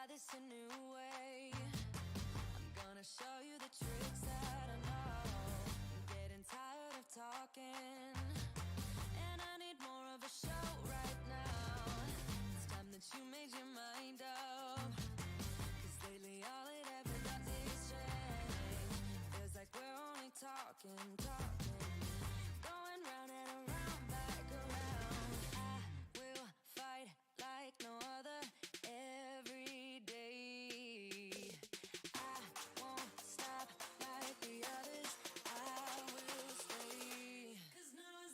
try this a new way. I'm gonna show you the tricks that I know. I'm getting tired of talking, and I need more of a show right now. It's time that you made your mind up, 'cause lately all it ever does is change. Feels like we're only talking, going round and around, back around. I will fight like no other every day. I won't stop like the others. I will stay, 'cause now is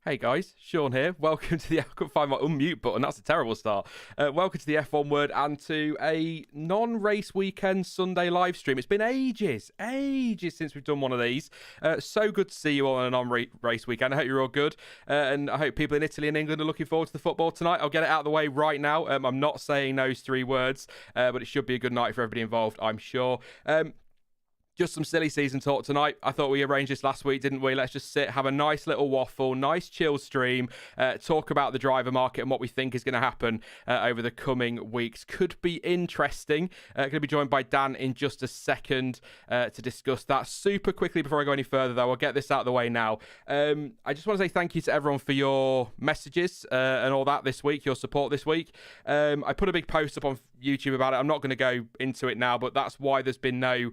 Hey guys, Sean here. Welcome to the... I couldn't find my unmute button. That's a terrible start. Welcome to the F1 Word and to a non-race weekend Sunday live stream. It's been ages since we've done one of these. So good to see you all on a non-race weekend. I hope you're all good. And I hope people in Italy and England are looking forward to the football tonight. I'll get it out of the way right now. I'm not saying those three words, but it should be a good night for everybody involved, I'm sure. Just some silly season talk tonight. I thought we arranged this last week, didn't we? Let's just sit, have a nice little waffle, nice chill stream, talk about the driver market and what we think is going to happen over the coming weeks. Could be interesting. Going to be joined by Dan in just a second to discuss that. Super quickly before I go any further, though, I'll get this out of the way now. I just want to say thank you to everyone for your messages and all that this week, your support this week. I put a big post up on YouTube about it. I'm not going to go into it now, but that's why there's been no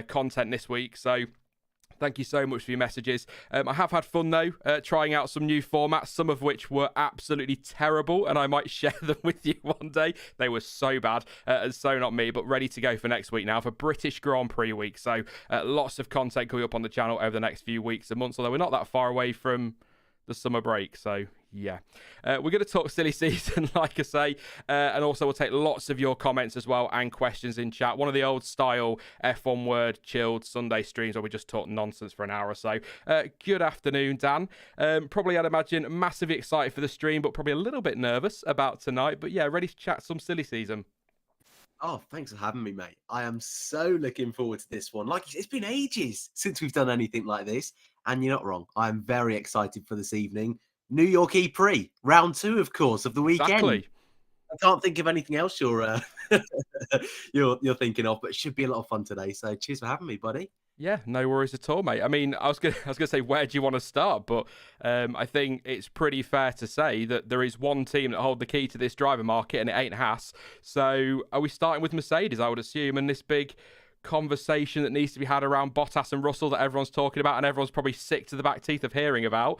content this week. So thank you so much for your messages. I have had fun though, trying out some new formats, some of which were absolutely terrible, and I might share them with you one day. They were so bad, and so not me, but ready to go for next week now for British Grand Prix week. So lots of content coming up on the channel over the next few weeks and months, although we're not that far away from the summer break. So yeah, we're going to talk silly season, like I say, and also we'll take lots of your comments as well and questions in chat. One of the old style F1 Word chilled Sunday streams where we just talk nonsense for an hour or so. Good afternoon, Dan. Probably, I'd imagine, massively excited for the stream, but probably a little bit nervous about tonight. But yeah, ready to chat some silly season. Oh, thanks for having me, mate. I am so looking forward to this one. Like, it's been ages since we've done anything like this, and you're not wrong. I'm very excited for this evening. New York E-Prix, round 2, of course, of the weekend. Exactly. I can't think of anything else you're you're thinking of, but it should be a lot of fun today. So, cheers for having me, buddy. Yeah, no worries at all, mate. I mean, I was gonna say, where do you want to start? But I think it's pretty fair to say that there is one team that hold the key to this driver market, and it ain't Haas. So, are we starting with Mercedes? I would assume, and this big conversation that needs to be had around Bottas and Russell that everyone's talking about and everyone's probably sick to the back teeth of hearing about.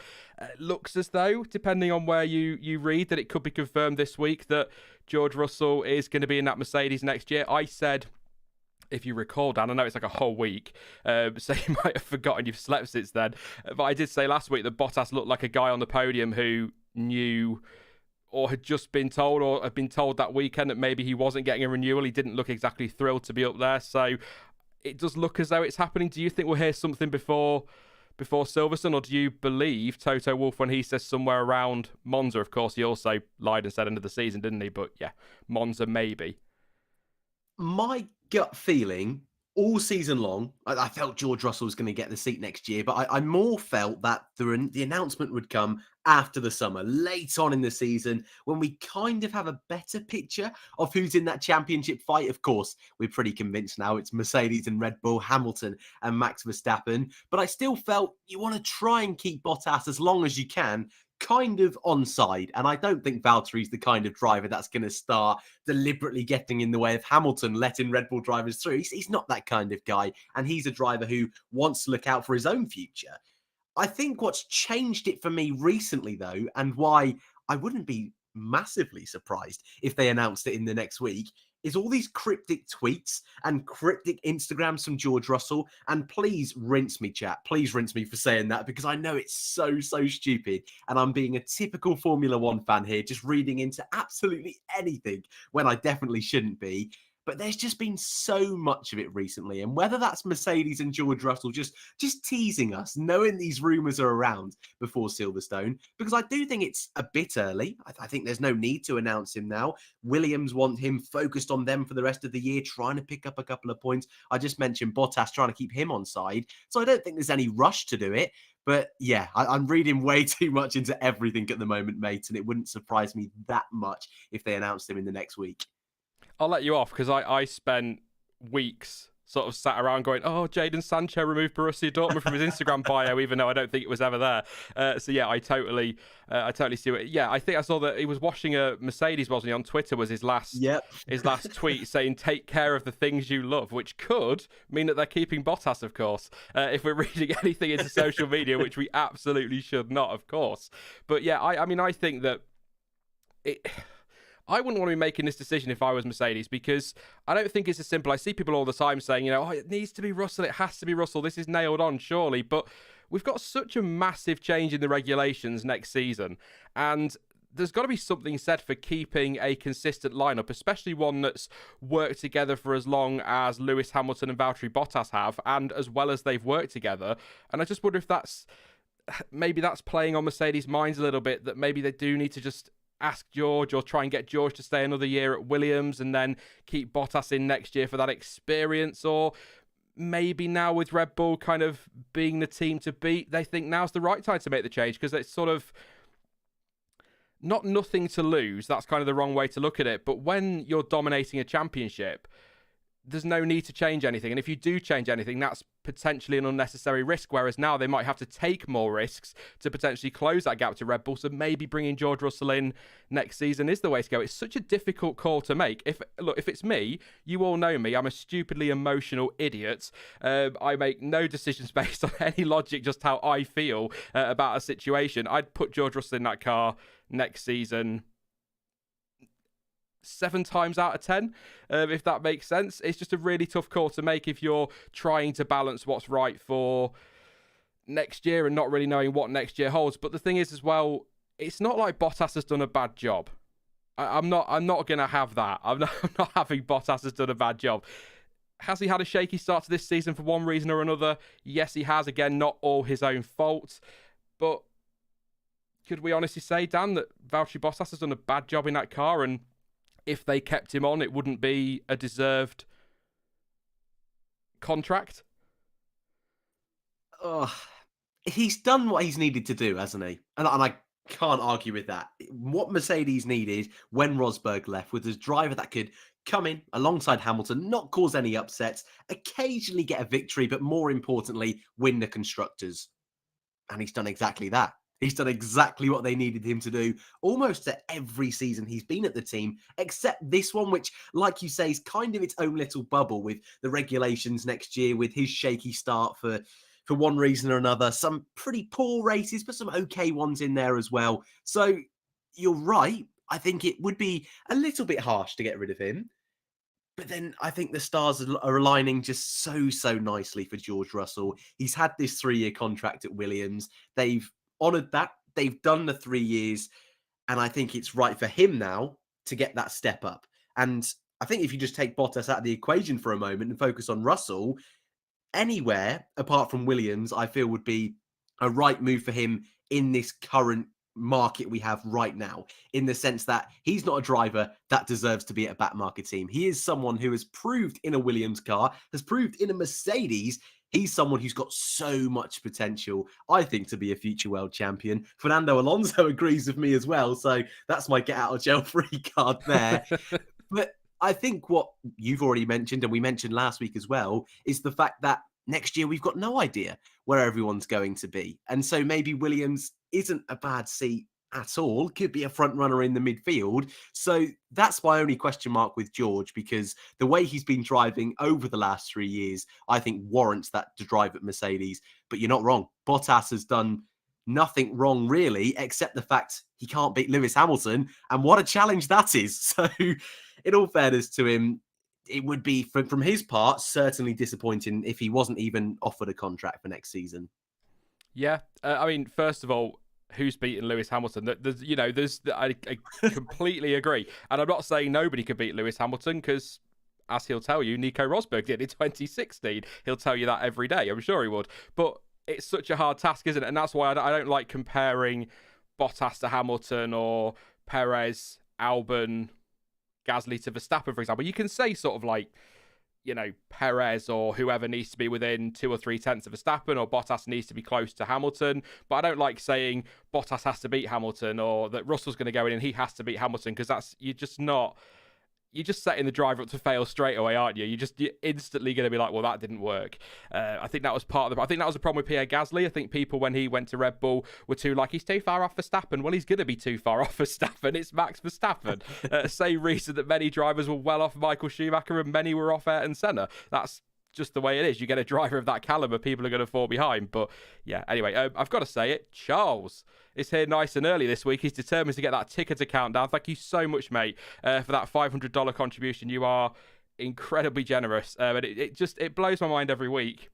Looks as though, depending on where you read, that it could be confirmed this week that George Russell is going to be in that Mercedes next year. I said, if you recall, Dan, I know it's like a whole week, so you might have forgotten you've slept since then, but I did say last week that Bottas looked like a guy on the podium who knew or had just been told or had been told that weekend that maybe he wasn't getting a renewal. He didn't look exactly thrilled to be up there, so it does look as though it's happening. Do you think we'll hear something before Silverstone, or do you believe Toto Wolff when he says somewhere around Monza? Of course, he also lied and said end of the season, didn't he? But yeah, Monza maybe. My gut feeling all season long, I felt George Russell was going to get the seat next year, but I more felt that the announcement would come after the summer, late on in the season, when we kind of have a better picture of who's in that championship fight. Of course, we're pretty convinced now it's Mercedes and Red Bull, Hamilton and Max Verstappen, but I still felt you want to try and keep Bottas as long as you can, kind of onside. And I don't think Valtteri's the kind of driver that's going to start deliberately getting in the way of Hamilton, letting Red Bull drivers through. He's not that kind of guy. And he's a driver who wants to look out for his own future. I think what's changed it for me recently, though, and why I wouldn't be massively surprised if they announced it in the next week, is all these cryptic tweets and cryptic Instagrams from George Russell. And please rinse me, chat. Please rinse me for saying that, because I know it's so stupid. And I'm being a typical Formula One fan here, just reading into absolutely anything when I definitely shouldn't be. But there's just been so much of it recently. And whether that's Mercedes and George Russell just teasing us, knowing these rumours are around before Silverstone, because I do think it's a bit early. I think there's no need to announce him now. Williams want him focused on them for the rest of the year, trying to pick up a couple of points. I just mentioned Bottas trying to keep him on side. So I don't think there's any rush to do it. But yeah, I'm reading way too much into everything at the moment, mate. And it wouldn't surprise me that much if they announced him in the next week. I'll let you off because I spent weeks sort of sat around going, oh, Jadon Sancho removed Borussia Dortmund from his Instagram bio, even though I don't think it was ever there. So yeah, I totally see it. Yeah, I think I saw that he was washing a Mercedes, wasn't he? On Twitter was his last tweet saying, take care of the things you love, which could mean that they're keeping Bottas, of course, if we're reading anything into social media, which we absolutely should not, of course. But yeah, I mean, I think that I wouldn't want to be making this decision if I was Mercedes, because I don't think it's as simple. I see people all the time saying, oh, it needs to be Russell. It has to be Russell. This is nailed on, surely. But we've got such a massive change in the regulations next season, and there's got to be something said for keeping a consistent lineup, especially one that's worked together for as long as Lewis Hamilton and Valtteri Bottas have, and as well as they've worked together. And I just wonder if that's playing on Mercedes' minds a little bit, that maybe they do need to just ask George or try and get George to stay another year at Williams and then keep Bottas in next year for that experience. Or maybe now with Red Bull kind of being the team to beat, they think now's the right time to make the change, because it's sort of not nothing to lose. That's kind of the wrong way to look at it. But when you're dominating a championship, there's no need to change anything. And if you do change anything, that's potentially an unnecessary risk. Whereas now they might have to take more risks to potentially close that gap to Red Bull. So maybe bringing George Russell in next season is the way to go. It's such a difficult call to make. If it's me, you all know me, I'm a stupidly emotional idiot. I make no decisions based on any logic, just how I feel about a situation. I'd put George Russell in that car next season 7 times out of 10, if that makes sense. It's just a really tough call to make if you're trying to balance what's right for next year and not really knowing what next year holds. But the thing is as well, it's not like Bottas has done a bad job. I'm not going to have that. I'm not having Bottas has done a bad job. Has he had a shaky start to this season for one reason or another? Yes, he has. Again, not all his own fault. But could we honestly say, Dan, that Valtteri Bottas has done a bad job in that car, and if they kept him on, it wouldn't be a deserved contract? He's done what he's needed to do, hasn't he? And I can't argue with that. What Mercedes needed when Rosberg left was a driver that could come in alongside Hamilton, not cause any upsets, occasionally get a victory, but more importantly, win the constructors. And he's done exactly that. He's done exactly what they needed him to do almost at every season he's been at the team, except this one, which, like you say, is kind of its own little bubble with the regulations next year, with his shaky start for one reason or another. Some pretty poor races, but some okay ones in there as well. So you're right. I think it would be a little bit harsh to get rid of him. But then I think the stars are aligning just so nicely for George Russell. He's had this 3-year contract at Williams. They've honoured that. They've done the 3 years. And I think it's right for him now to get that step up. And I think if you just take Bottas out of the equation for a moment and focus on Russell, anywhere apart from Williams, I feel would be a right move for him in this current market we have right now, in the sense that he's not a driver that deserves to be at a back market team. He is someone who has proved in a Williams car, has proved in a Mercedes. He's someone who's got so much potential, I think, to be a future world champion. Fernando Alonso agrees with me as well, so that's my get out of jail free card there. But I think what you've already mentioned, and we mentioned last week as well, is the fact that next year we've got no idea where everyone's going to be. And so maybe Williams isn't a bad seat at all, could be a front runner in the midfield. So that's my only question mark with George, because the way he's been driving over the last 3 years, I think warrants that to drive at Mercedes. But you're not wrong. Bottas has done nothing wrong really, except the fact he can't beat Lewis Hamilton. And what a challenge that is. So in all fairness to him, it would be, from his part, certainly disappointing if he wasn't even offered a contract for next season. Yeah, I mean, first of all, who's beaten Lewis Hamilton? I completely agree. And I'm not saying nobody could beat Lewis Hamilton, because, as he'll tell you, Nico Rosberg did in 2016. He'll tell you that every day. I'm sure he would. But it's such a hard task, isn't it? And that's why I don't like comparing Bottas to Hamilton or Perez, Albon, Gasly to Verstappen, for example. You can say sort of like, Perez or whoever needs to be within 2 or 3 tenths of Verstappen, or Bottas needs to be close to Hamilton. But I don't like saying Bottas has to beat Hamilton, or that Russell's going to go in and he has to beat Hamilton, because you're just setting the driver up to fail straight away, aren't you? You're instantly going to be like, well, that didn't work. I think that was I think that was a problem with Pierre Gasly. I think people, when he went to Red Bull, were he's too far off Verstappen. Well, he's going to be too far off Verstappen. It's Max Verstappen. Same reason that many drivers were well off Michael Schumacher and many were off Ayrton Senna. That's just the way it is. You get a driver of that caliber, people are going to fall behind. But yeah, anyway, I've got to say it. Charles is here nice and early this week. He's determined to get that ticker to count down. Thank you so much, mate, for that $500 contribution. You are incredibly generous. But it blows my mind every week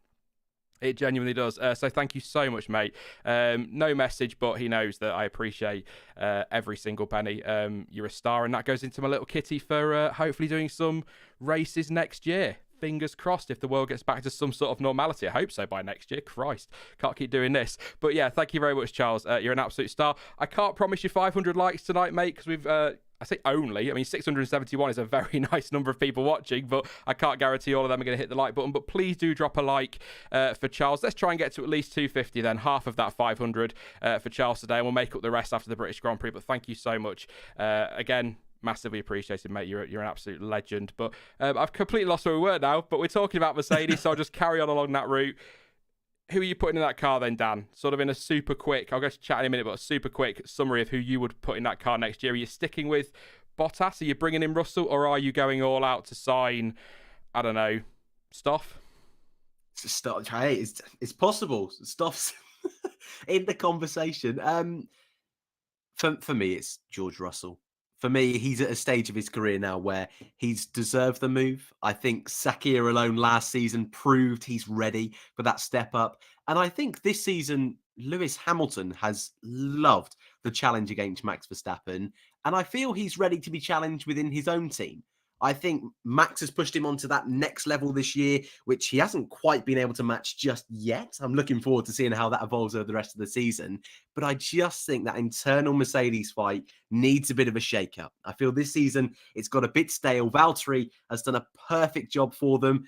It genuinely does. So thank you so much, mate. No message, but he knows that I appreciate every single penny. You're a star, and that goes into my little kitty for hopefully doing some races next year. Fingers crossed if the world gets back to some sort of normality. I hope so by next year. Christ, can't keep doing this. But yeah, thank you very much, Charles. You're an absolute star. I can't promise you 500 likes tonight, mate, because we've... I say only. I mean, 671 is a very nice number of people watching, but I can't guarantee all of them are going to hit the like button. But please do drop a like for Charles. Let's try and get to at least 250 then, half of that 500 for Charles today, and we'll make up the rest after the British Grand Prix. But thank you so much. Again, massively appreciated, mate. You're an absolute legend. But I've completely lost where we were now, but we're talking about Mercedes, so I'll just carry on along that route. Who are you putting in that car then, Dan? Sort of in a super quick, I'll go to chat in a minute, but a super quick summary of who you would put in that car next year. Are you sticking with Bottas? Are you bringing in Russell? Or are you going all out to sign, I don't know, Stoff? Hey, it's possible. Stoff's in the conversation. For me, it's George Russell. For me, he's at a stage of his career now where he's deserved the move. I think Sakir alone last season proved he's ready for that step up. And I think this season, Lewis Hamilton has loved the challenge against Max Verstappen. And I feel he's ready to be challenged within his own team. I think Max has pushed him onto that next level this year, which he hasn't quite been able to match just yet. I'm looking forward to seeing how that evolves over the rest of the season. But I just think that internal Mercedes fight needs a bit of a shake-up. I feel this season it's got a bit stale. Valtteri has done a perfect job for them,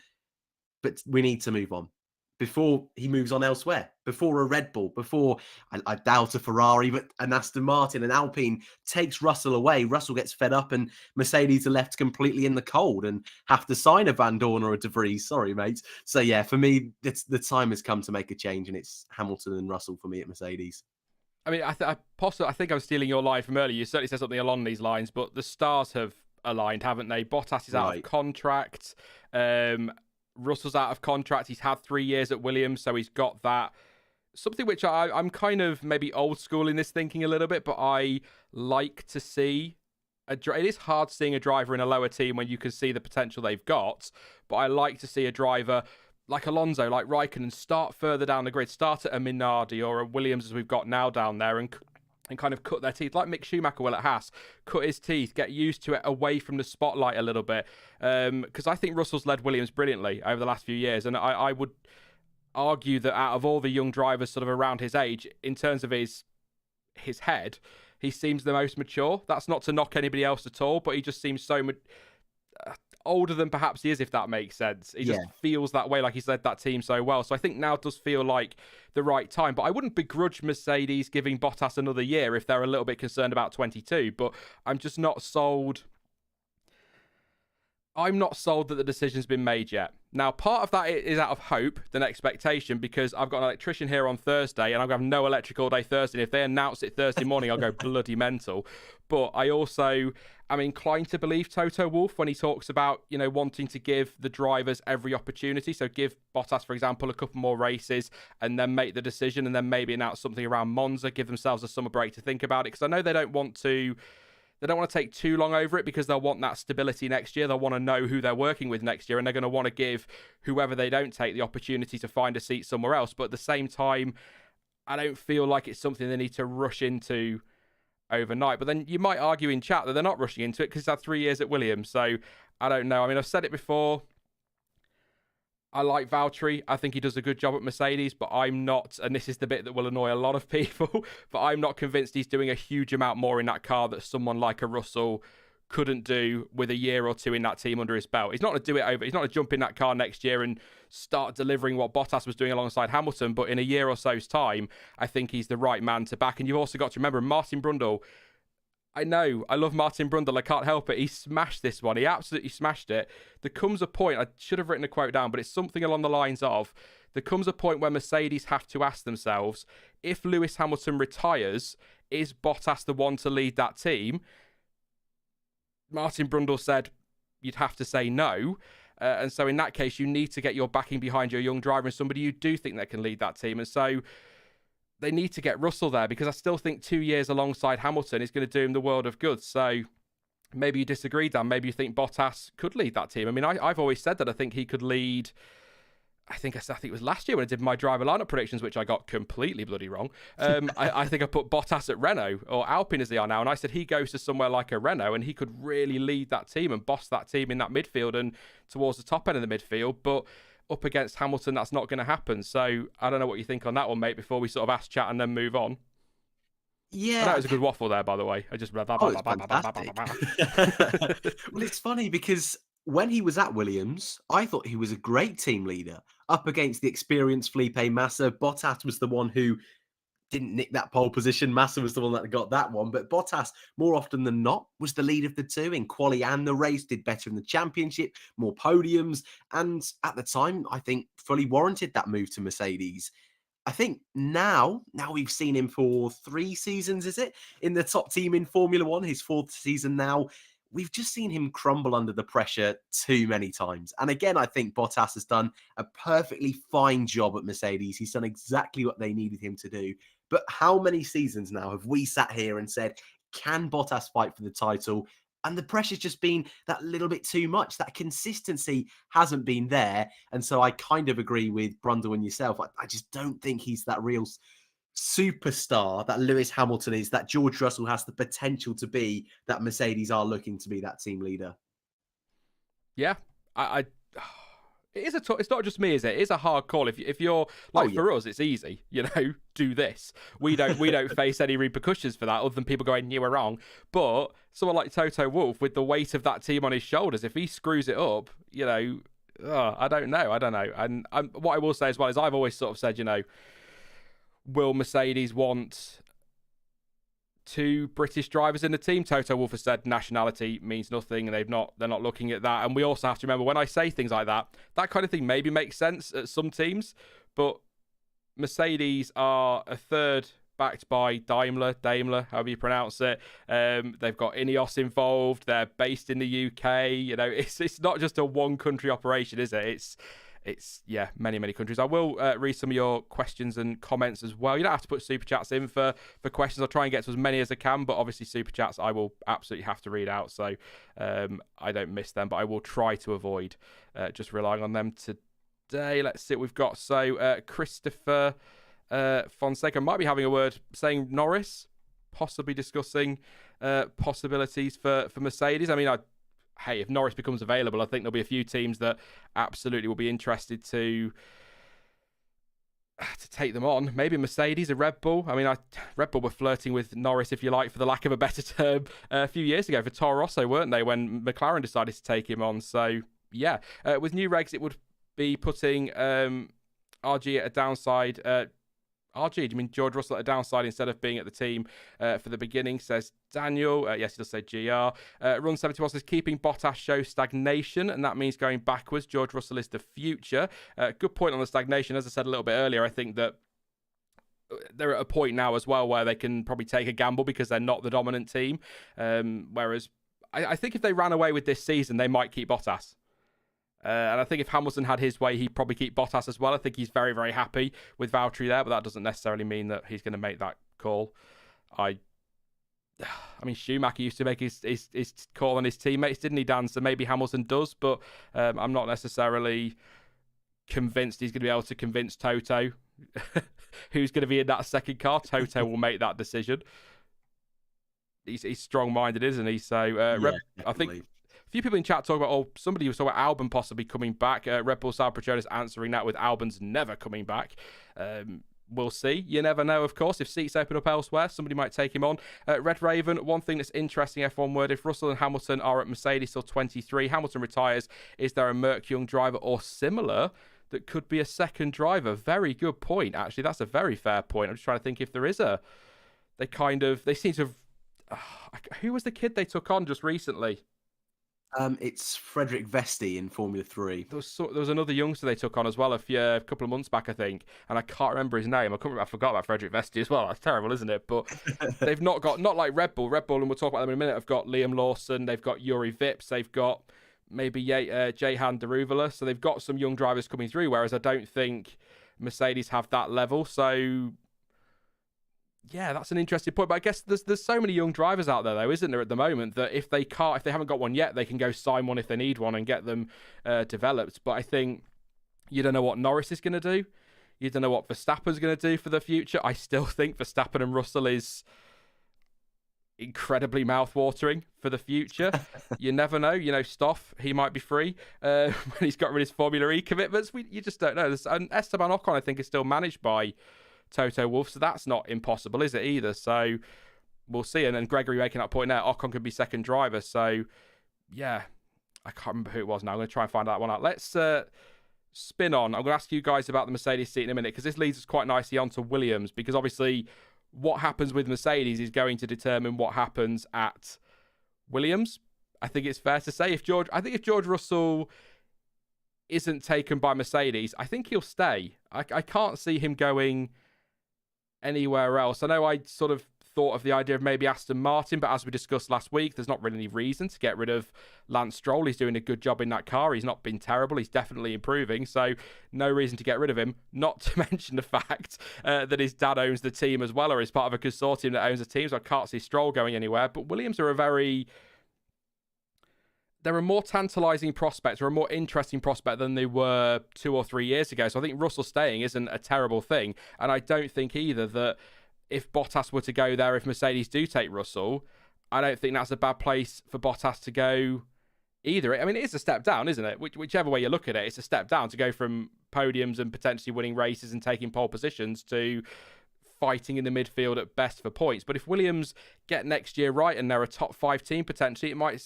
but we need to move on before he moves on elsewhere, before a Red Bull, before I doubt a Ferrari, but an Aston Martin, an Alpine takes Russell away. Russell gets fed up and Mercedes are left completely in the cold and have to sign a Van Dorn or a De Vries. Sorry, mate. So yeah, for me, the time has come to make a change, and it's Hamilton and Russell for me at Mercedes. I mean, I think I'm stealing your line from earlier. You certainly said something along these lines, but the stars have aligned, haven't they? Bottas is out of contract. Russell's out of contract. He's had 3 years at Williams, so he's got that. Something which I'm kind of maybe old school in this thinking a little bit, but I like to see. It is hard seeing a driver in a lower team when you can see the potential they've got, but I like to see a driver like Alonso, like Raikkonen, start further down the grid, start at a Minardi or a Williams as we've got now down there, and kind of cut their teeth, like Mick Schumacher will at Haas, cut his teeth, get used to it, away from the spotlight a little bit. Because I think Russell's led Williams brilliantly over the last few years, and I would argue that out of all the young drivers sort of around his age, in terms of his head, he seems the most mature. That's not to knock anybody else at all, but he just seems so older than perhaps he is, if that makes sense. He just feels that way, like he's led that team so well. So I think now does feel like the right time. But I wouldn't begrudge Mercedes giving Bottas another year if they're a little bit concerned about 22. But I'm just not sold. I'm not sold that the decision's been made yet. Now, part of that is out of hope than expectation, because I've got an electrician here on Thursday and I'm going to have no electric all day Thursday. And if they announce it Thursday morning, I'll go bloody mental. But I also am inclined to believe Toto Wolff when he talks about, wanting to give the drivers every opportunity. So give Bottas, for example, a couple more races and then make the decision, and then maybe announce something around Monza, give themselves a summer break to think about it. Because I know they don't want to take too long over it, because they'll want that stability next year. They'll want to know who they're working with next year, and they're going to want to give whoever they don't take the opportunity to find a seat somewhere else. But at the same time, I don't feel like it's something they need to rush into overnight. But then you might argue in chat that they're not rushing into it because he's had 3 years at Williams. So I don't know. I mean, I've said it before. I like Valtteri. I think he does a good job at Mercedes, but I'm not, and this is the bit that will annoy a lot of people, but I'm not convinced he's doing a huge amount more in that car that someone like a Russell couldn't do with a year or two in that team under his belt. He's not going to do it over. He's not going to jump in that car next year and start delivering what Bottas was doing alongside Hamilton, but in a year or so's time, I think he's the right man to back. And you've also got to remember, Martin Brundle, I know, I love Martin Brundle, I can't help it. He smashed this one. He absolutely smashed it. There comes a point, I should have written a quote down, but it's something along the lines of, there comes a point where Mercedes have to ask themselves, if Lewis Hamilton retires, is Bottas the one to lead that team? Martin Brundle said, you'd have to say no. And so in that case, you need to get your backing behind your young driver and somebody you do think that can lead that team. And so they need to get Russell there, because I still think 2 years alongside Hamilton is going to do him the world of good. So maybe you disagree, Dan. Maybe you think Bottas could lead that team. I mean, I've always said that I think he could lead I think it was last year when I did my driver lineup predictions, which I got completely bloody wrong. I think I put Bottas at Renault, or Alpine as they are now, and I said he goes to somewhere like a Renault and he could really lead that team and boss that team in that midfield and towards the top end of the midfield. But up against Hamilton, that's not going to happen. So I don't know what you think on that one, mate, before we sort of ask chat and then move on. Yeah. That was a good waffle there, by the way. I just... Oh, it's fantastic. Well, it's funny because when he was at Williams, I thought he was a great team leader up against the experienced Felipe Massa. Bottas was the one who didn't nick that pole position. Massa was the one that got that one. But Bottas, more often than not, was the lead of the two in quali and the race, did better in the championship, more podiums. And at the time, I think fully warranted that move to Mercedes. I think now we've seen him for 3 seasons, is it? In the top team in Formula One, his 4th season now. We've just seen him crumble under the pressure too many times. And again, I think Bottas has done a perfectly fine job at Mercedes. He's done exactly what they needed him to do. But how many seasons now have we sat here and said, can Bottas fight for the title? And the pressure's just been that little bit too much. That consistency hasn't been there. And so I kind of agree with Brundle and yourself. I just don't think he's that real superstar that Lewis Hamilton is, that George Russell has the potential to be, that Mercedes are looking to be that team leader. Yeah, it is it's not just me, is it? It is a hard call. If you're like, for us, it's easy. Do this. We don't face any repercussions for that, other than people going, "You were wrong." But someone like Toto Wolff, with the weight of that team on his shoulders, if he screws it up, I don't know. And what I will say as well is, I've always sort of said, will Mercedes want 2 British drivers in the team? Toto Wolff has said nationality means nothing, and they're not looking at that. And we also have to remember, when I say things like that kind of thing maybe makes sense at some teams, but Mercedes are a third backed by Daimler, however you pronounce it. They've got Ineos involved. They're based in the UK. It's not just a one country operation, is it? It's many countries. I will read some of your questions and comments as well. You don't have to put super chats in for questions. I'll try and get to as many as I can, but obviously super chats I will absolutely have to read out, so I don't miss them. But I will try to avoid just relying on them today. Let's see what we've got. So Christopher Fonseca might be having a word, saying Norris, possibly discussing possibilities for Mercedes. I mean, hey, if Norris becomes available, I think there'll be a few teams that absolutely will be interested to take them on. Maybe Mercedes, a Red Bull. I mean, Red Bull were flirting with Norris, if you like, for the lack of a better term, a few years ago for Toro Rosso, weren't they, when McLaren decided to take him on? So, yeah. With new regs, it would be putting RG at a downside. RG, do you mean George Russell at a downside instead of being at the team for the beginning, says Daniel. Yes, he does say GR. Run 71 says, keeping Bottas shows stagnation, and that means going backwards. George Russell is the future. Good point on the stagnation. As I said a little bit earlier, I think that they're at a point now as well where they can probably take a gamble because they're not the dominant team. Whereas I think if they ran away with this season, they might keep Bottas. And I think if Hamilton had his way, he'd probably keep Bottas as well. I think he's very, very happy with Valtteri there, but that doesn't necessarily mean that he's going to make that call. I mean, Schumacher used to make his call on his teammates, didn't he, Dan? So maybe Hamilton does, but I'm not necessarily convinced he's going to be able to convince Toto who's going to be in that second car. Toto will make that decision. He's strong-minded, isn't he? So I think a few people in chat talk about, somebody was talking about Albon possibly coming back. Red Bull Sal Petronas answering that with Albon's never coming back. We'll see. You never know, of course. If seats open up elsewhere, somebody might take him on. Red Raven, one thing that's interesting, F1 word, if Russell and Hamilton are at Mercedes till 23, Hamilton retires, is there a Merc Young driver or similar that could be a second driver? Very good point, actually. That's a very fair point. I'm just trying to think if there is a... They seem to have... who was the kid they took on just recently? It's Frederick Vesti in Formula 3. There was another youngster they took on as well a couple of months back, I think, and I can't remember his name. I forgot about Frederick Vesti as well. That's terrible, isn't it? But they've not like Red Bull. Red Bull, and we'll talk about them in a minute, have got Liam Lawson, they've got Yuri Vips, they've got maybe Jehan Deruvala. So they've got some young drivers coming through, whereas I don't think Mercedes have that level. So... yeah, that's an interesting point. But I guess there's so many young drivers out there, though, isn't there, at the moment, that if they haven't got one yet, they can go sign one if they need one and get them developed. But I think You don't know what Norris is going to do. You don't know what Verstappen's going to do for the future. I still think Verstappen and Russell is incredibly mouth-watering for the future. You never know. Stoff, he might be free when he's got rid of his Formula E commitments. You just don't know. And Esteban Ocon, I think, is still managed by Toto Wolff, so that's not impossible, is it, either? So we'll see. And then Gregory making that point there, Ocon could be second driver. So, yeah, I can't remember who it was now. I'm going to try and find that one out. Let's spin on. I'm going to ask you guys about the Mercedes seat in a minute, because this leads us quite nicely onto Williams, because obviously what happens with Mercedes is going to determine what happens at Williams. I think it's fair to say if George Russell isn't taken by Mercedes, I think he'll stay. I can't see him going anywhere else. I know I sort of thought of the idea of maybe Aston Martin, but as we discussed last week, there's not really any reason to get rid of Lance Stroll. He's doing a good job in that car. He's not been terrible. He's definitely improving, so no reason to get rid of him. Not to mention the fact that his dad owns the team as well, or is part of a consortium that owns the team, so I can't see Stroll going anywhere. But Williams are they're a more tantalising prospect, or a more interesting prospect than they were 2 or 3 years ago. So I think Russell staying isn't a terrible thing, and I don't think either that if Bottas were to go there, if Mercedes do take Russell, I don't think that's a bad place for Bottas to go either. I mean, it is a step down, isn't it? Whichever way you look at it, it's a step down to go from podiums and potentially winning races and taking pole positions to fighting in the midfield at best for points. But if Williams get next year right and they're a top 5 team potentially, it might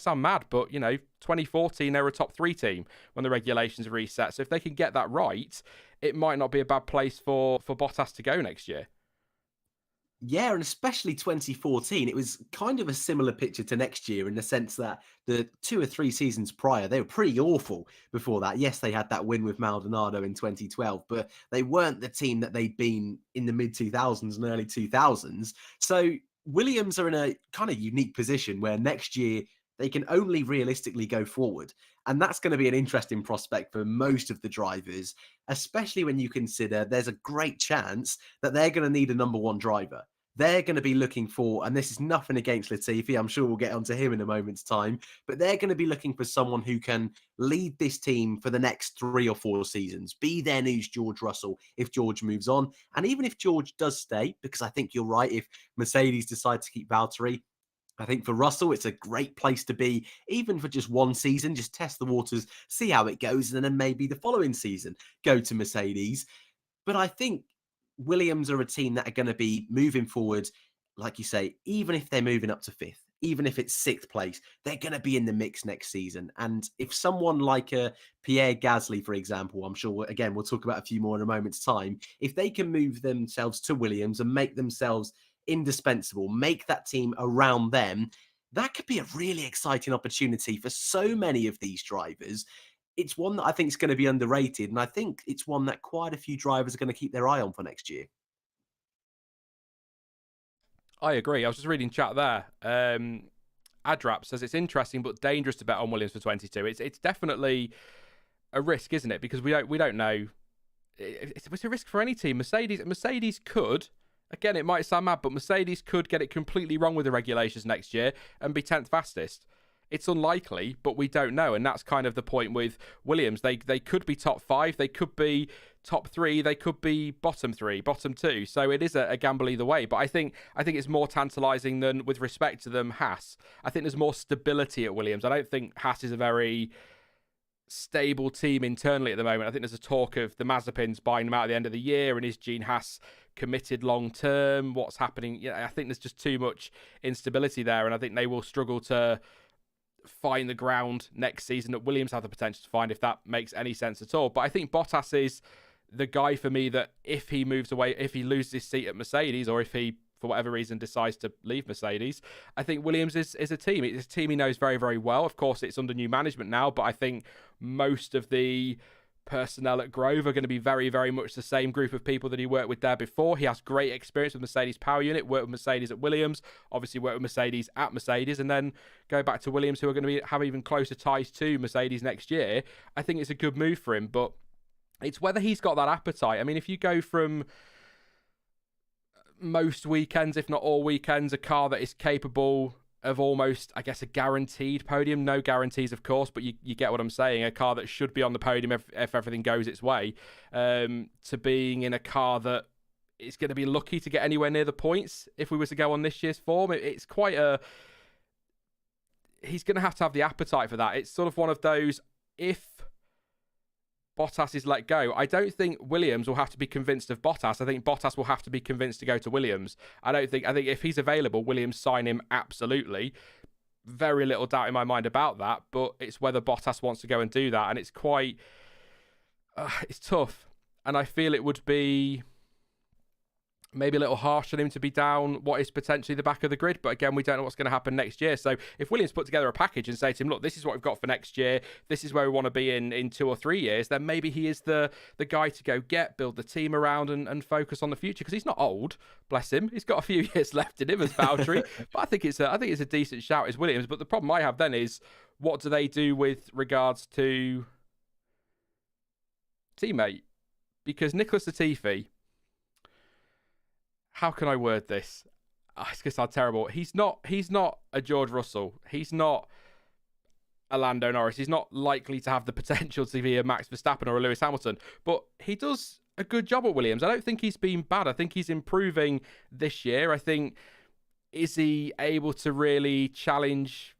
sound mad, but 2014 they were a top 3 team when the regulations reset. So if they can get that right, it might not be a bad place for Bottas to go next year. Yeah, and especially 2014, it was kind of a similar picture to next year in the sense that the 2 or 3 seasons prior, they were pretty awful before that. Yes, they had that win with Maldonado in 2012, but they weren't the team that they'd been in the mid-2000s and early 2000s. So Williams are in a kind of unique position where next year they can only realistically go forward. And that's going to be an interesting prospect for most of the drivers, especially when you consider there's a great chance that they're going to need a number 1 driver. They're going to be looking for, and this is nothing against Latifi, I'm sure we'll get onto him in a moment's time, but they're going to be looking for someone who can lead this team for the next 3 or 4 seasons, be their new George Russell if George moves on. And even if George does stay, because I think you're right, if Mercedes decide to keep Valtteri, I think for Russell, it's a great place to be, even for just 1 season, just test the waters, see how it goes, and then maybe the following season go to Mercedes. But I think Williams are a team that are going to be moving forward, like you say, even if they're moving up to 5th, even if it's 6th place, they're going to be in the mix next season. And if someone like Pierre Gasly, for example, I'm sure, again, we'll talk about a few more in a moment's time, if they can move themselves to Williams and make themselves indispensable, make that team around them, that could be a really exciting opportunity for so many of these drivers. It's one that I think is going to be underrated, and I think it's one that quite a few drivers are going to keep their eye on for next year. I agree. I was just reading chat there. Adrap says it's interesting but dangerous to bet on Williams for 22. It's definitely a risk, isn't it? Because we don't know. It's a risk for any team. Mercedes could. Again, it might sound mad, but Mercedes could get it completely wrong with the regulations next year and be 10th fastest. It's unlikely, but we don't know. And that's kind of the point with Williams. They could be top 5. They could be top 3. They could be bottom 3, bottom 2. So it is a gamble either way. But I think it's more tantalising than, with respect to them, Haas. I think there's more stability at Williams. I don't think Haas is a very stable team internally at the moment. I think there's a talk of the Mazepins buying them out at the end of the year, and is Gene Haas committed long term? What's happening? I think there's just too much instability there, and I think they will struggle to find the ground next season that Williams have the potential to find, if that makes any sense at all. But I think Bottas is the guy for me that if he moves away, if he loses his seat at Mercedes, or if he, for whatever reason, decides to leave Mercedes, I think Williams is a team. It's a team he knows very, very well. Of course, it's under new management now, but I think most of the personnel at Grove are going to be very, very much the same group of people that he worked with there before. He has great experience with Mercedes power unit, worked with Mercedes at Williams, obviously worked with Mercedes at Mercedes, and then go back to Williams, who are going to have even closer ties to Mercedes next year. I think it's a good move for him, but it's whether he's got that appetite. I mean, if you go from most weekends, if not all weekends, a car that is capable of almost, I guess, a guaranteed podium. No guarantees, of course, but you get what I'm saying. A car that should be on the podium if everything goes its way, to being in a car that is going to be lucky to get anywhere near the points if we were to go on this year's form. It's quite a... He's going to have the appetite for that. It's sort of one of those, if Bottas is let go, I don't think Williams will have to be convinced of Bottas. I think Bottas will have to be convinced to go to Williams. I think if he's available, Williams sign him absolutely. Very little doubt in my mind about that, but it's whether Bottas wants to go and do that, and it's quite... it's tough, and I feel it would be maybe a little harsh on him to be down what is potentially the back of the grid, but again, we don't know what's going to happen next year. So if Williams put together a package and say to him, look, this is what we've got for next year, this is where we want to be in 2 or 3 years, then maybe he is the guy to go build the team around and focus on the future, because he's not old, bless him. He's got a few years left in him as Valtteri, but I think it's a decent shout as Williams. But the problem I have then is, what do they do with regards to teammate? Because Nicholas Latifi, how can I word this? It's going to sound terrible. He's not a George Russell. He's not a Lando Norris. He's not likely to have the potential to be a Max Verstappen or a Lewis Hamilton. But he does a good job at Williams. I don't think he's been bad. I think he's improving this year. I think, is he able to really challenge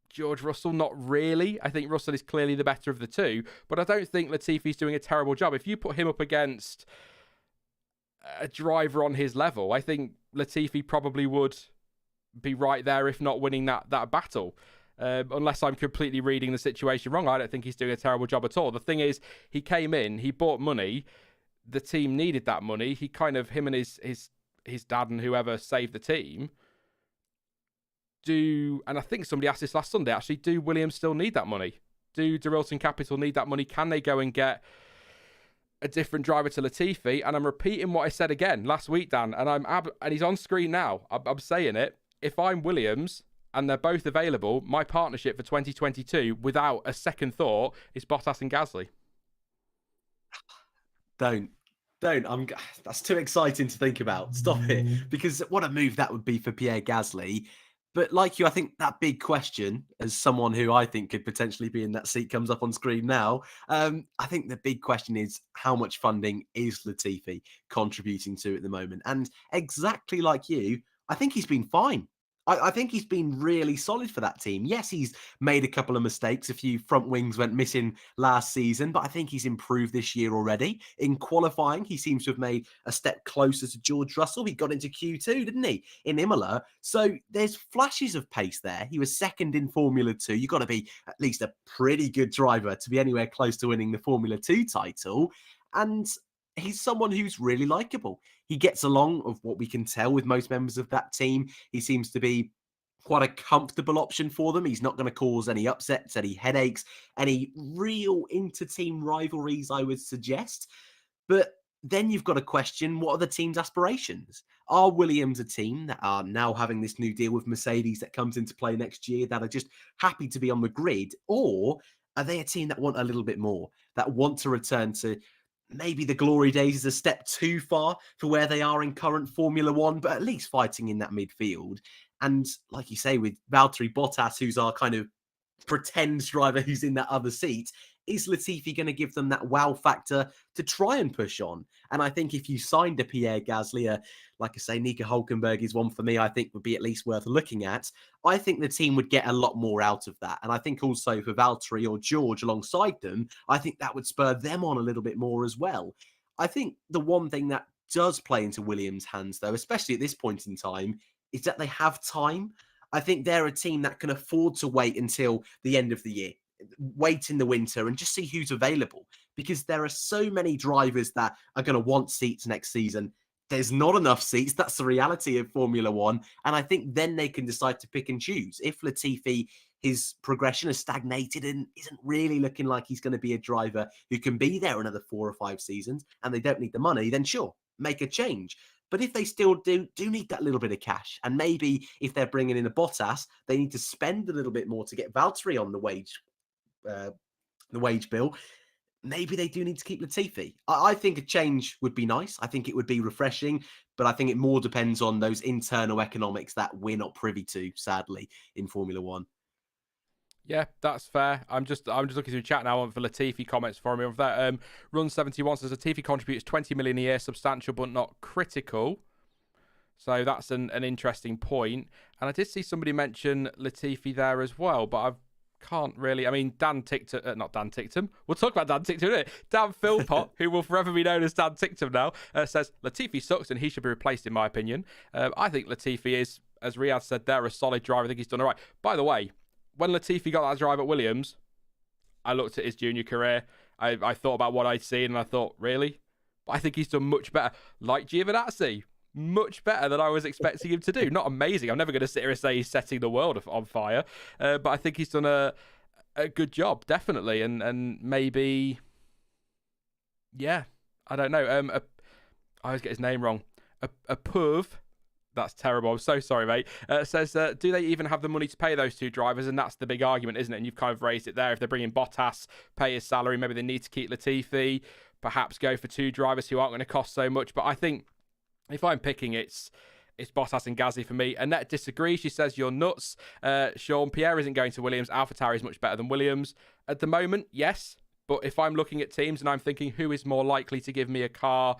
George Russell? Not really. I think Russell is clearly the better of the two. But I don't think Latifi's doing a terrible job. If you put him up against a driver on his level, I think Latifi probably would be right there, if not winning that battle. Unless I'm completely reading the situation wrong, I don't think he's doing a terrible job at all. The thing is, he came in, he bought money, the team needed that money. He kind of, him and his dad and whoever saved the team, and I think somebody asked this last Sunday, actually, do Williams still need that money? Do Dorilton Capital need that money? Can they go and get a different driver to Latifi? And I'm repeating what I said again last week, Dan, and he's on screen now. I'm saying it. If I'm Williams and they're both available, my partnership for 2022, without a second thought, is Bottas and Gasly. Don't. That's too exciting to think about. Stop it. Because what a move that would be for Pierre Gasly. But like you, I think that big question, as someone who I think could potentially be in that seat comes up on screen now. I think the big question is, how much funding is Latifi contributing to at the moment? And exactly like you, I think he's been fine. I think he's been really solid for that team. Yes, he's made a couple of mistakes. A few front wings went missing last season, but I think he's improved this year already. In qualifying, he seems to have made a step closer to George Russell. He got into Q2, didn't he, in Imola? So there's flashes of pace there. He was second in Formula 2. You've got to be at least a pretty good driver to be anywhere close to winning the Formula 2 title. And he's someone who's really likable. He gets along, of what we can tell, with most members of that team. He seems to be quite a comfortable option for them. He's not going to cause any upsets, any headaches, any real inter-team rivalries, I would suggest. But then you've got to question, what are the team's aspirations? Are Williams a team that are now having this new deal with Mercedes that comes into play next year, that are just happy to be on the grid? Or are they a team that want a little bit more, that want to return to maybe the glory days is a step too far for where they are in current Formula One, but at least fighting in that midfield? And like you say, with Valtteri Bottas, who's our kind of pretend driver who's in that other seat, is Latifi going to give them that wow factor to try and push on? And I think if you signed a Pierre Gasly, like I say, Nico Hülkenberg is one for me, I think would be at least worth looking at. I think the team would get a lot more out of that. And I think also for Valtteri or George alongside them, I think that would spur them on a little bit more as well. I think the one thing that does play into Williams' hands, though, especially at this point in time, is that they have time. I think they're a team that can afford to wait until the end of the year, wait in the winter and just see who's available, because there are so many drivers that are going to want seats next season. There's not enough seats. That's the reality of Formula One. And I think then they can decide to pick and choose. If Latifi, his progression has stagnated and isn't really looking like he's going to be a driver who can be there another 4 or 5 seasons, and they don't need the money, then sure, make a change. But if they still do need that little bit of cash, and maybe if they're bringing in a Bottas, they need to spend a little bit more to get Valtteri on the wage bill, maybe they do need to keep Latifi. I think a change would be nice. I think it would be refreshing, but I think it more depends on those internal economics that we're not privy to, sadly, in Formula One. Yeah, that's fair. I'm just looking through chat now for Latifi comments for me. Of that, Run71 says Latifi contributes 20 million a year, substantial but not critical. So that's an interesting point. And I did see somebody mention Latifi there as well, but I can't really. I mean, Dan Ticktum, not Dan Ticktum. We'll talk about Dan Ticktum, innit? Dan Philpott, who will forever be known as Dan Ticktum now, says Latifi sucks and he should be replaced, in my opinion. I think Latifi is, as Riyadh said there, a solid driver. I think he's done all right. By the way, when Latifi got that drive at Williams, I looked at his junior career. I thought about what I'd seen and I thought, really? But I think he's done much better. Like Giovinazzi, much better than I was expecting him to do. Not amazing. I'm never going to sit here and say he's setting the world on fire. But I think he's done a good job, definitely. And maybe, yeah, I don't know. I always get his name wrong. A Puv. That's terrible. I'm so sorry, mate. Says, do they even have the money to pay those two drivers? And that's the big argument, isn't it? And you've kind of raised it there. If they're bringing Bottas, pay his salary, maybe they need to keep Latifi, perhaps go for two drivers who aren't going to cost so much. But I think if I'm picking, it's Bottas and Gasly for me. Annette disagrees. She says, you're nuts. Sean, Pierre isn't going to Williams. AlphaTauri is much better than Williams. At the moment, yes. But if I'm looking at teams and I'm thinking who is more likely to give me a car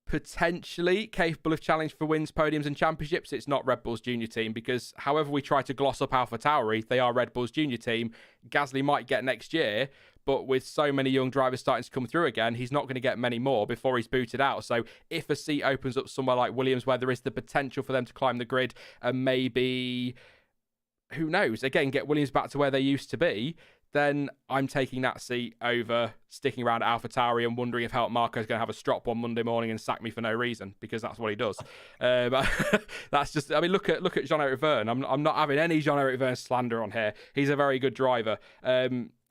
potentially capable of challenge for wins, podiums and championships, it's not Red Bull's junior team, because however we try to gloss up AlphaTauri, they are Red Bull's junior team. Gasly might get next year, but with so many young drivers starting to come through again, he's not going to get many more before he's booted out. So if a seat opens up somewhere like Williams where there is the potential for them to climb the grid and maybe, who knows, again, get Williams back to where they used to be, then I'm taking that seat over sticking around at AlphaTauri and wondering if Helmut Marko's going to have a strop one Monday morning and sack me for no reason, because that's what he does. That's just, I mean, look at Jean-Eric Vergne. I'm not having any Jean-Eric Vergne slander on here. He's a very good driver.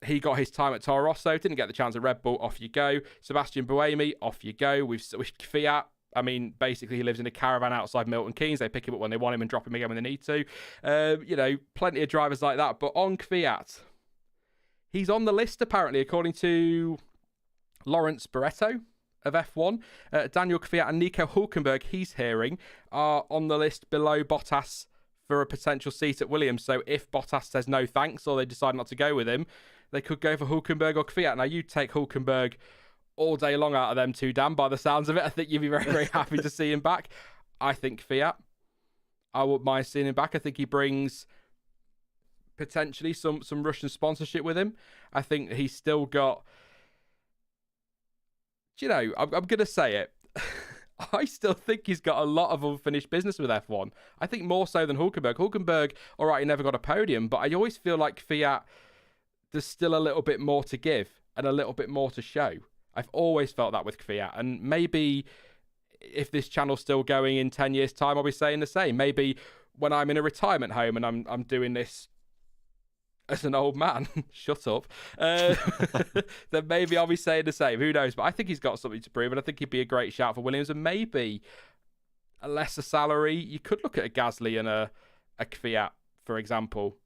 He got his time at Toro Rosso, didn't get the chance at Red Bull, off you go. Sebastian Buemi, off you go. With Fiat, I mean, basically he lives in a caravan outside Milton Keynes. They pick him up when they want him and drop him again when they need to. Plenty of drivers like that. But on Fiat, he's on the list, apparently, according to Lawrence Barretto of F1. Daniel Kvyat and Nico Hulkenberg, he's hearing, are on the list below Bottas for a potential seat at Williams. So if Bottas says no thanks or they decide not to go with him, they could go for Hulkenberg or Kvyat. Now, you take Hulkenberg all day long out of them two, Dan, by the sounds of it. I think you'd be very, very happy to see him back. I think Kvyat, I wouldn't mind seeing him back. I think he brings potentially some Russian sponsorship with him. I think he's still got, I'm going to say it. I still think he's got a lot of unfinished business with F1. I think more so than Hulkenberg. Hulkenberg, all right, he never got a podium, but I always feel like Fiat, there's still a little bit more to give and a little bit more to show. I've always felt that with Fiat, and maybe if this channel's still going in 10 years' time, I'll be saying the same. Maybe when I'm in a retirement home and I'm doing this as an old man, shut up, then maybe I'll be saying the same. Who knows? But I think he's got something to prove, and I think he'd be a great shout for Williams. And maybe a lesser salary, you could look at a Gasly and a Kvyat, for example,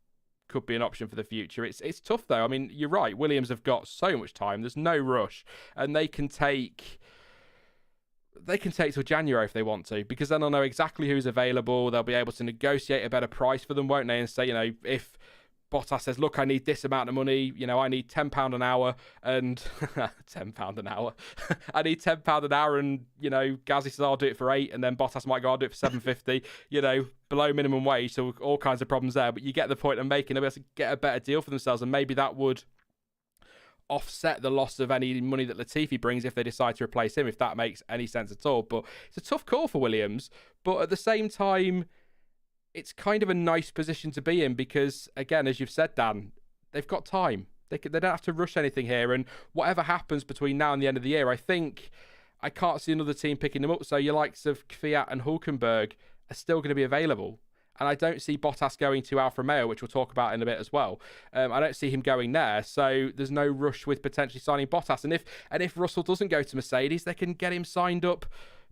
could be an option for the future. It's tough, though. I mean, you're right. Williams have got so much time. There's no rush, and they can take till January if they want to, because then they'll know exactly who's available. They'll be able to negotiate a better price for them, won't they? And say, if Bottas says, look, I need this amount of money, I need £10 an hour, and £10 an hour. I need £10 an hour, and Gasly says I'll do it for £8, and then Bottas might go, I'll do it for £7.50, below minimum wage, so all kinds of problems there. But you get the point I'm making. They'll be able to get a better deal for themselves, and maybe that would offset the loss of any money that Latifi brings if they decide to replace him, if that makes any sense at all. But it's a tough call for Williams, but at the same time, it's kind of a nice position to be in because, again, as you've said, Dan, they've got time. They don't have to rush anything here. And whatever happens between now and the end of the year, I think I can't see another team picking them up. So your likes of Kvyat and Hulkenberg are still going to be available. And I don't see Bottas going to Alfa Romeo, which we'll talk about in a bit as well. I don't see him going there. So there's no rush with potentially signing Bottas. And if Russell doesn't go to Mercedes, they can get him signed up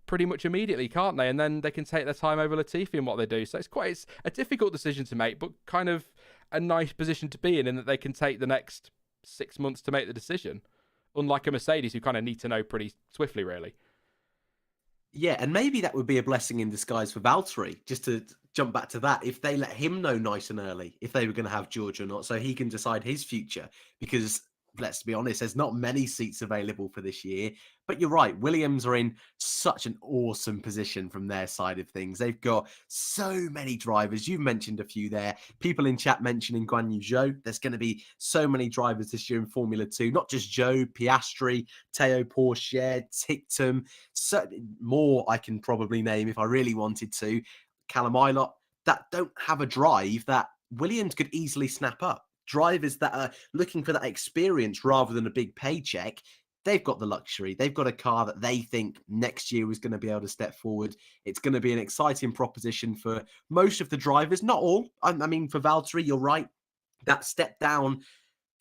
pretty much immediately, can't they? And then they can take their time over Latifi and what they do. So it's a difficult decision to make, but kind of a nice position to be in that they can take the next 6 months to make the decision. unlike a Mercedes who kind of need to know pretty swiftly, really. Yeah, and maybe that would be a blessing in disguise for Valtteri, just to jump back to that, if they let him know nice and early if they were going to have George or not, so he can decide his future. Because let's be honest, there's not many seats available for this year. But you're right, Williams are in such an awesome position from their side of things. They've got so many drivers. You've mentioned a few there. People in chat mentioning Guan Yu Zhou. There's going to be so many drivers this year in Formula 2. Not just Zhou, Piastri, Teo Pourchaire, Tictum. So more I can probably name if I really wanted to. Callum Ilott, that don't have a drive that Williams could easily snap up. Drivers that are looking for that experience rather than a big paycheck. They've got the luxury. They've got a car that they think next year is going to be able to step forward. It's going to be an exciting proposition for most of the drivers, not all. I mean, for Valtteri, you're right. That step down,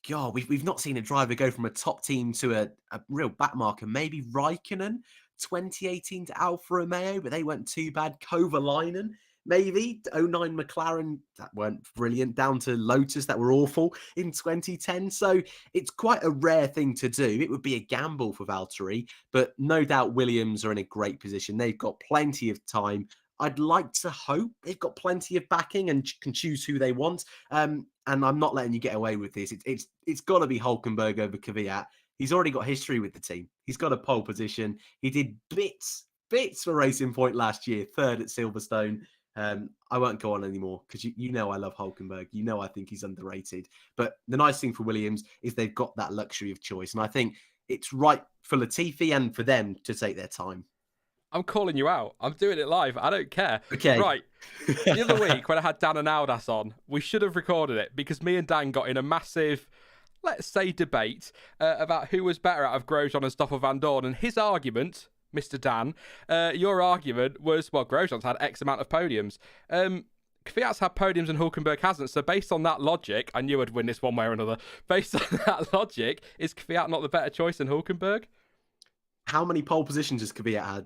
God, we've not seen a driver go from a top team to a real backmarker. Maybe Raikkonen, 2018 to Alfa Romeo, but they weren't too bad. Kovalainen, maybe. 09 McLaren, that weren't brilliant. Down to Lotus, that were awful in 2010. So it's quite a rare thing to do. It would be a gamble for Valtteri, but no doubt Williams are in a great position. They've got plenty of time. I'd like to hope they've got plenty of backing and can choose who they want. And I'm not letting you get away with this. It's got to be Hülkenberg over Kvyat. He's already got history with the team. He's got a pole position. He did bits for Racing Point last year, third at Silverstone. I won't go on anymore because you know I love Hülkenberg. You know I think he's underrated. But the nice thing for Williams is they've got that luxury of choice. And I think it's right for Latifi and for them to take their time. I'm calling you out. I'm doing it live. I don't care. Okay. Right. The other week when I had Dan and Aldas on, we should have recorded it because me and Dan got in a massive, let's say, debate about who was better out of Grosjean and Stoffel Van Dorn. And his argument, Mr. Dan, your argument was, well, Grosjean's had X amount of podiums. Kvyat's had podiums and Hülkenberg hasn't. So based on that logic, I knew I'd win this one way or another. Based on that logic, is Kvyat not the better choice than Hülkenberg? How many pole positions has Kvyat had?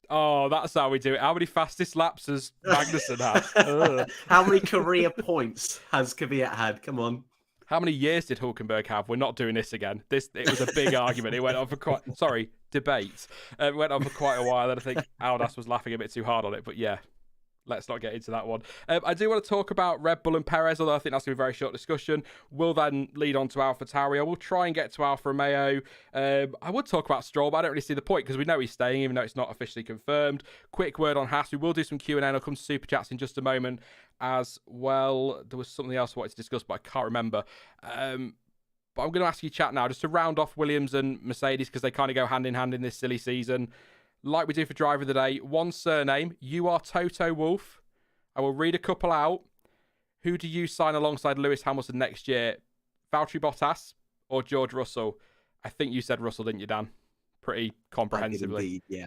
Oh, that's how we do it. How many fastest laps has Magnussen had? How many career points has Kvyat had? Come on. How many years did Hülkenberg have? We're not doing this again. It was a big argument. It went on for debate. It went on for quite a while. And I think Aldas was laughing a bit too hard on it. But yeah, let's not get into that one. I do want to talk about Red Bull and Perez, although I think that's going to be a very short discussion. We'll then lead on to AlphaTauri. I will try and get to Alfa Romeo. I would talk about Stroll, but I don't really see the point because we know he's staying, even though it's not officially confirmed. Quick word on Haas. We will do some Q&A and I'll come to Super Chats in just a moment as well. There was something else I wanted to discuss, but I can't remember. But I'm going to ask you chat now just to round off Williams and Mercedes because they kind of go hand in hand in this silly season. Like we do for Driver of the Day, one surname. You are Toto Wolff. I will read a couple out. Who do you sign alongside Lewis Hamilton next year? Valtteri Bottas or George Russell? I think you said Russell, didn't you, Dan? Pretty comprehensively. Indeed, yeah.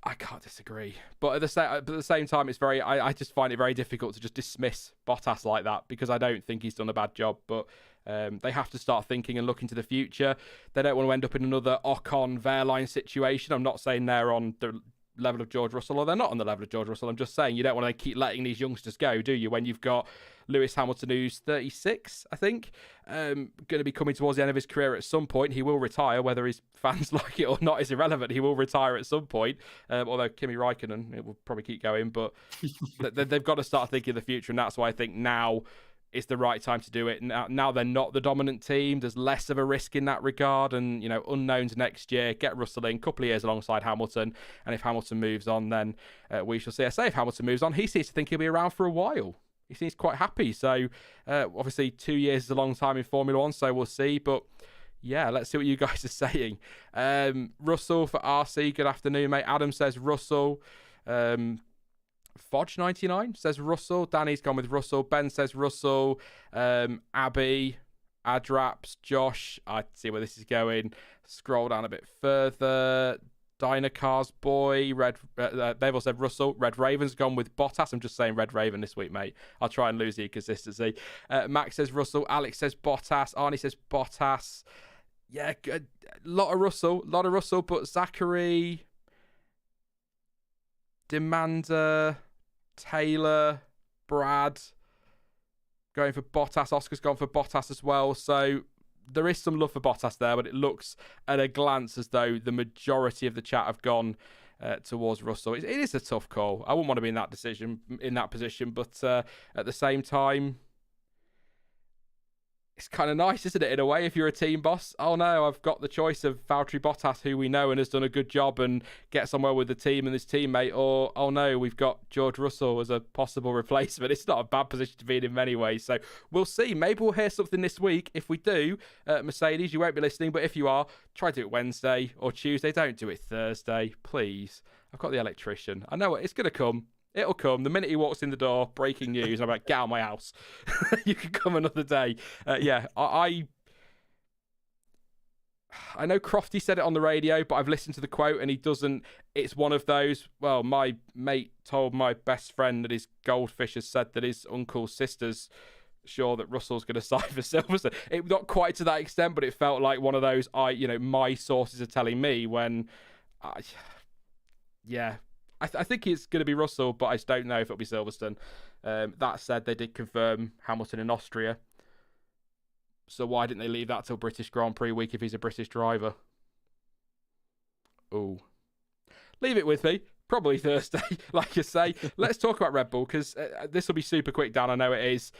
I can't disagree. But at the same time, it's I just find it very difficult to just dismiss Bottas like that because I don't think he's done a bad job. But they have to start thinking and looking to the future. They don't want to end up in another Ocon Wehrlein situation. I'm not saying they're on the level of George Russell or they're not on the level of George Russell. I'm just saying you don't want to keep letting these youngsters go, do you? When you've got Lewis Hamilton, who's 36, I think, going to be coming towards the end of his career at some point. He will retire, whether his fans like it or not is irrelevant. He will retire at some point, although Kimi Raikkonen, it will probably keep going. But they've got to start thinking of the future, and that's why I think now is the right time to do it. Now they're not the dominant team. There's less of a risk in that regard, and unknowns next year. Get Russell in, couple of years alongside Hamilton, and if Hamilton moves on, then we shall see. I say if Hamilton moves on, he seems to think he'll be around for a while. He seems quite happy. So obviously 2 years is a long time in Formula One, so we'll see. But yeah, let's see what you guys are saying. Russell for RC, good afternoon, mate. Adam says Russell. Fodge99 says Russell. Danny's gone with Russell. Ben says Russell. Abby, Adraps, Josh. I see where this is going. Scroll down a bit further. Dynacars boy. They've all said Russell. Red Raven's gone with Bottas. I'm just saying Red Raven this week, mate. I'll try and lose the consistency. Max says Russell. Alex says Bottas. Arnie says Bottas. Yeah, good. Lot of Russell, but Zachary, Demander, Taylor, Brad going for Bottas. Oscar's gone for Bottas as well. So there is some love for Bottas there, but it looks at a glance as though the majority of the chat have gone towards Russell. It is a tough call. I wouldn't want to be in that position, but at the same time, it's kind of nice, isn't it, in a way, if you're a team boss? Oh no, I've got the choice of Valtteri Bottas, who we know and has done a good job and gets on well with the team and his teammate, or oh no, we've got George Russell as a possible replacement. It's not a bad position to be in many ways. So we'll see. Maybe we'll hear something this week. If we do, Mercedes, you won't be listening, but if you are, try to do it Wednesday or Tuesday. Don't do it Thursday, please. I've got the electrician. I know it's going to come. It'll come. The minute he walks in the door, breaking news, I'm like, get out of my house. You can come another day. I know Crofty said it on the radio, but I've listened to the quote and he doesn't. It's one of those, well, my mate told my best friend that his goldfish has said that his uncle's sister's sure that Russell's going to sign for Silverstone. It not quite to that extent, but it felt like one of those, my sources are telling me when, I think it's going to be Russell, but I just don't know if it'll be Silverstone. That said, they did confirm Hamilton in Austria. So why didn't they leave that till British Grand Prix week if he's a British driver? Ooh. Leave it with me. Probably Thursday, like you say. Let's talk about Red Bull, because this will be super quick, Dan. I know it is.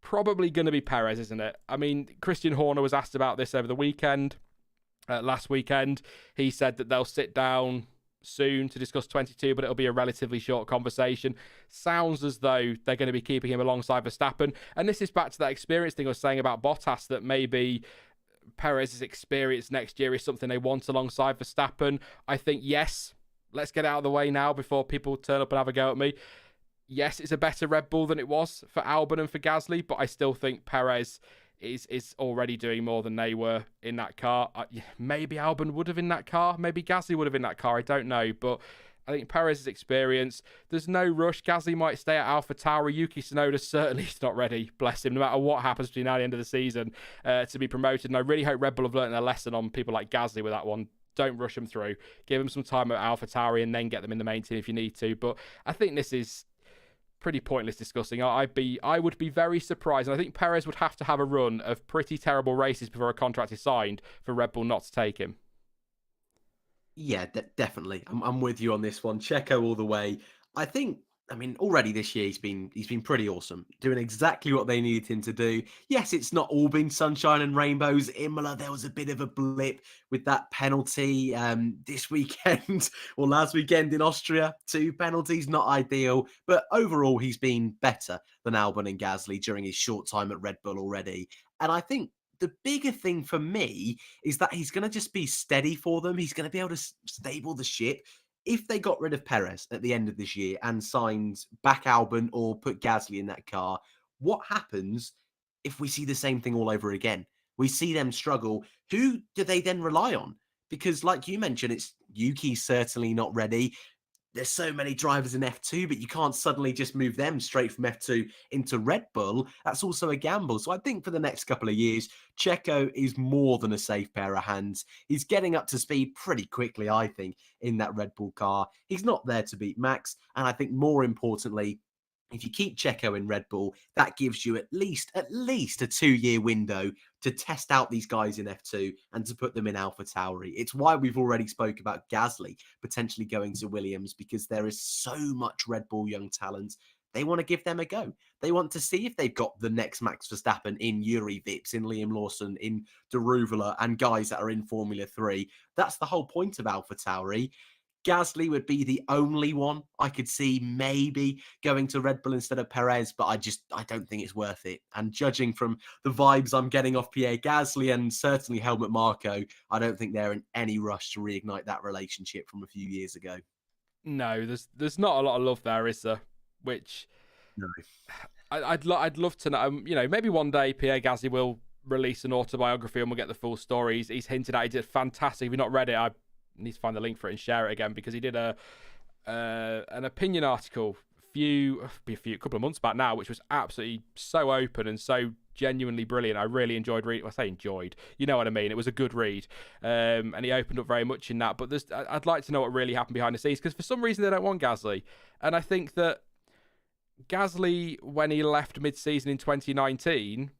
Probably going to be Perez, isn't it? I mean, Christian Horner was asked about this over the weekend. Last weekend, he said that they'll sit down soon to discuss 22, but it'll be a relatively short conversation. Sounds as though they're going to be keeping him alongside Verstappen. And this is back to that experience thing I was saying about Bottas, that maybe Perez's experience next year is something they want alongside Verstappen. I think, yes, let's get out of the way now before people turn up and have a go at me. Yes, it's a better Red Bull than it was for Albon and for Gasly, but I still think Perez is already doing more than they were in that car. Maybe Albon would have in that car. Maybe Gasly would have in that car. I don't know. But I think Perez's experience, there's no rush. Gasly might stay at AlphaTauri. Yuki Tsunoda certainly is not ready, bless him, no matter what happens between now and the end of the season, to be promoted. And I really hope Red Bull have learned their lesson on people like Gasly with that one. Don't rush them through. Give them some time at AlphaTauri and then get them in the main team if you need to. But I think this is pretty pointless discussing. I would be very surprised, and I think Perez would have to have a run of pretty terrible races before a contract is signed for Red Bull not to take him. Yeah, definitely. I'm with you on this one. Checo all the way. I mean, already this year he's been pretty awesome, doing exactly what they needed him to do. Yes, it's not all been sunshine and rainbows. Imola, there was a bit of a blip with that penalty this weekend, or last weekend in Austria. 2 penalties, not ideal. But overall, he's been better than Albon and Gasly during his short time at Red Bull already. And I think the bigger thing for me is that he's going to just be steady for them. He's going to be able to stable the ship. If they got rid of Perez at the end of this year and signed back Albon or put Gasly in that car, what happens if we see the same thing all over again? We see them struggle. Who do they then rely on? Because like you mentioned, it's Yuki's certainly not ready. There's so many drivers in F2, but you can't suddenly just move them straight from F2 into Red Bull. That's also a gamble. So I think for the next couple of years, Checo is more than a safe pair of hands. He's getting up to speed pretty quickly, I think, in that Red Bull car. He's not there to beat Max. And I think more importantly, if you keep Checo in Red Bull, that gives you at least a 2-year window to test out these guys in F2 and to put them in AlphaTauri. It's why we've already spoke about Gasly potentially going to Williams, because there is so much Red Bull young talent. They want to give them a go. They want to see if they've got the next Max Verstappen in Yuri Vips, in Liam Lawson, in Deruvala, and guys that are in Formula 3. That's the whole point of AlphaTauri. Gasly would be the only one I could see maybe going to Red Bull instead of Perez, but I don't think it's worth it. And judging from the vibes I'm getting off Pierre Gasly and certainly Helmut Marko, I don't think they're in any rush to reignite that relationship from a few years ago. No, there's not a lot of love there, is there? Which no. I'd love to know. Maybe one day Pierre Gasly will release an autobiography and we'll get the full story. He's hinted at. He did fantastic. If you've not read it, I need to find the link for it and share it again, because he did an opinion article a couple of months back now, which was absolutely so open and so genuinely brilliant. I really enjoyed reading. I say enjoyed, you know what I mean. It was a good read, and he opened up very much in that. But I'd like to know what really happened behind the scenes, because for some reason they don't want Gasly, and I think that Gasly, when he left mid-season in 2019,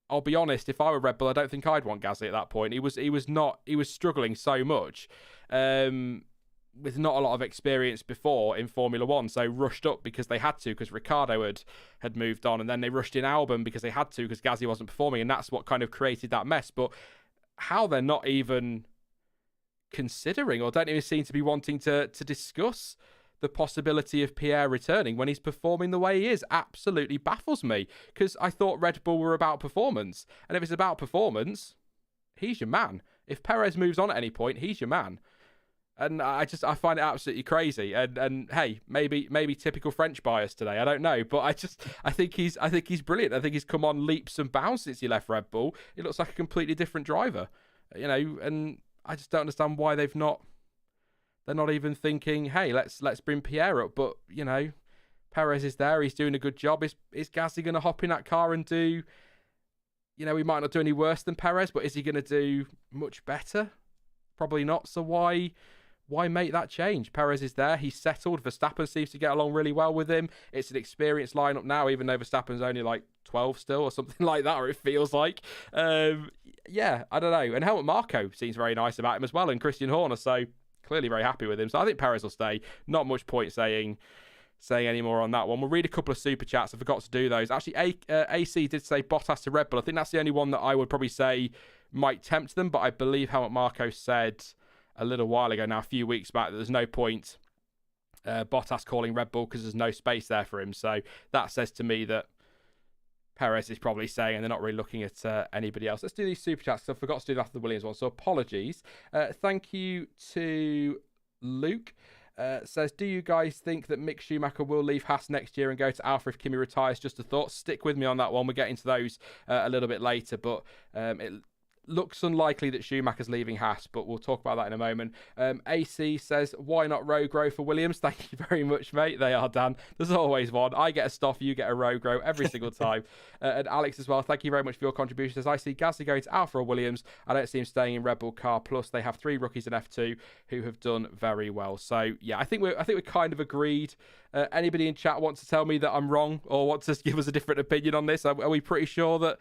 I'll be honest, if I were Red Bull, I don't think I'd want Gasly at that point. He was struggling so much, with not a lot of experience before in Formula One, so rushed up because they had to, because Ricciardo had moved on, and then they rushed in Albon because they had to, because Gasly wasn't performing, and that's what kind of created that mess. But how they're not even considering, or don't even seem to be wanting to discuss the possibility of Pierre returning when he's performing the way he is, absolutely baffles me, because I thought Red Bull were about performance, and if it's about performance, he's your man. If Perez moves on at any point, he's your man. And I find it absolutely crazy. And hey, maybe typical French bias today. I don't know, but I think he's brilliant. I think he's come on leaps and bounds since he left Red Bull. He looks like a completely different driver, and I just don't understand why they're not even thinking, hey, let's bring Pierre up. But Perez is there. He's doing a good job. Is Gasly going to hop in that car and do? He might not do any worse than Perez, but is he going to do much better? Probably not. So why make that change? Perez is there. He's settled. Verstappen seems to get along really well with him. It's an experienced lineup now, even though Verstappen's only like 12 still or something like that, or it feels like. Yeah, I don't know. And Helmut Marko seems very nice about him as well, and Christian Horner, so clearly very happy with him. So I think Perez will stay. Not much point saying any more on that one. We'll read a couple of super chats. I forgot to do those. Actually, AC did say Bottas to Red Bull. I think that's the only one that I would probably say might tempt them, but I believe Helmut Marko said a little while ago now, a few weeks back, that there's no point Bottas calling Red Bull because there's no space there for him. So that says to me that Perez is probably saying, and they're not really looking at anybody else. Let's do these super chats, because I forgot to do that after the Williams one, so apologies. Thank you to Luke. Says, do you guys think that Mick Schumacher will leave Haas next year and go to Alfa if Kimi retires? Just a thought. Stick with me on that one. We'll get into those a little bit later, but it looks unlikely that Schumacher's leaving Haas, but we'll talk about that in a moment. AC says, why not row grow for Williams? Thank you very much, mate. They are, Dan. There's always one. I get a Stoff, you get a row grow every single time. And Alex as well, thank you very much for your contribution. As I see Gasly going to Alfa or Williams, I don't see him staying in Red Bull car. Plus, they have 3 rookies in F2 who have done very well. So yeah, I think we're kind of agreed. Anybody in chat wants to tell me that I'm wrong or wants to give us a different opinion on this? Are we pretty sure that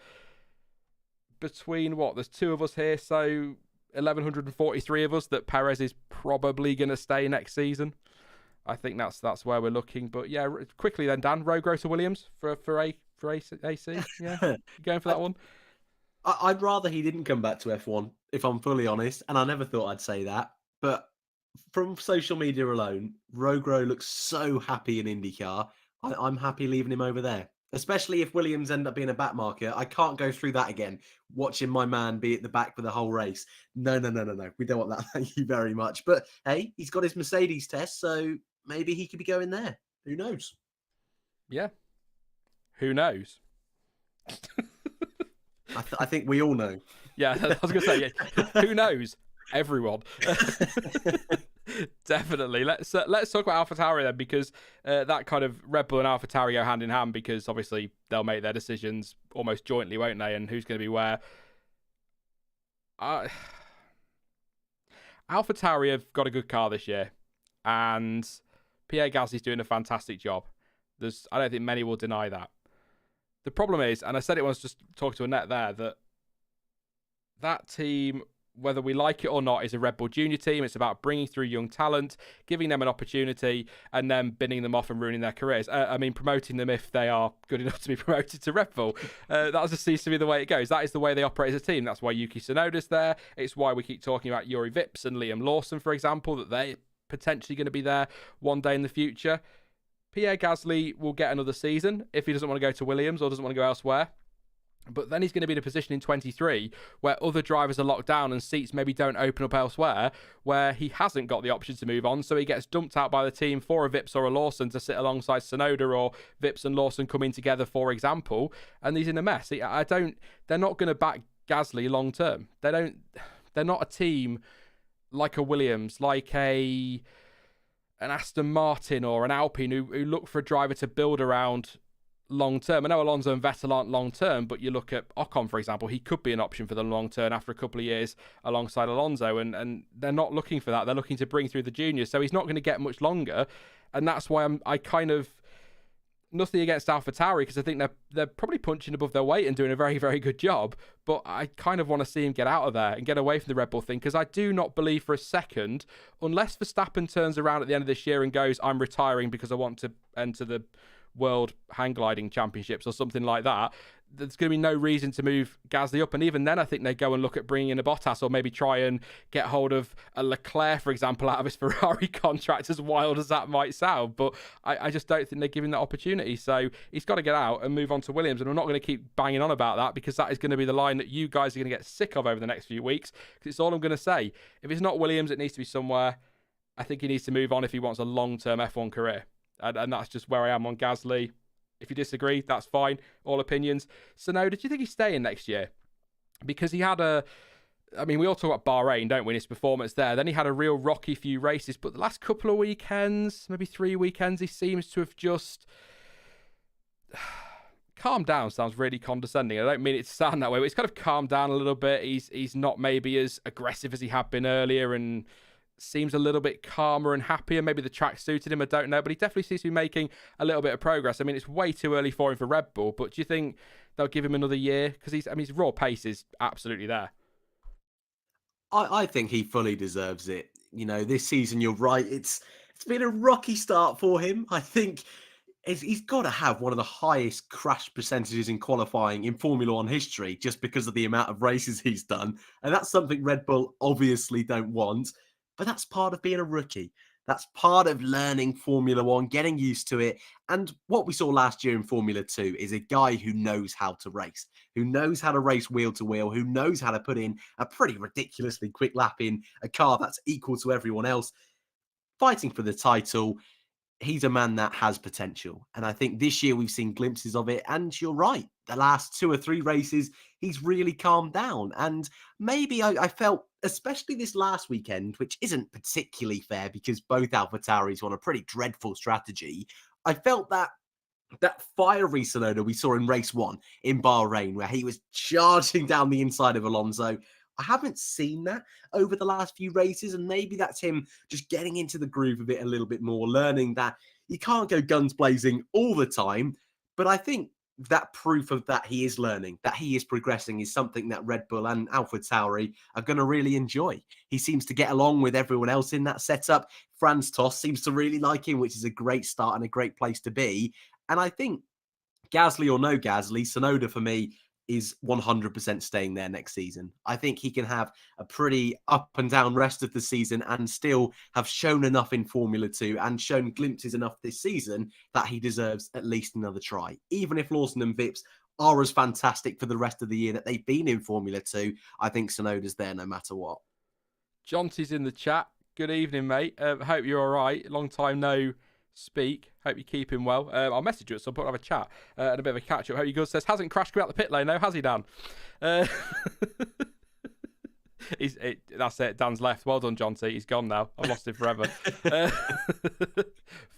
between there's 2 of us here, so 1,143 of us, that Perez is probably going to stay next season? I think that's where we're looking. But yeah, quickly then, Dan, row grow to Williams for AC. Yeah, you going for that one? I'd rather he didn't come back to F1, if I'm fully honest, and I never thought I'd say that. But from social media alone, Rogro looks so happy in IndyCar. I'm happy leaving him over there. Especially if Williams end up being a back marker. I can't go through that again, watching my man be at the back for the whole race. No. We don't want that. Thank you very much. But hey, he's got his Mercedes test, so maybe he could be going there. Who knows? Yeah. Who knows? I think we all know. Yeah, I was going to say, yeah. Who knows? Everyone. Definitely. Let's talk about AlphaTauri then, because that kind of Red Bull and AlphaTauri go hand in hand, because obviously they'll make their decisions almost jointly, won't they? And who's going to be where? AlphaTauri have got a good car this year, and Pierre Gasly's doing a fantastic job. I don't think many will deny that. The problem is, and I said it once just talking to Annette there, that team, whether we like it or not, is a Red Bull junior team. It's about bringing through young talent, giving them an opportunity, and then binning them off and ruining their careers. Promoting them if they are good enough to be promoted to Red Bull. That just seems to be the way it goes. That is the way they operate as a team. That's why Yuki Tsunoda's there. It's why we keep talking about Yuri Vips and Liam Lawson, for example, that they're potentially going to be there one day in the future. Pierre Gasly will get another season if he doesn't want to go to Williams or doesn't want to go elsewhere. But then he's going to be in a position in 23 where other drivers are locked down and seats maybe don't open up elsewhere, where he hasn't got the option to move on. So he gets dumped out by the team for a Vips or a Lawson to sit alongside Tsunoda, or Vips and Lawson coming together, for example. And he's in a mess. They're not going to back Gasly long term. They're not a team like a Williams, like an Aston Martin or an Alpine who look for a driver to build around long term. I know Alonso and Vettel aren't long term, but you look at Ocon, for example, he could be an option for the long term after a couple of years alongside Alonso, and they're not looking for that. They're looking to bring through the juniors, so he's not going to get much longer, and that's why I kind of nothing against AlphaTauri, because I think they're probably punching above their weight and doing a very, very good job. But I kind of want to see him get out of there and get away from the Red Bull thing, because I do not believe for a second, unless Verstappen turns around at the end of this year and goes, I'm retiring because I want to enter the World Hang Gliding Championships or something like that, there's going to be no reason to move Gasly up. And even then, I think they go and look at bringing in a Bottas, or maybe try and get hold of a Leclerc, for example, out of his Ferrari contract, as wild as that might sound. But I just don't think they're giving that opportunity. So he's got to get out and move on to Williams. And I'm not going to keep banging on about that, because that is going to be the line that you guys are going to get sick of over the next few weeks, because it's all I'm going to say. If it's not Williams, it needs to be somewhere. I think he needs to move on if he wants a long-term F1 career. And that's just where I am on Gasly. If you disagree, that's fine. All opinions. So, no, did you think he's staying next year? Because he had we all talk about Bahrain, don't we, his performance there. Then he had a real rocky few races. But the last couple of weekends, maybe 3 weekends, he seems to have just calmed down. Sounds really condescending. I don't mean it to sound that way, but he's kind of calmed down a little bit. He's not maybe as aggressive as he had been earlier, and seems a little bit calmer and happier. Maybe the track suited him, I don't know, but he definitely seems to be making a little bit of progress. I mean, it's way too early for him for Red Bull, but do you think they'll give him another year? Because his raw pace is absolutely there. I think he fully deserves it. You know, this season, you're right, it's been a rocky start for him. I think he's got to have one of the highest crash percentages in qualifying in Formula One history, just because of the amount of races he's done. And that's something Red Bull obviously don't want. But that's part of being a rookie. That's part of learning Formula One, getting used to it. And what we saw last year in Formula 2 is a guy who knows how to race, who knows how to race wheel to wheel, who knows how to put in a pretty ridiculously quick lap in a car that's equal to everyone else. Fighting for the title, he's a man that has potential. And I think this year we've seen glimpses of it. And you're right, the last 2 or 3 races, he's really calmed down. And maybe I felt, especially this last weekend, which isn't particularly fair because both AlphaTauris were on a pretty dreadful strategy, I felt that fiery Tsunoda we saw in race 1 in Bahrain, where he was charging down the inside of Alonso. I haven't seen that over the last few races, and maybe that's him just getting into the groove of it a little bit more, learning that you can't go guns blazing all the time. But I think that proof of that he is learning, that he is progressing, is something that Red Bull and AlphaTauri are going to really enjoy. He seems to get along with everyone else in that setup. Franz Tost seems to really like him, which is a great start and a great place to be. And I think Gasly or no Gasly, Tsunoda for me is 100% staying there next season. I think he can have a pretty up and down rest of the season and still have shown enough in Formula 2 and shown glimpses enough this season that he deserves at least another try. Even if Lawson and Vips are as fantastic for the rest of the year that they've been in Formula 2, I think Tsunoda's there no matter what. Jonty's in the chat. Good evening, mate. Hope you're all right. Long time no speak. Hope you're keeping well. I'll message you at some point. I'll have a chat and a bit of a catch up. Hope you good. Says hasn't crashed coming out the pit lane, no, has he, Dan? That's it. Dan's left. Well done, Jonty. He's gone now. I've lost him forever.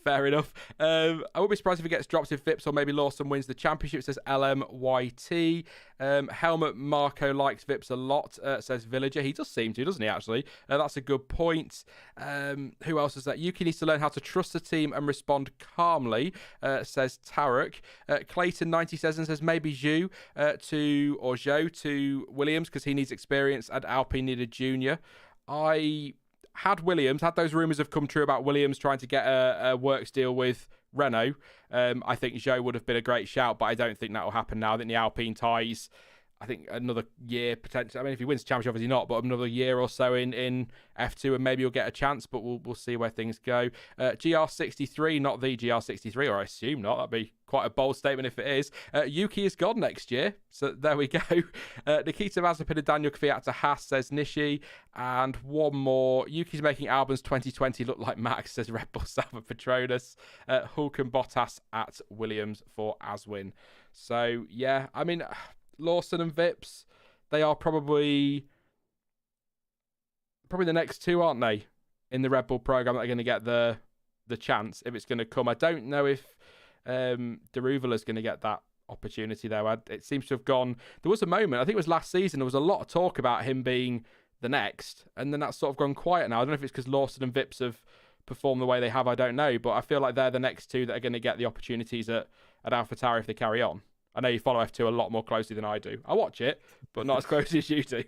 Fair enough. I won't be surprised if he gets dropped if Vips or maybe Lawson wins the championship, says LMYT. Helmut Marco likes Vips a lot, says Villager. He does seem to, doesn't he, actually? That's a good point. Who else is that? Yuki needs to learn how to trust the team and respond calmly, says Tarek. Clayton90 says maybe Zhou to Williams because he needs experience and Alpine need a junior. Had those rumours have come true about Williams trying to get a works deal with Renault, I think Zhou would have been a great shout, but I don't think that will happen now. I think the Alpine ties, I think another year potentially. I mean, if he wins the championship, obviously not, but another year or so in F2, and maybe he'll get a chance. But we'll see where things go. GR63, not the GR63, or I assume not. That'd be quite a bold statement if it is. Yuki is gone next year, so there we go. Nikita Mazepin and Daniel Kvyat to Haas, says Nishi, and one more. Yuki's making Albon's 2020 look like Max, says Red Bull Salva Petronas. Hulk and Bottas at Williams for Aswin. So yeah, I mean, Lawson and Vips, they are probably the next two, aren't they, in the Red Bull program that are going to get the chance if it's going to come. I don't know if Deruvala's going to get that opportunity though. It seems to have gone. There was a moment, I think it was last season, there was a lot of talk about him being the next, and then that's sort of gone quiet now. I don't know if it's because Lawson and Vips have perform the way they have, I don't know. But I feel like they're the next two that are going to get the opportunities at AlphaTauri if they carry on. I know you follow F2 a lot more closely than I do. I watch it, but not as closely as you do.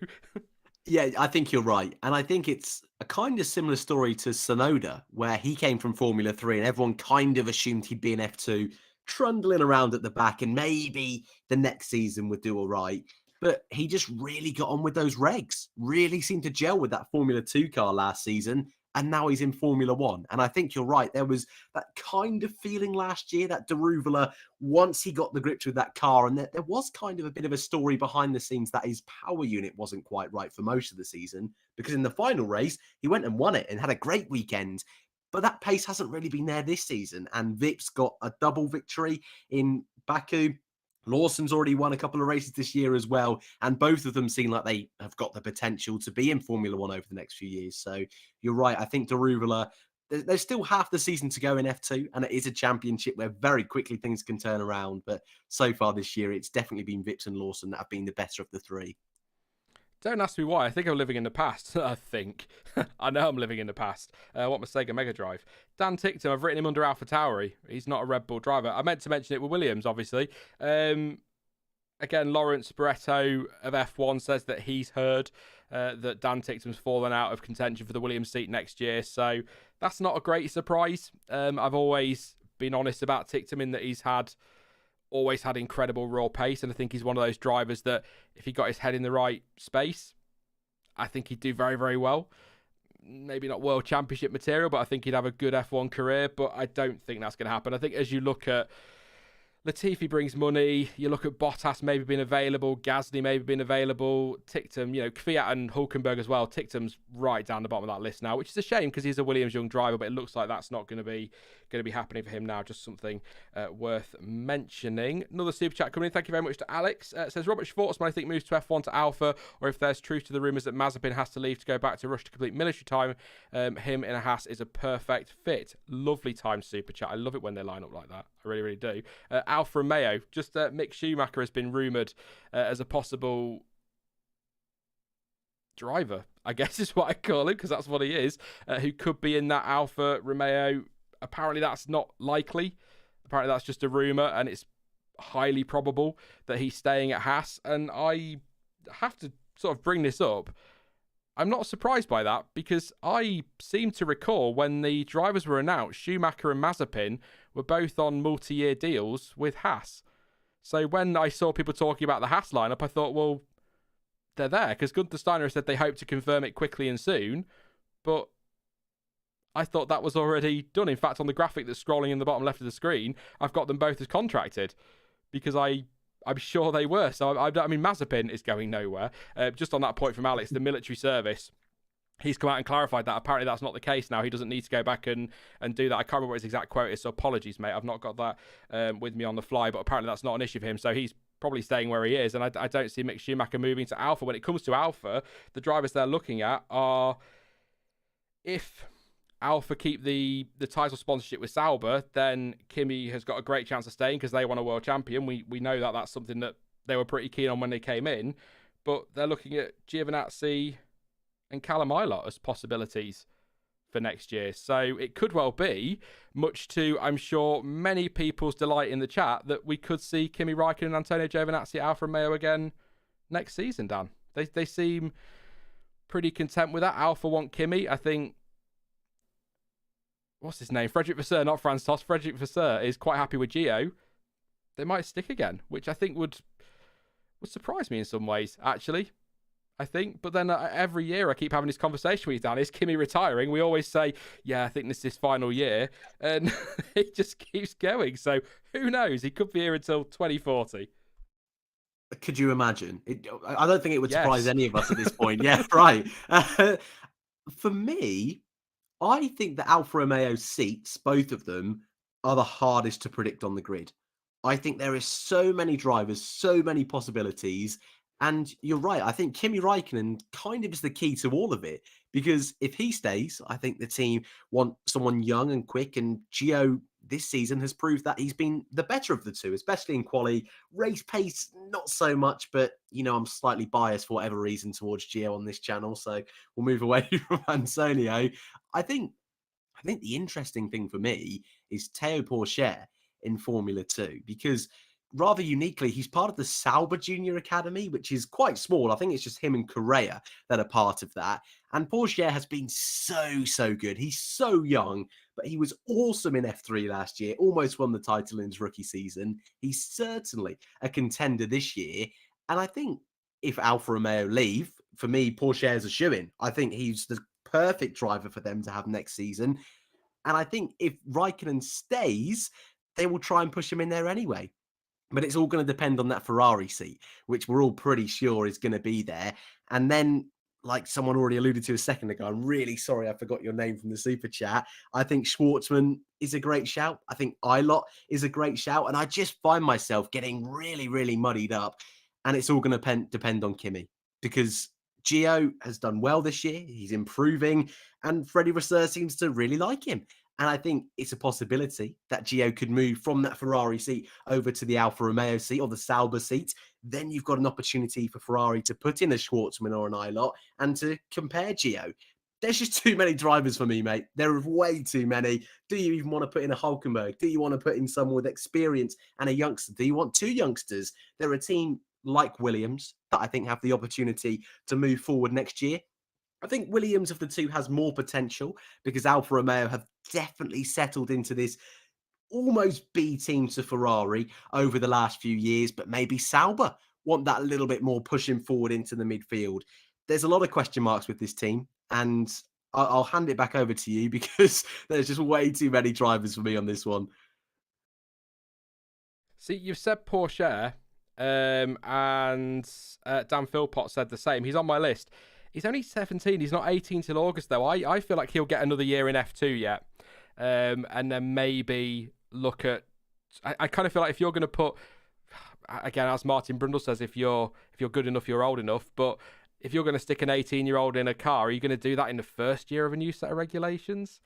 Yeah, I think you're right. And I think it's a kind of similar story to Sonoda, where he came from Formula 3 and everyone kind of assumed he'd be an F2, trundling around at the back, and maybe the next season would do all right. But he just really got on with those regs, really seemed to gel with that Formula 2 car last season. And now he's in Formula One. And I think you're right. There was that kind of feeling last year, that Daruvula, once he got the grips with that car, and there was kind of a bit of a story behind the scenes that his power unit wasn't quite right for most of the season, because in the final race, he went and won it and had a great weekend. But that pace hasn't really been there this season. And Vip's got a double victory in Baku. Lawson's already won a couple of races this year as well, and both of them seem like they have got the potential to be in Formula One over the next few years. So you're right. I think Daruvula, there's still half the season to go in F2, and it is a championship where very quickly things can turn around. But so far this year, it's definitely been Vips and Lawson that have been the better of the three. Don't ask me why. I think I'm living in the past. I think. I know I'm living in the past. What my Sega Mega Drive. Dan Tickton, I've written him under AlphaTauri. He's not a Red Bull driver. I meant to mention it with Williams, obviously. Again, Lawrence Barretto of F1 says that he's heard that Dan Tickton's fallen out of contention for the Williams seat next year. So that's not a great surprise. I've always been honest about Tickton in that he's always had incredible raw pace, and I think he's one of those drivers that if he got his head in the right space, I think he'd do very, very well. Maybe not world championship material, but I think he'd have a good F1 career, but I don't think that's going to happen. I think as you look at Latifi brings money, you look at Bottas maybe being available, Gasly maybe being available, Ticktum, Kvyat and Hulkenberg as well. Ticktum's right down the bottom of that list now, which is a shame because he's a Williams young driver, but it looks like that's not going to be happening for him now. Just something worth mentioning. Another super chat coming in. Thank you very much to Alex. It says Robert Schwartzman, I think, moves to F1 to Alpha, or if there's truth to the rumours that Mazepin has to leave to go back to Russia to complete military time, him in a Haas is a perfect fit. Lovely time super chat. I love it when they line up like that. I really, really do. Alfa Romeo, just Mick Schumacher has been rumoured as a possible driver, I guess is what I call him, because that's what he is, who could be in that Alfa Romeo. Apparently that's not likely. Apparently that's just a rumour, and it's highly probable that he's staying at Haas. And I have to sort of bring this up. I'm not surprised by that, because I seem to recall when the drivers were announced, Schumacher and Mazepin were both on multi-year deals with Haas. So when I saw people talking about the Haas lineup, I thought, well, they're there, because Gunther Steiner said they hope to confirm it quickly and soon, but I thought that was already done. In fact, on the graphic that's scrolling in the bottom left of the screen, I've got them both as contracted, because I'm sure they were. So, I mean, Mazepin is going nowhere. Just on that point from Alex, the military service, he's come out and clarified that apparently that's not the case now. He doesn't need to go back and do that. I can't remember what his exact quote is, so apologies, mate. I've not got that with me on the fly, but apparently that's not an issue for him. So he's probably staying where he is, and I don't see Mick Schumacher moving to Alpha. When it comes to Alpha, the drivers they're looking at are, if Alpha keep the title sponsorship with Sauber, then Kimi has got a great chance of staying because they won a world champion. We know that that's something that they were pretty keen on when they came in, but they're looking at Giovinazzi and Callum Ilott as possibilities for next year. So it could well be, much to, I'm sure, many people's delight in the chat, that we could see Kimi Räikkönen and Antonio Giovinazzi at Alfa Romeo again next season, Dan. They seem pretty content with that. Alpha want Kimi. I think, what's his name? Frederick Vasseur, not Franz Tost. Frederick Vasseur is quite happy with Gio. They might stick again, which I think would surprise me in some ways, actually. I think. But then every year I keep having this conversation with you, Dan. Is Kimi retiring? We always say, yeah, I think this is his final year. And it just keeps going. So who knows? He could be here until 2040. Could you imagine? I don't think it would surprise any of us at this point. Yeah, right. For me, I think the Alfa Romeo seats, both of them, are the hardest to predict on the grid. I think there is so many drivers, so many possibilities. And you're right. I think Kimi Räikkönen kind of is the key to all of it, because if he stays, I think the team want someone young and quick. And Gio this season has proved that he's been the better of the two, especially in quali. Race pace, not so much, but, I'm slightly biased for whatever reason towards Gio on this channel. So we'll move away from Antonio. I think I think the interesting thing for me is Théo Pourchaire in Formula 2, because rather uniquely, he's part of the Sauber Junior Academy, which is quite small. I think it's just him and Correa that are part of that. And Pourchaire has been so good. He's so young, but he was awesome in F3 last year, almost won the title in his rookie season. He's certainly a contender this year. And I think if Alfa Romeo leave, for me, Pourchaire's a shoo-in. I think he's the perfect driver for them to have next season. And I think if Raikkonen stays, they will try and push him in there anyway. But it's all going to depend on that Ferrari seat, which we're all pretty sure is going to be there. And then, like someone already alluded to a second ago, I'm really sorry I forgot your name from the super chat. I think Schwartzman is a great shout. I think Ilott is a great shout. And I just find myself getting really muddied up. And it's all going to depend on Kimi, because Gio has done well this year. He's improving. And Freddie Vasseur seems to really like him. And I think it's a possibility that Gio could move from that Ferrari seat over to the Alfa Romeo seat or the Sauber seat. Then you've got an opportunity for Ferrari to put in a Schwartzman or an Ilott and to compare Gio. There's just too many drivers for me, mate. There are way too many. Do you even want to put in a Hulkenberg? Do you want to put in someone with experience and a youngster? Do you want two youngsters? They're a team like Williams that I think have the opportunity to move forward next year. I think Williams of the two has more potential because Alfa Romeo have definitely settled into this almost B team to Ferrari over the last few years, but maybe Sauber want that little bit more pushing forward into the midfield. There's a lot of question marks with this team, and I'll hand it back over to you because there's just way too many drivers for me on this one. See, you've said Pourchaire, and Dan Philpott said the same. He's on my list. He's only 17. He's not 18 till August, though. I feel like he'll get another year in F2 yet. And then maybe look at... I kind of feel like if you're going to put... Again, as Martin Brundle says, if you're good enough, you're old enough. But if you're going to stick an 18-year-old in a car, are you going to do that in the first year of a new set of regulations?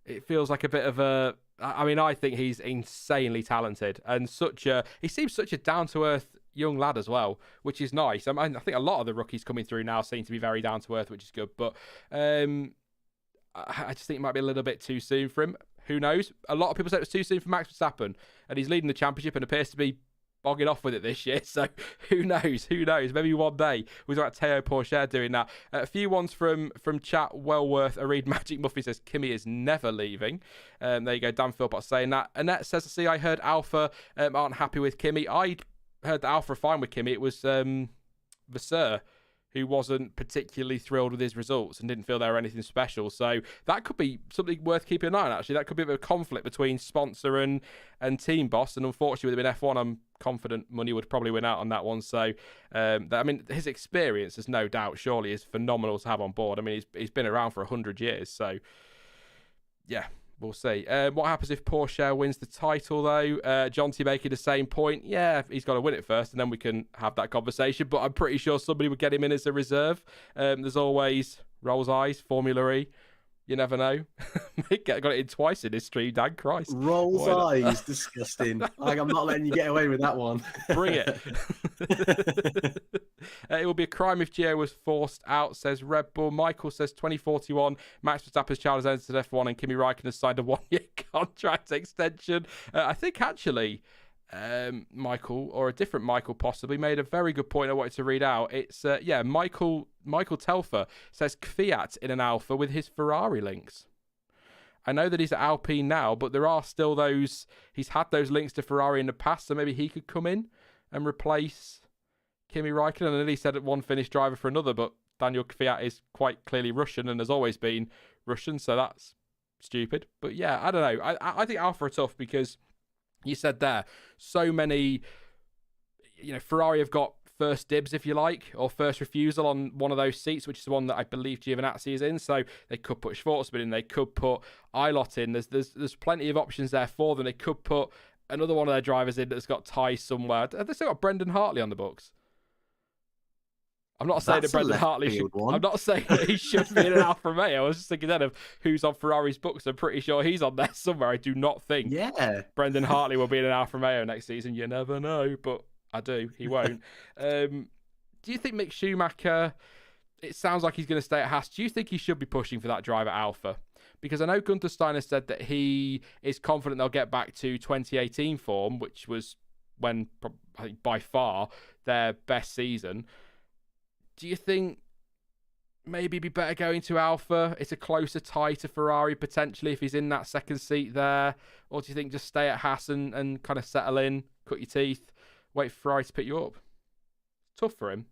It feels like a bit of a... I mean, I think he's insanely talented. And he seems such a down-to-earth young lad as well, which is nice. I mean, I think a lot of the rookies coming through now seem to be very down to earth, which is good. But I just think it might be a little bit too soon for him. Who knows? A lot of people say it was too soon for Max Verstappen, and he's leading the championship and appears to be bogging off with it this year. So who knows? Maybe one day we'll talk about Théo Pourchaire doing that. A few ones from chat. Well worth a read. Magic Muffy says Kimi is never leaving. There you go. Dan Philpott saying that. Annette says, "See, I heard Alfa aren't happy with Kimi. I heard that Alfa are fine with Kimi. It was Vasseur who wasn't particularly thrilled with his results and didn't feel they were anything special. So that could be something worth keeping an eye on, actually. That could be a bit of a conflict between sponsor and team boss. And unfortunately, with him in F1, I'm confident Money would probably win out on that one. So, I mean, his experience, there's no doubt, surely is phenomenal to have on board. I mean, he's been around for 100 years. So, yeah. We'll see. What happens if Pourchaire wins the title, though? John T. making the same point. Yeah, he's got to win it first, and then we can have that conversation. But I'm pretty sure somebody would get him in as a reserve. There's always Rolls Eyes, Formula E. You never know. Got it in twice in this stream, Dan Christ. Rolls Eyes, disgusting. Like, I'm not letting you get away with that one. Bring it. It would be a crime if Gio was forced out, says Red Bull. Michael says 2041. Max Verstappen's child has entered F1 and Kimi Raikkonen has signed a one-year contract extension. I think actually... Michael, or a different Michael possibly, made a very good point I wanted to read out. It's Michael Telfer says Kvyat in an Alpha with his Ferrari links. I know that he's at Alpine now, but there are still he's had those links to Ferrari in the past, so maybe he could come in and replace Kimi Raikkonen. And then he said one Finnish driver for another, but Daniel Kvyat is quite clearly Russian and has always been Russian, so that's stupid. But yeah, I don't know. I think Alpha are tough because you said there, so many, Ferrari have got first dibs, if you like, or first refusal on one of those seats, which is the one that I believe Giovinazzi is in. So they could put Schwartzman in, they could put Ilott in. There's plenty of options there for them. They could put another one of their drivers in that's got ties somewhere. Have they still got Brendan Hartley on the books? I'm not saying that Brendan Hartley should. I'm not saying that he should be in an Alfa Romeo. I was just thinking then of who's on Ferrari's books. I'm pretty sure he's on there somewhere. I do not think Brendan Hartley will be in an Alfa Romeo next season. You never know, but I do. He won't. Do you think Mick Schumacher? It sounds like he's going to stay at Haas. Do you think he should be pushing for that drive at Alfa? Because I know Gunther Steiner said that he is confident they'll get back to 2018 form, which was when, I think, by far their best season. Do you think maybe it'd be better going to Alfa? It's a closer tie to Ferrari potentially if he's in that second seat there. Or do you think just stay at Haas and kind of settle in, cut your teeth, wait for Ferrari to pick you up? Tough for him.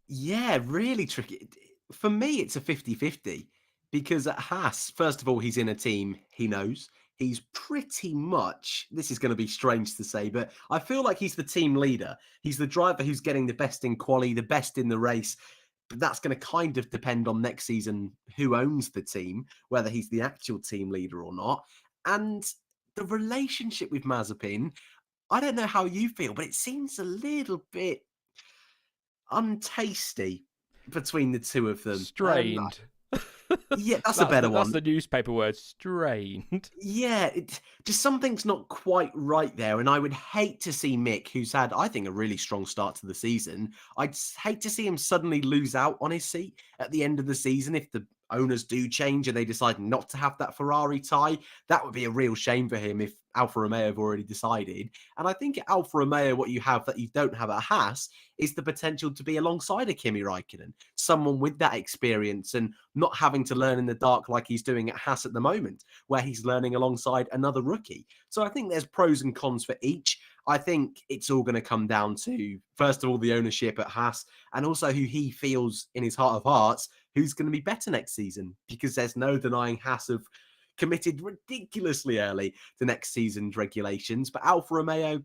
Yeah, really tricky. For me, it's a 50-50 because at Haas, first of all, he's in a team he knows. He's pretty much, this is going to be strange to say, but I feel like he's the team leader. He's the driver who's getting the best in quali, the best in the race. But that's going to kind of depend on next season who owns the team, whether he's the actual team leader or not. And the relationship with Mazepin, I don't know how you feel, but it seems a little bit untasty between the two of them. Strained. Yeah, that's a better one. That's the newspaper word, strained. Yeah, just something's not quite right there. And I would hate to see Mick, who's had, I think, a really strong start to the season. I'd hate to see him suddenly lose out on his seat at the end of the season if the owners do change and they decide not to have that Ferrari tie. That would be a real shame for him if Alfa Romeo have already decided. And I think at Alfa Romeo, what you have that you don't have at Haas is the potential to be alongside a Kimi Räikkönen, someone with that experience and not having to learn in the dark like he's doing at Haas at the moment, where he's learning alongside another rookie. So I think there's pros and cons for each. I think it's all going to come down to, first of all, the ownership at Haas and also who he feels in his heart of hearts who's going to be better next season, because there's no denying Haas have committed ridiculously early to next season's regulations. But Alfa Romeo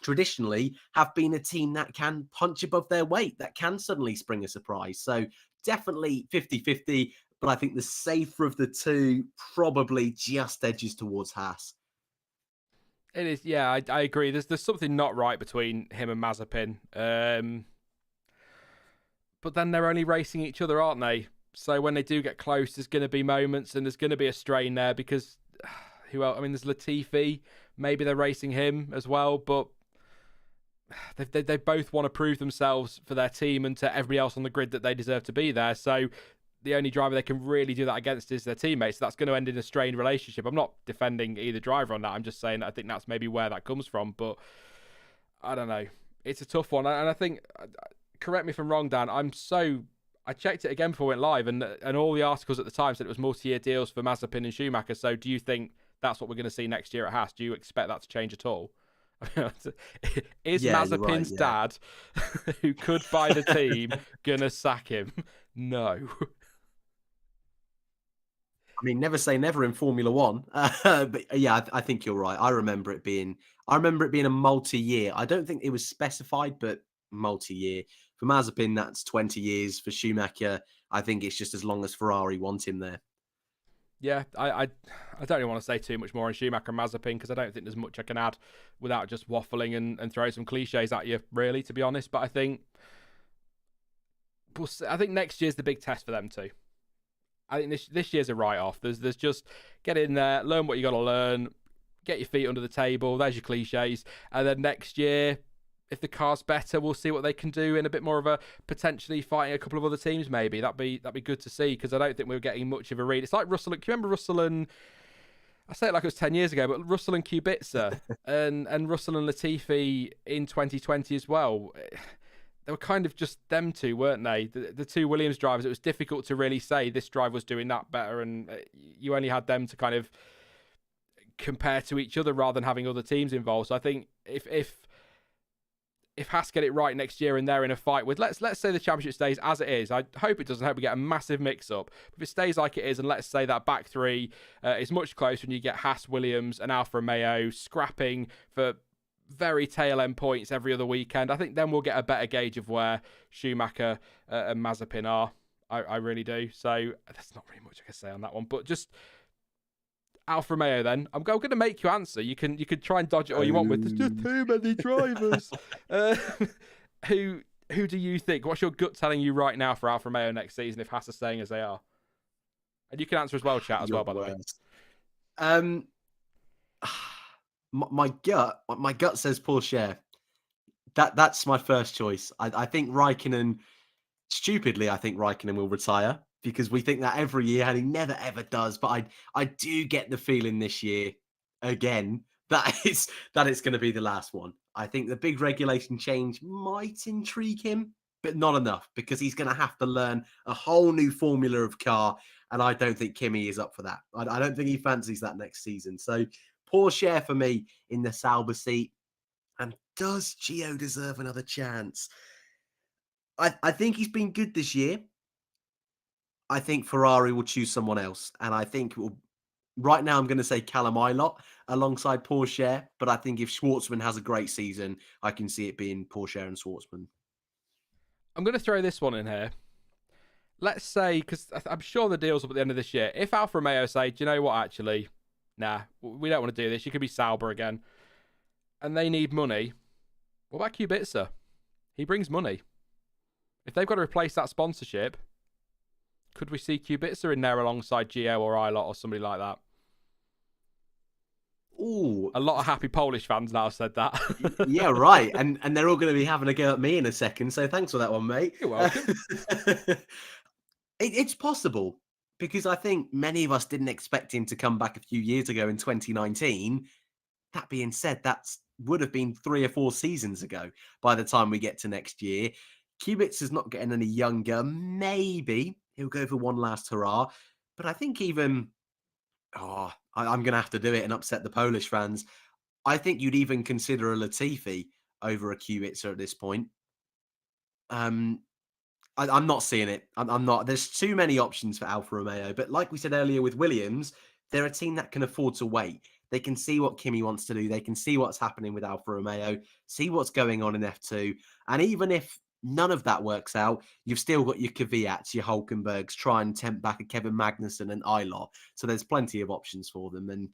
traditionally have been a team that can punch above their weight, that can suddenly spring a surprise. So definitely 50-50, but I think the safer of the two probably just edges towards Haas. It is, yeah, I agree. There's something not right between him and Mazepin. But then they're only racing each other, aren't they? So when they do get close, there's going to be moments and there's going to be a strain there because who else? I mean, there's Latifi. Maybe they're racing him as well, but they both want to prove themselves for their team and to everybody else on the grid that they deserve to be there. So the only driver they can really do that against is their teammates. So that's going to end in a strained relationship. I'm not defending either driver on that. I'm just saying that I think that's maybe where that comes from. But I don't know. It's a tough one. And I think, correct me if I'm wrong, Dan, I checked it again before we went live, and all the articles at the time said it was multi-year deals for Mazepin and Schumacher. So do you think that's what we're going to see next year at Haas? Do you expect that to change at all? Is Mazepin's dad, who could buy the team, going to sack him? No. I mean, never say never in Formula One. But yeah, I think you're right. I remember it being a multi-year. I don't think it was specified, but multi-year. For Mazepin, that's 20 years. For Schumacher, I think it's just as long as Ferrari want him there. Yeah, I don't really want to say too much more on Schumacher and Mazepin because I don't think there's much I can add without just waffling and throwing some cliches at you, really, to be honest. But I think next year's the big test for them too. I think this year's a write-off. There's just get in there, learn what you got to learn, get your feet under the table. There's your cliches, and then next year, if the car's better, we'll see what they can do in a bit more of a potentially fighting a couple of other teams. Maybe that'd be good to see because I don't think we were getting much of a read. It's like Russell. Can you remember Russell and I say it like it was 10 years ago, but Russell and Kubica and Russell and Latifi in 2020 as well. They were kind of just them two, weren't they? The two Williams drivers. It was difficult to really say this driver was doing that better, and you only had them to kind of compare to each other rather than having other teams involved. So I think if Haas get it right next year and they're in a fight with, let's say the championship stays as it is. I hope it doesn't. I hope we get a massive mix-up. If it stays like it is, and let's say that back three is much closer, and you get Haas, Williams, and Alfa Romeo scrapping for very tail-end points every other weekend, I think then we'll get a better gauge of where Schumacher and Mazepin are. I really do. So there's not really much I can say on that one. But just Alfa Romeo then. I'm going to make you answer. You can try and dodge it all you want with. There's just too many drivers. Who do you think? What's your gut telling you right now for Alfa Romeo next season if Haas are staying as they are? And you can answer as well, chat, as well, by the way. My gut says Porsche. That's my first choice. I think Raikkonen, stupidly, I think Raikkonen will retire. because we think that every year and he never ever does. But I do get the feeling this year again that it's going to be the last one. I think the big regulation change might intrigue him, but not enough because he's going to have to learn a whole new formula of car. And I don't think Kimi is up for that. I don't think he fancies that next season. So poor share for me in the Sauber seat. And does Gio deserve another chance? I think he's been good this year. I think Ferrari will choose someone else. And I think right now I'm going to say Callum Ilott alongside Porsche. But I think if Schwartzman has a great season, I can see it being Porsche and Schwartzman. I'm going to throw this one in here. Let's say, because I'm sure the deal's up at the end of this year. If Alfa Romeo say, do you know what, actually, nah, we don't want to do this. You could be Sauber again. And they need money. What about Kubica? He brings money. If they've got to replace that sponsorship, could we see Kubica in there alongside Gio or Ilott or somebody like that? Ooh, a lot of happy Polish fans now said that. Yeah, right. And they're all going to be having a go at me in a second. So thanks for that one, mate. You're welcome. It's possible because I think many of us didn't expect him to come back a few years ago in 2019. That being said, that would have been 3 or 4 seasons ago by the time we get to next year. Kubica is not getting any younger. Maybe he'll go for one last hurrah. But I think even, I'm going to have to do it and upset the Polish fans. I think you'd even consider a Latifi over a Kubica at this point. I'm not seeing it. I'm not. There's too many options for Alfa Romeo. But like we said earlier with Williams, they're a team that can afford to wait. They can see what Kimi wants to do. They can see what's happening with Alfa Romeo, see what's going on in F2. And even if none of that works out, you've still got your Kvyats, your Hulkenbergs, try and tempt back a Kevin Magnussen and Ilott. So there's plenty of options for them. And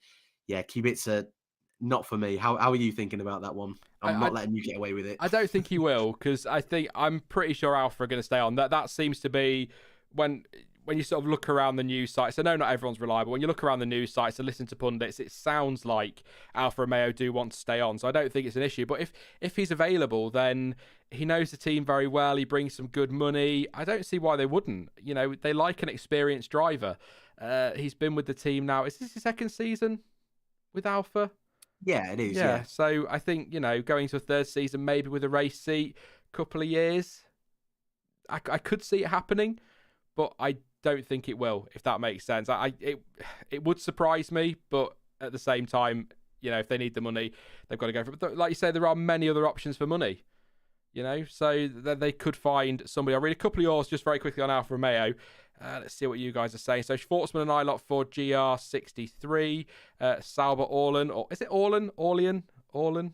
yeah, Kubica, not for me. How are you thinking about that one? I'm not letting you get away with it. I don't think he will, because I'm pretty sure Alfa are going to stay on. That seems to be when you sort of look around the news sites. I know not everyone's reliable. When you look around the news sites and listen to pundits, it sounds like Alfa Romeo do want to stay on. So I don't think it's an issue. But if he's available, then he knows the team very well. He brings some good money. I don't see why they wouldn't. You know, they like an experienced driver. He's been with the team now. Is this his second season with Alfa? Yeah, it is. Yeah. So I think, going to a third season, maybe with a race seat, couple of years, I could see it happening, but I don't think it will, if that makes sense. It would surprise me, but at the same time, if they need the money, they've got to go for it. But like you say, there are many other options for money, so they could find somebody. I'll read a couple of yours just very quickly on Alfa Romeo. Let's see what you guys are saying. So Schwartzman and Ilott for GR63, Sauber Orlen, or is it Orlen? Orlen?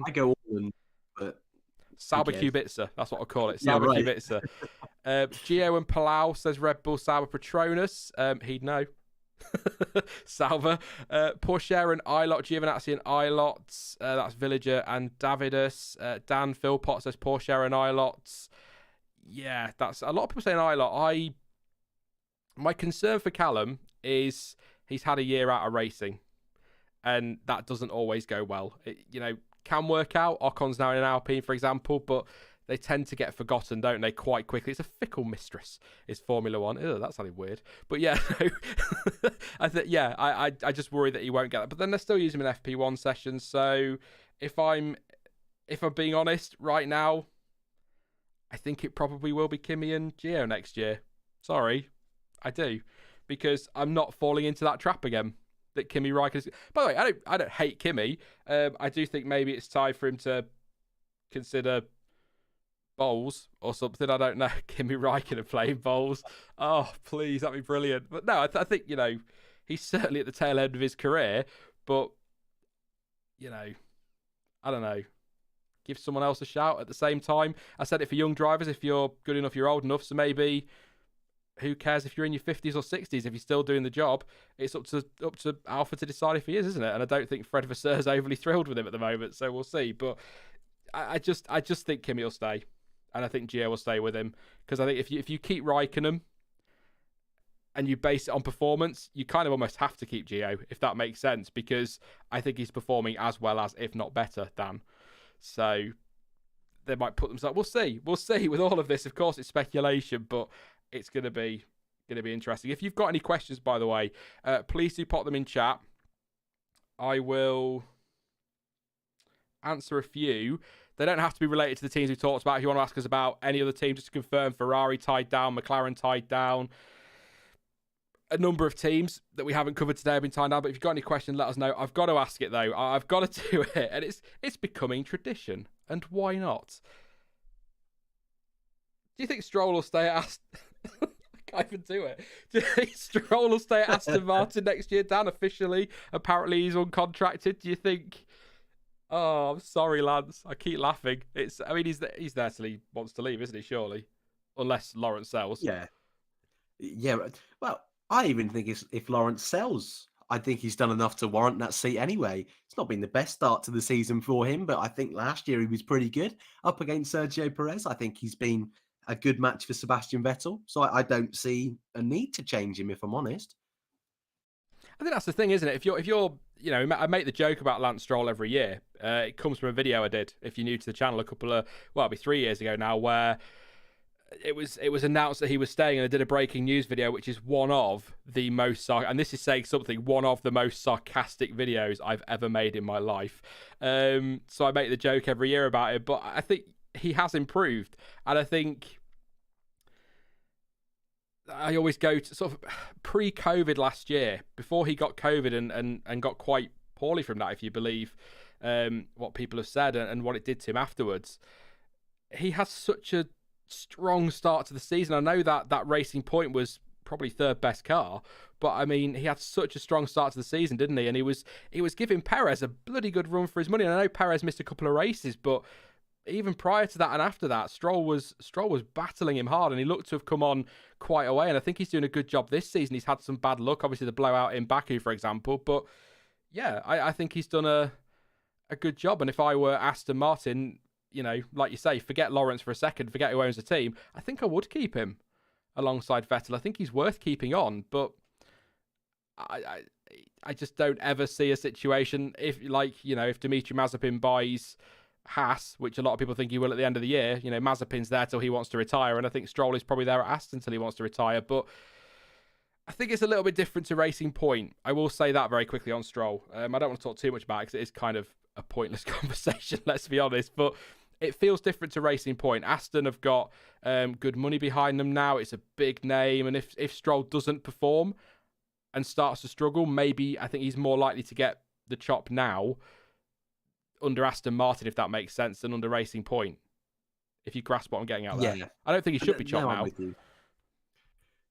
I go Orlen, but Sauber Kubica, that's what I'll call it. Sauber Kubica. Gio and Palau says Red Bull Sauber Petronas. He'd know. Sauber. Porsche and Ilott, Giovinazzi and Ilott. That's Villager and Davidus. Dan Philpott says Porsche and Ilott. Yeah, that's a lot of people saying Ilott. My concern for Callum is he's had a year out of racing, and that doesn't always go well. It, can work out. Ocon's now in an Alpine, for example, but they tend to get forgotten, don't they, quite quickly. It's a fickle mistress, is Formula One. Ew, that sounded weird. But yeah, I just worry that he won't get that. But then they're still using him in FP1 sessions. So if I'm being honest right now, I think it probably will be Kimi and Gio next year. Sorry, I do, because I'm not falling into that trap again. That Kimi Räikkönen. By the way, I don't hate Kimi. I do think maybe it's time for him to consider bowls or something. I don't know. Kimi Räikkönen playing bowls. Oh, please, that'd be brilliant. But no, I think he's certainly at the tail end of his career. But I don't know. Give someone else a shout at the same time. I said it for young drivers. If you're good enough, you're old enough. So maybe, who cares if you're in your 50s or 60s? If you're still doing the job, it's up to Alfa to decide if he is, isn't it? And I don't think Fred Vasseur is overly thrilled with him at the moment. So we'll see. But I just think Kimi will stay, and I think Gio will stay with him, because I think if you keep Räikkönen and you base it on performance, you kind of almost have to keep Gio, if that makes sense, because I think he's performing as well as, if not better, than. So they might put themselves. We'll see. With all of this, of course, it's speculation, but it's going to be interesting. If you've got any questions, by the way, please do pop them in chat. I will answer a few. They don't have to be related to the teams we talked about. If you want to ask us about any other team, just to confirm, Ferrari tied down, McLaren tied down. A number of teams that we haven't covered today have been tied down. But if you've got any questions, let us know. I've got to ask it, though. I've got to do it. And it's becoming tradition. And why not? Do you think Stroll will stay at Aston... I can't even do it. Do you think Stroll will stay at Aston Martin next year, Dan, officially? Apparently he's uncontracted. Do you think... Oh, I'm sorry, Lance. I keep laughing. He's there till he wants to leave, isn't he, surely? Unless Lawrence sells. Yeah. Well, I even think if Lawrence sells, I think he's done enough to warrant that seat anyway. It's not been the best start to the season for him, but I think last year he was pretty good up against Sergio Perez. I think he's been a good match for Sebastian Vettel. So I don't see a need to change him, if I'm honest. I think that's the thing, isn't it? If you're, I make the joke about Lance Stroll every year. It comes from a video I did, if you're new to the channel, it'll be 3 years ago now, where it was announced that he was staying, and I did a breaking news video, which is one of the most, and this is saying something, one of the most sarcastic videos I've ever made in my life. So I make the joke every year about it, but I think he has improved, and I think I always go to sort of pre-COVID last year, before he got COVID and got quite poorly from that, if you believe what people have said and what it did to him afterwards. He has such a strong start to the season. I know that Racing Point was probably third best car, but I mean, he had such a strong start to the season, didn't he? And he was giving Perez a bloody good run for his money. And I know Perez missed a couple of races, but even prior to that and after that, Stroll was battling him hard, and he looked to have come on quite a way. And I think he's doing a good job this season. He's had some bad luck, obviously the blowout in Baku, for example. But yeah, I think he's done a good job. And if I were Aston Martin, like you say, forget Lawrence for a second, forget who owns the team, I think I would keep him alongside Vettel. I think he's worth keeping on, but I just don't ever see a situation if Dimitri Mazepin buys Haas, which a lot of people think he will at the end of the year. Mazepin's there till he wants to retire, and I think Stroll is probably there at Aston till he wants to retire. But I think it's a little bit different to Racing Point. I will say that very quickly on Stroll. I don't want to talk too much about it because it is kind of a pointless conversation, let's be honest. But it feels different to Racing Point. Aston have got good money behind them now. It's a big name, and if Stroll doesn't perform and starts to struggle, maybe I think he's more likely to get the chop now under Aston Martin, if that makes sense, than under Racing Point. If you grasp what I'm getting at there. Yeah. I don't think he should be chopped now.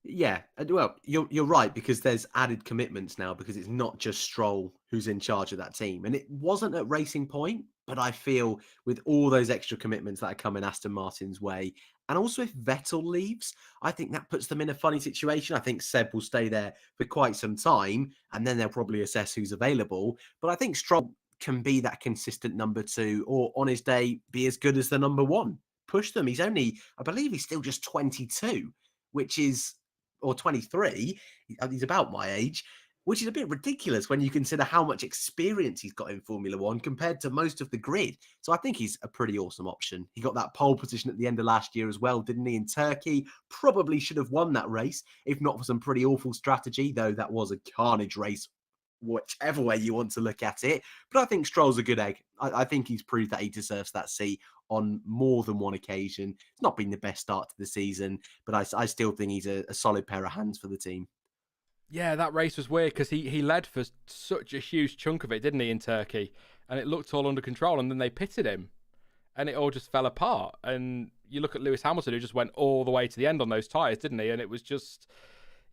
Yeah, well, you're right, because there's added commitments now, because it's not just Stroll who's in charge of that team. And it wasn't at Racing Point, but I feel with all those extra commitments that are coming Aston Martin's way, and also if Vettel leaves, I think that puts them in a funny situation. I think Seb will stay there for quite some time, and then they'll probably assess who's available. But I think Stroll can be that consistent number 2, or on his day be as good as the number 1. Push them. He's only, I believe he's still just 22, which is, or 23. He's about my age, which is a bit ridiculous when you consider how much experience he's got in Formula One compared to most of the grid. So I think he's a pretty awesome option. He got that pole position at the end of last year as well, didn't he, in Turkey? Probably should have won that race, if not for some pretty awful strategy, though that was a carnage race, whichever way you want to look at it. But I think Stroll's a good egg. I think he's proved that he deserves that seat on more than one occasion. It's not been the best start to the season, but I still think he's a solid pair of hands for the team. Yeah, that race was weird because he led for such a huge chunk of it, didn't he, in Turkey? And it looked all under control, and then they pitted him, and it all just fell apart. And you look at Lewis Hamilton, who just went all the way to the end on those tyres, didn't he? And it was just...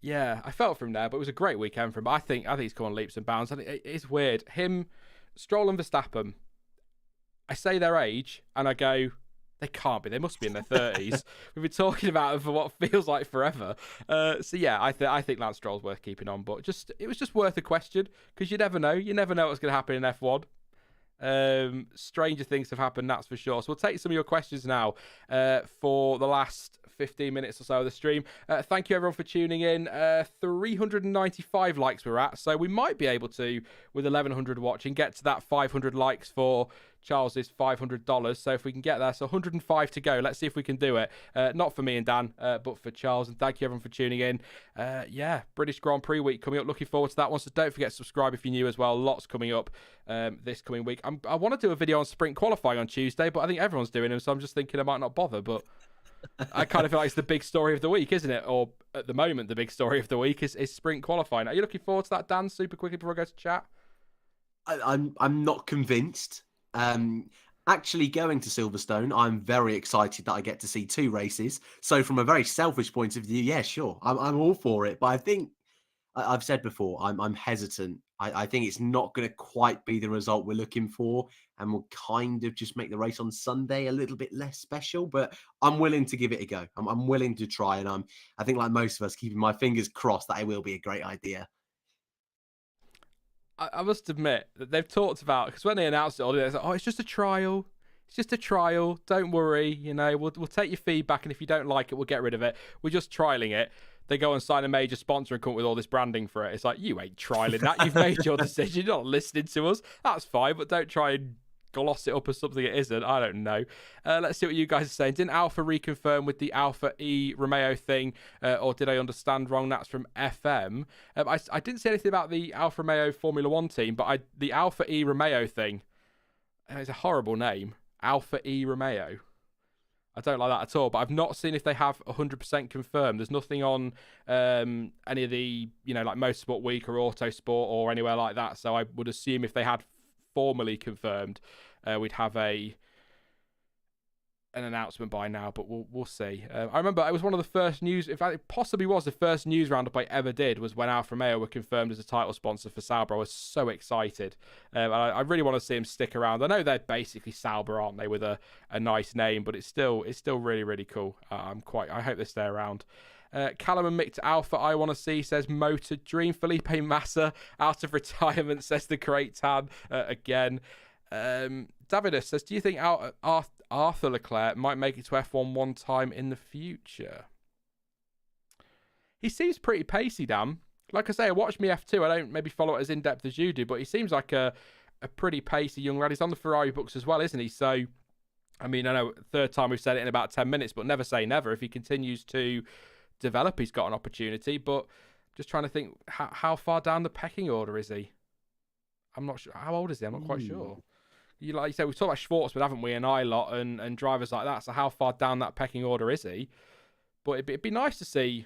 Yeah, I felt for him there, but it was a great weekend for him. I think he's come on leaps and bounds. And it's weird. Him, Stroll and Verstappen, I say their age, and I go, they can't be. They must be in their 30s. We've been talking about them for what feels like forever. So yeah, I think Lance Stroll's worth keeping on. But it was just worth a question, because you never know. You never know what's going to happen in F1. Stranger things have happened, that's for sure. So we'll take some of your questions now for the last 15 minutes or so of the stream. Thank you everyone for tuning in. 395 likes we're at, so we might be able to, with 1,100 watching, get to that 500 likes for Charles's $500. So if we can get there, so 105 to go. Let's see if we can do it. Not for me and Dan, but for Charles. And thank you everyone for tuning in. British Grand Prix week coming up. Looking forward to that one. So don't forget to subscribe if you're new as well. Lots coming up this coming week. I want to do a video on sprint qualifying on Tuesday, but I think everyone's doing them, so I'm just thinking I might not bother. But I kind of feel like it's the big story of the week, isn't it? Or at the moment, the big story of the week is sprint qualifying. Are you looking forward to that, Dan? Super quickly before I go to chat. I'm not convinced. Actually going to Silverstone, I'm very excited that I get to see 2 races. So from a very selfish point of view, yeah, sure, I'm all for it. But I think I've said before, I'm hesitant. I think it's not going to quite be the result we're looking for, and we'll kind of just make the race on Sunday a little bit less special. But I'm willing to give it a go. I'm willing to try, and I think, like most of us, keeping my fingers crossed that it will be a great idea. I must admit that they've talked about, because when they announced it, they're like, it's just a trial. It's just a trial. Don't worry. We'll take your feedback, and if you don't like it, we'll get rid of it. We're just trialing it. They go and sign a major sponsor and come up with all this branding for it. It's like, you ain't trialing that. You've made your decision. You're not listening to us. That's fine, but don't try and gloss it up as something it isn't. I don't know. Let's see what you guys are saying. Didn't Alfa reconfirm with the Alfa E Romeo thing, or did I understand wrong? That's from FM. I didn't say anything about the Alfa Romeo Formula One team, but the Alfa E Romeo thing, it's a horrible name. Alfa E Romeo. I don't like that at all, but I've not seen if they have 100% confirmed. There's nothing on any of the, like Motorsport Week or Autosport or anywhere like that. So I would assume if they had formally confirmed, we'd have an announcement by now, but we'll see. I remember it was one of the first news, in fact it possibly was the first news roundup I ever did, was when Alfa Romeo were confirmed as a title sponsor for Sauber. I was so excited. I really want to see them stick around. I know they're basically Sauber, aren't they, with a nice name, but it's still really, really cool. I hope they stay around. Callum and Mick to Alpha, I want to see, says Motor Dream. Felipe Massa out of retirement, says the Great Tan again. Davidus says, do you think Arthur Leclerc might make it to F1 one time in the future? He seems pretty pacey, Dan. Like I say, I watched me F2. I don't maybe follow it as in-depth as you do, but he seems like a pretty pacey young lad. He's on the Ferrari books as well, isn't he? So, I mean, I know third time we've said it in about 10 minutes, but never say never. If he continues to develop, he's got an opportunity. But just trying to think, how far down the pecking order is he? I'm not sure. How old is he? I'm not quite sure. Like you said, we've talked about Schwartzman, haven't we, and Ilott and drivers like that. So how far down that pecking order is he? But it'd be nice to see,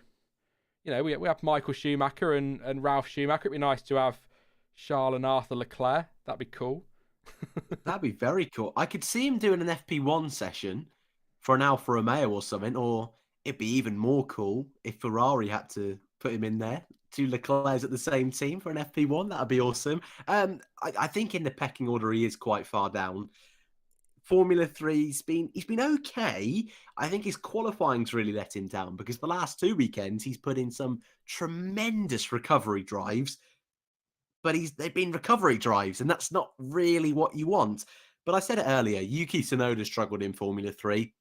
we have Michael Schumacher and Ralph Schumacher. It'd be nice to have Charles and Arthur Leclerc. That'd be cool. That'd be very cool. I could see him doing an FP1 session for an Alfa Romeo or something, or it'd be even more cool if Ferrari had to put him in there. 2 Leclercs at the same team for an FP1. That'd be awesome. I think in the pecking order, he is quite far down. Formula 3, he's been okay. I think his qualifying's really let him down, because the last 2 weekends, he's put in some tremendous recovery drives, but they've been recovery drives, and that's not really what you want. But I said it earlier, Yuki Tsunoda struggled in Formula 3.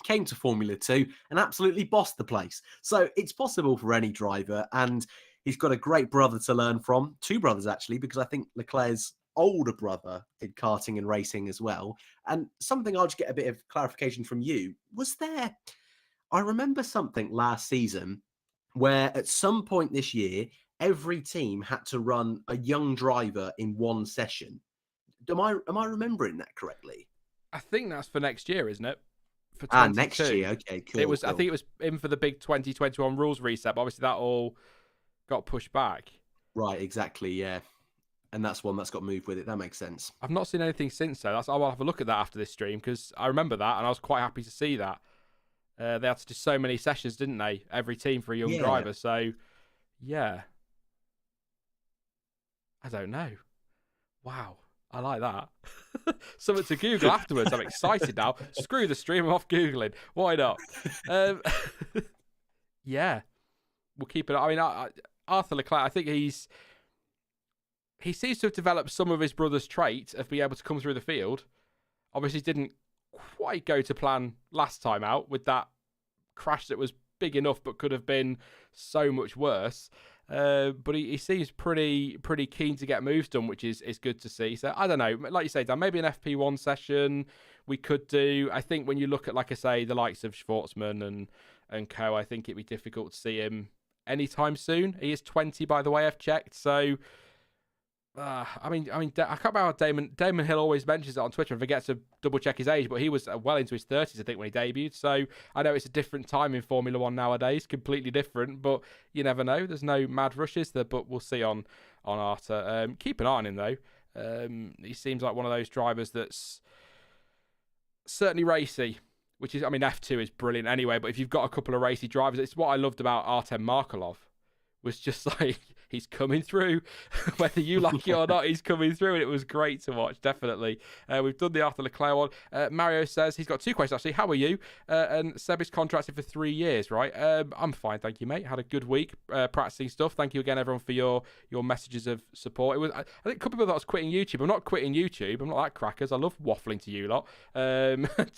Came to Formula 2 and absolutely bossed the place. So it's possible for any driver, and he's got a great brother to learn from. 2 brothers, actually, because I think Leclerc's older brother did karting and racing as well. And something I'll just get a bit of clarification from you. I remember something last season where at some point this year, every team had to run a young driver in one session. Am I remembering that correctly? I think that's for next year, isn't it? For 22. Next year. Okay, cool. It was. Cool. I think it was in for the big 2021 rules reset, but obviously that all got pushed back. Right, exactly, yeah. And that's one that's got moved with it. That makes sense. I've not seen anything since, though. I'll have a look at that after this stream, because I remember that, and I was quite happy to see that. They had to do so many sessions, didn't they? Every team for a young driver. So, yeah. I don't know. Wow. I like that. Something to Google afterwards. I'm excited now. Screw the stream. I'm off Googling. Why not? Yeah. We'll keep it. I mean, Arthur Leclerc, I think he seems to have developed some of his brother's trait of being able to come through the field. Obviously, didn't quite go to plan last time out with that crash that was big enough but could have been so much worse. But he seems pretty keen to get moves done, which is good to see. So I don't know, like you say, Dan, maybe an FP1 session we could do. I think when you look at, like I say, the likes of Schwartzman and co, I think it'd be difficult to see him anytime soon. He is 20, by the way, I've checked. So I mean, I can't remember how Damon Hill always mentions it on Twitter and forgets to double check his age, but he was well into his 30s, I think, when he debuted. So I know it's a different time in Formula One nowadays, completely different, but you never know. There's no mad rushes there, but we'll see on Arta. Keep an eye on him, though. He seems like one of those drivers that's certainly racy, which is, I mean, F2 is brilliant anyway, but if you've got a couple of racy drivers, it's what I loved about Artem Markelov, was just like, he's coming through. Whether you like it or not, he's coming through, and it was great to watch, definitely. We've done the Arthur Leclerc one. Mario says he's got two questions, actually. How are you? And Seb is contracted for 3 years, right? I'm fine, thank you, mate. Had a good week practicing stuff. Thank you again, everyone, for your messages of support. It was, I think a couple of people thought I was quitting YouTube. I'm not quitting YouTube. I'm not that crackers. I love waffling to you lot,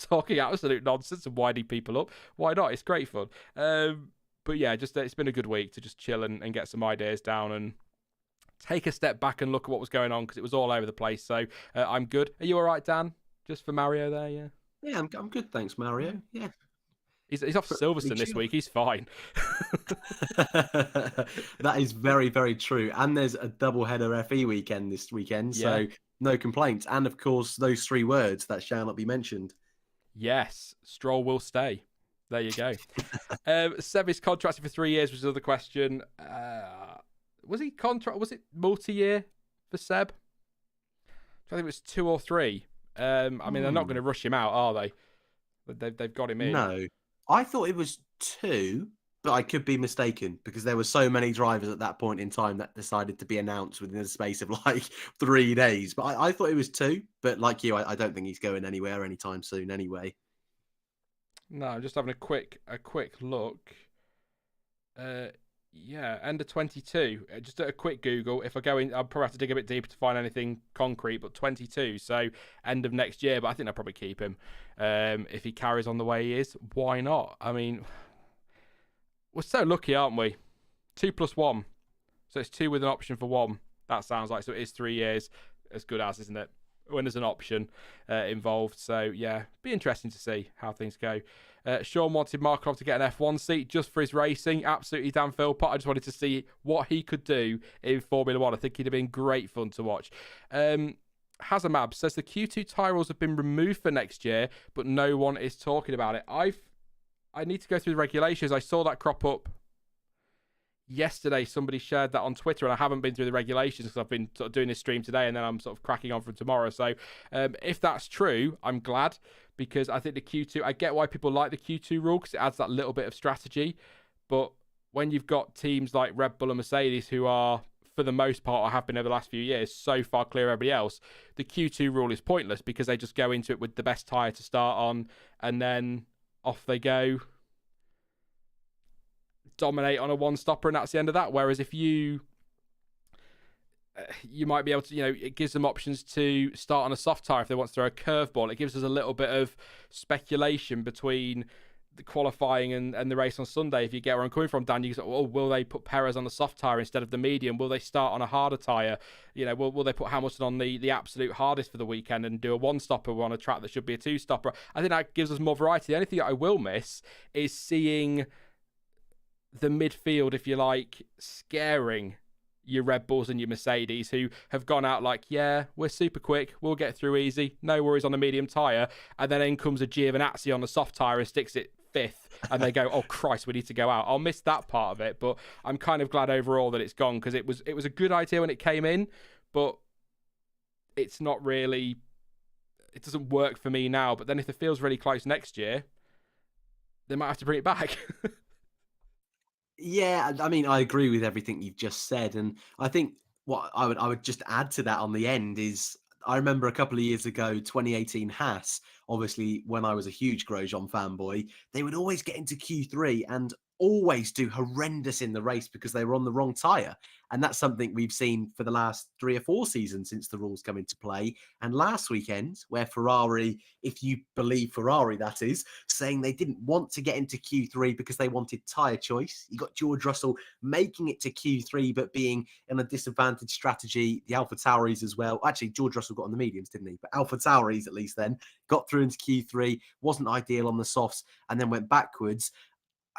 talking absolute nonsense and winding people up. Why not? It's great fun. But yeah, just it's been a good week to just chill and get some ideas down and take a step back and look at what was going on, because it was all over the place. So I'm good. Are you all right, Dan? Just for Mario there, yeah? Yeah, I'm good, thanks, Mario. Yeah. He's off Silverstone this week. He's fine. That is very, very true. And there's a double-header FE weekend this weekend, so no complaints. And, of course, those 3 words that shall not be mentioned. Yes, Stroll will stay. There you go. Seb is contracted for 3 years, was another question. Was it multi-year for Seb? I think it was 2 or 3. I mean, they're not going to rush him out, are they? They've got him in. No. I thought it was 2, but I could be mistaken, because there were so many drivers at that point in time that decided to be announced within the space of like 3 days. But I thought it was 2. But like you, I don't think he's going anywhere anytime soon anyway. No, I'm just having a quick look. End of 22. Just a quick Google. If I go in, I'll probably have to dig a bit deeper to find anything concrete, but 22. So end of next year, but I think they'll probably keep him. If he carries on the way he is, why not? I mean, we're so lucky, aren't we? 2 + 1. So it's 2 with an option for 1. That sounds like, so it is 3 years. As good as, isn't it? When there's an option involved. So, yeah, be interesting to see how things go. Sean wanted Markov to get an F1 seat just for his racing. Absolutely, Dan Philpott. I just wanted to see what he could do in Formula One. I think he'd have been great fun to watch. Hazamab says the Q2 tyre rules have been removed for next year, but no one is talking about it. I need to go through the regulations. I saw that crop up yesterday. Somebody shared that on Twitter, and I haven't been through the regulations because I've been sort of doing this stream today, and then I'm sort of cracking on from tomorrow. So if that's true, I'm glad, because I think the Q2, I get why people like the Q2 rule, because it adds that little bit of strategy. But when you've got teams like Red Bull and Mercedes, who are, for the most part, or have been over the last few years, so far clear of everybody else, the Q2 rule is pointless, because they just go into it with the best tyre to start on, and then off they go, dominate on a one-stopper, and that's the end of that. Whereas if you might be able to, it gives them options to start on a soft tyre if they want to throw a curveball. It gives us a little bit of speculation between the qualifying and the race on Sunday. If you get where I'm coming from, Dan, you say, oh, will they put Perez on the soft tyre instead of the medium? Will they start on a harder tyre? Will they put Hamilton on the absolute hardest for the weekend and do a one-stopper on a track that should be a two-stopper? I think that gives us more variety. The only thing that I will miss is seeing the midfield, if you like, scaring your Red Bulls and your Mercedes, who have gone out like, yeah, we're super quick, we'll get through easy, no worries on the medium tyre, and then in comes a Giovinazzi on the soft tyre and sticks it 5th, and they go, oh Christ, we need to go out. I'll miss that part of it, but I'm kind of glad overall that it's gone, because it was a good idea when it came in, but it's not really, it doesn't work for me now. But then if it feels really close next year, they might have to bring it back. Yeah, I mean, I agree with everything you've just said, and I think what I would just add to that on the end is, I remember a couple of years ago, 2018 Haas, obviously when I was a huge Grosjean fanboy, they would always get into Q3, and always do horrendous in the race because they were on the wrong tyre. And that's something we've seen for the last 3 or 4 seasons since the rules come into play. And last weekend, where Ferrari, if you believe Ferrari, that is, saying they didn't want to get into Q3 because they wanted tyre choice. You got George Russell making it to Q3, but being in a disadvantaged strategy. The AlphaTauris as well. Actually, George Russell got on the mediums, didn't he? But AlphaTauris, at least then, got through into Q3, wasn't ideal on the softs, and then went backwards.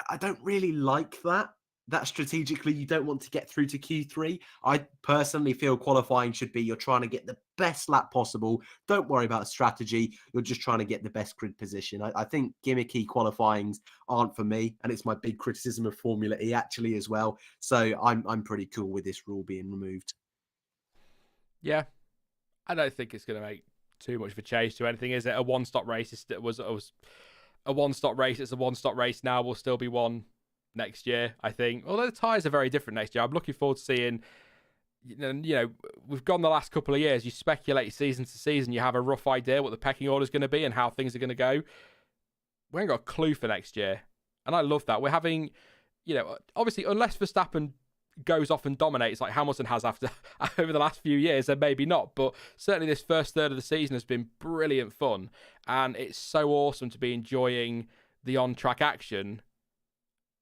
I don't really like that strategically you don't want to get through to Q3. I personally feel qualifying should be you're trying to get the best lap possible. Don't worry about strategy. You're just trying to get the best grid position. I think gimmicky qualifyings aren't for me, and it's my big criticism of Formula E actually as well. So I'm pretty cool with this rule being removed. Yeah, I don't think it's going to make too much of a change to anything, is it? A one-stop race was a one-stop race. It's a one-stop race now. Will still be one next year, I think. Although the tyres are very different next year. I'm looking forward to seeing, you know, we've gone the last couple of years. You speculate season to season. You have a rough idea what the pecking order is going to be and how things are going to go. We ain't got a clue for next year. And I love that. We're having, you know, obviously, unless Verstappen goes off and dominates like Hamilton has after over the last few years, then maybe not. But certainly this first third of the season has been brilliant fun. And it's so awesome to be enjoying the on-track action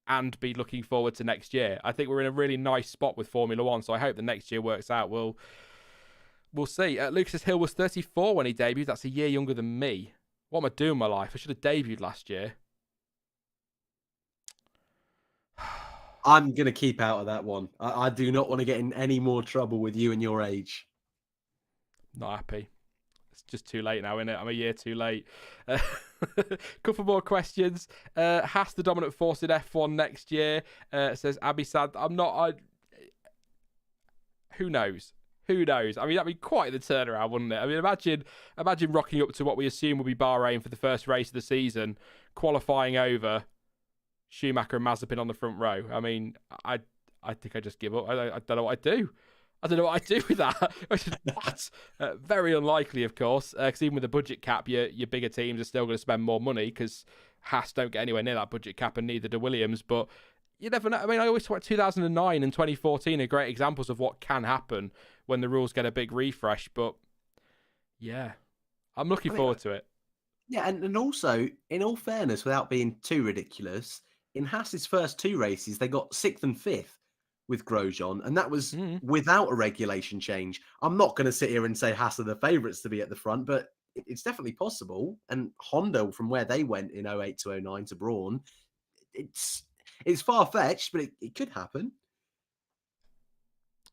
and be looking forward to next year. I think we're in a really nice spot with Formula One, so I hope the next year works out. We'll see. Lucas Hill was 34 when he debuted. That's a year younger than me. What am I doing with my life? I should have debuted last year. I'm going to keep out of that one. I do not want to get in any more trouble with you and your age. Not happy. It's just too late now, isn't it? I'm a year too late. Couple more questions. Haas the dominant force in F1 next year? Says Abby Sad. I'm not. Who knows? Who knows? I mean, that'd be quite the turnaround, wouldn't it? I mean, imagine rocking up to what we assume will be Bahrain for the first race of the season, qualifying over Schumacher and Mazepin on the front row. I mean, I think I just give up. I don't know what I'd do. I don't know what I'd do with that. What? Very unlikely, of course, because even with the budget cap, your bigger teams are still going to spend more money because Haas don't get anywhere near that budget cap, and neither do Williams. But you never know. I mean, I always thought 2009 and 2014 are great examples of what can happen when the rules get a big refresh. But yeah, I'm looking forward to it. Yeah, and also, in all fairness, without being too ridiculous, in Haas's first 2 races, they got 6th and 5th with Grosjean, and that was without a regulation change. I'm not going to sit here and say Haas are the favourites to be at the front, but it's definitely possible. And Honda, from where they went in 08 to 09 to Brawn, it's far-fetched, but it could happen.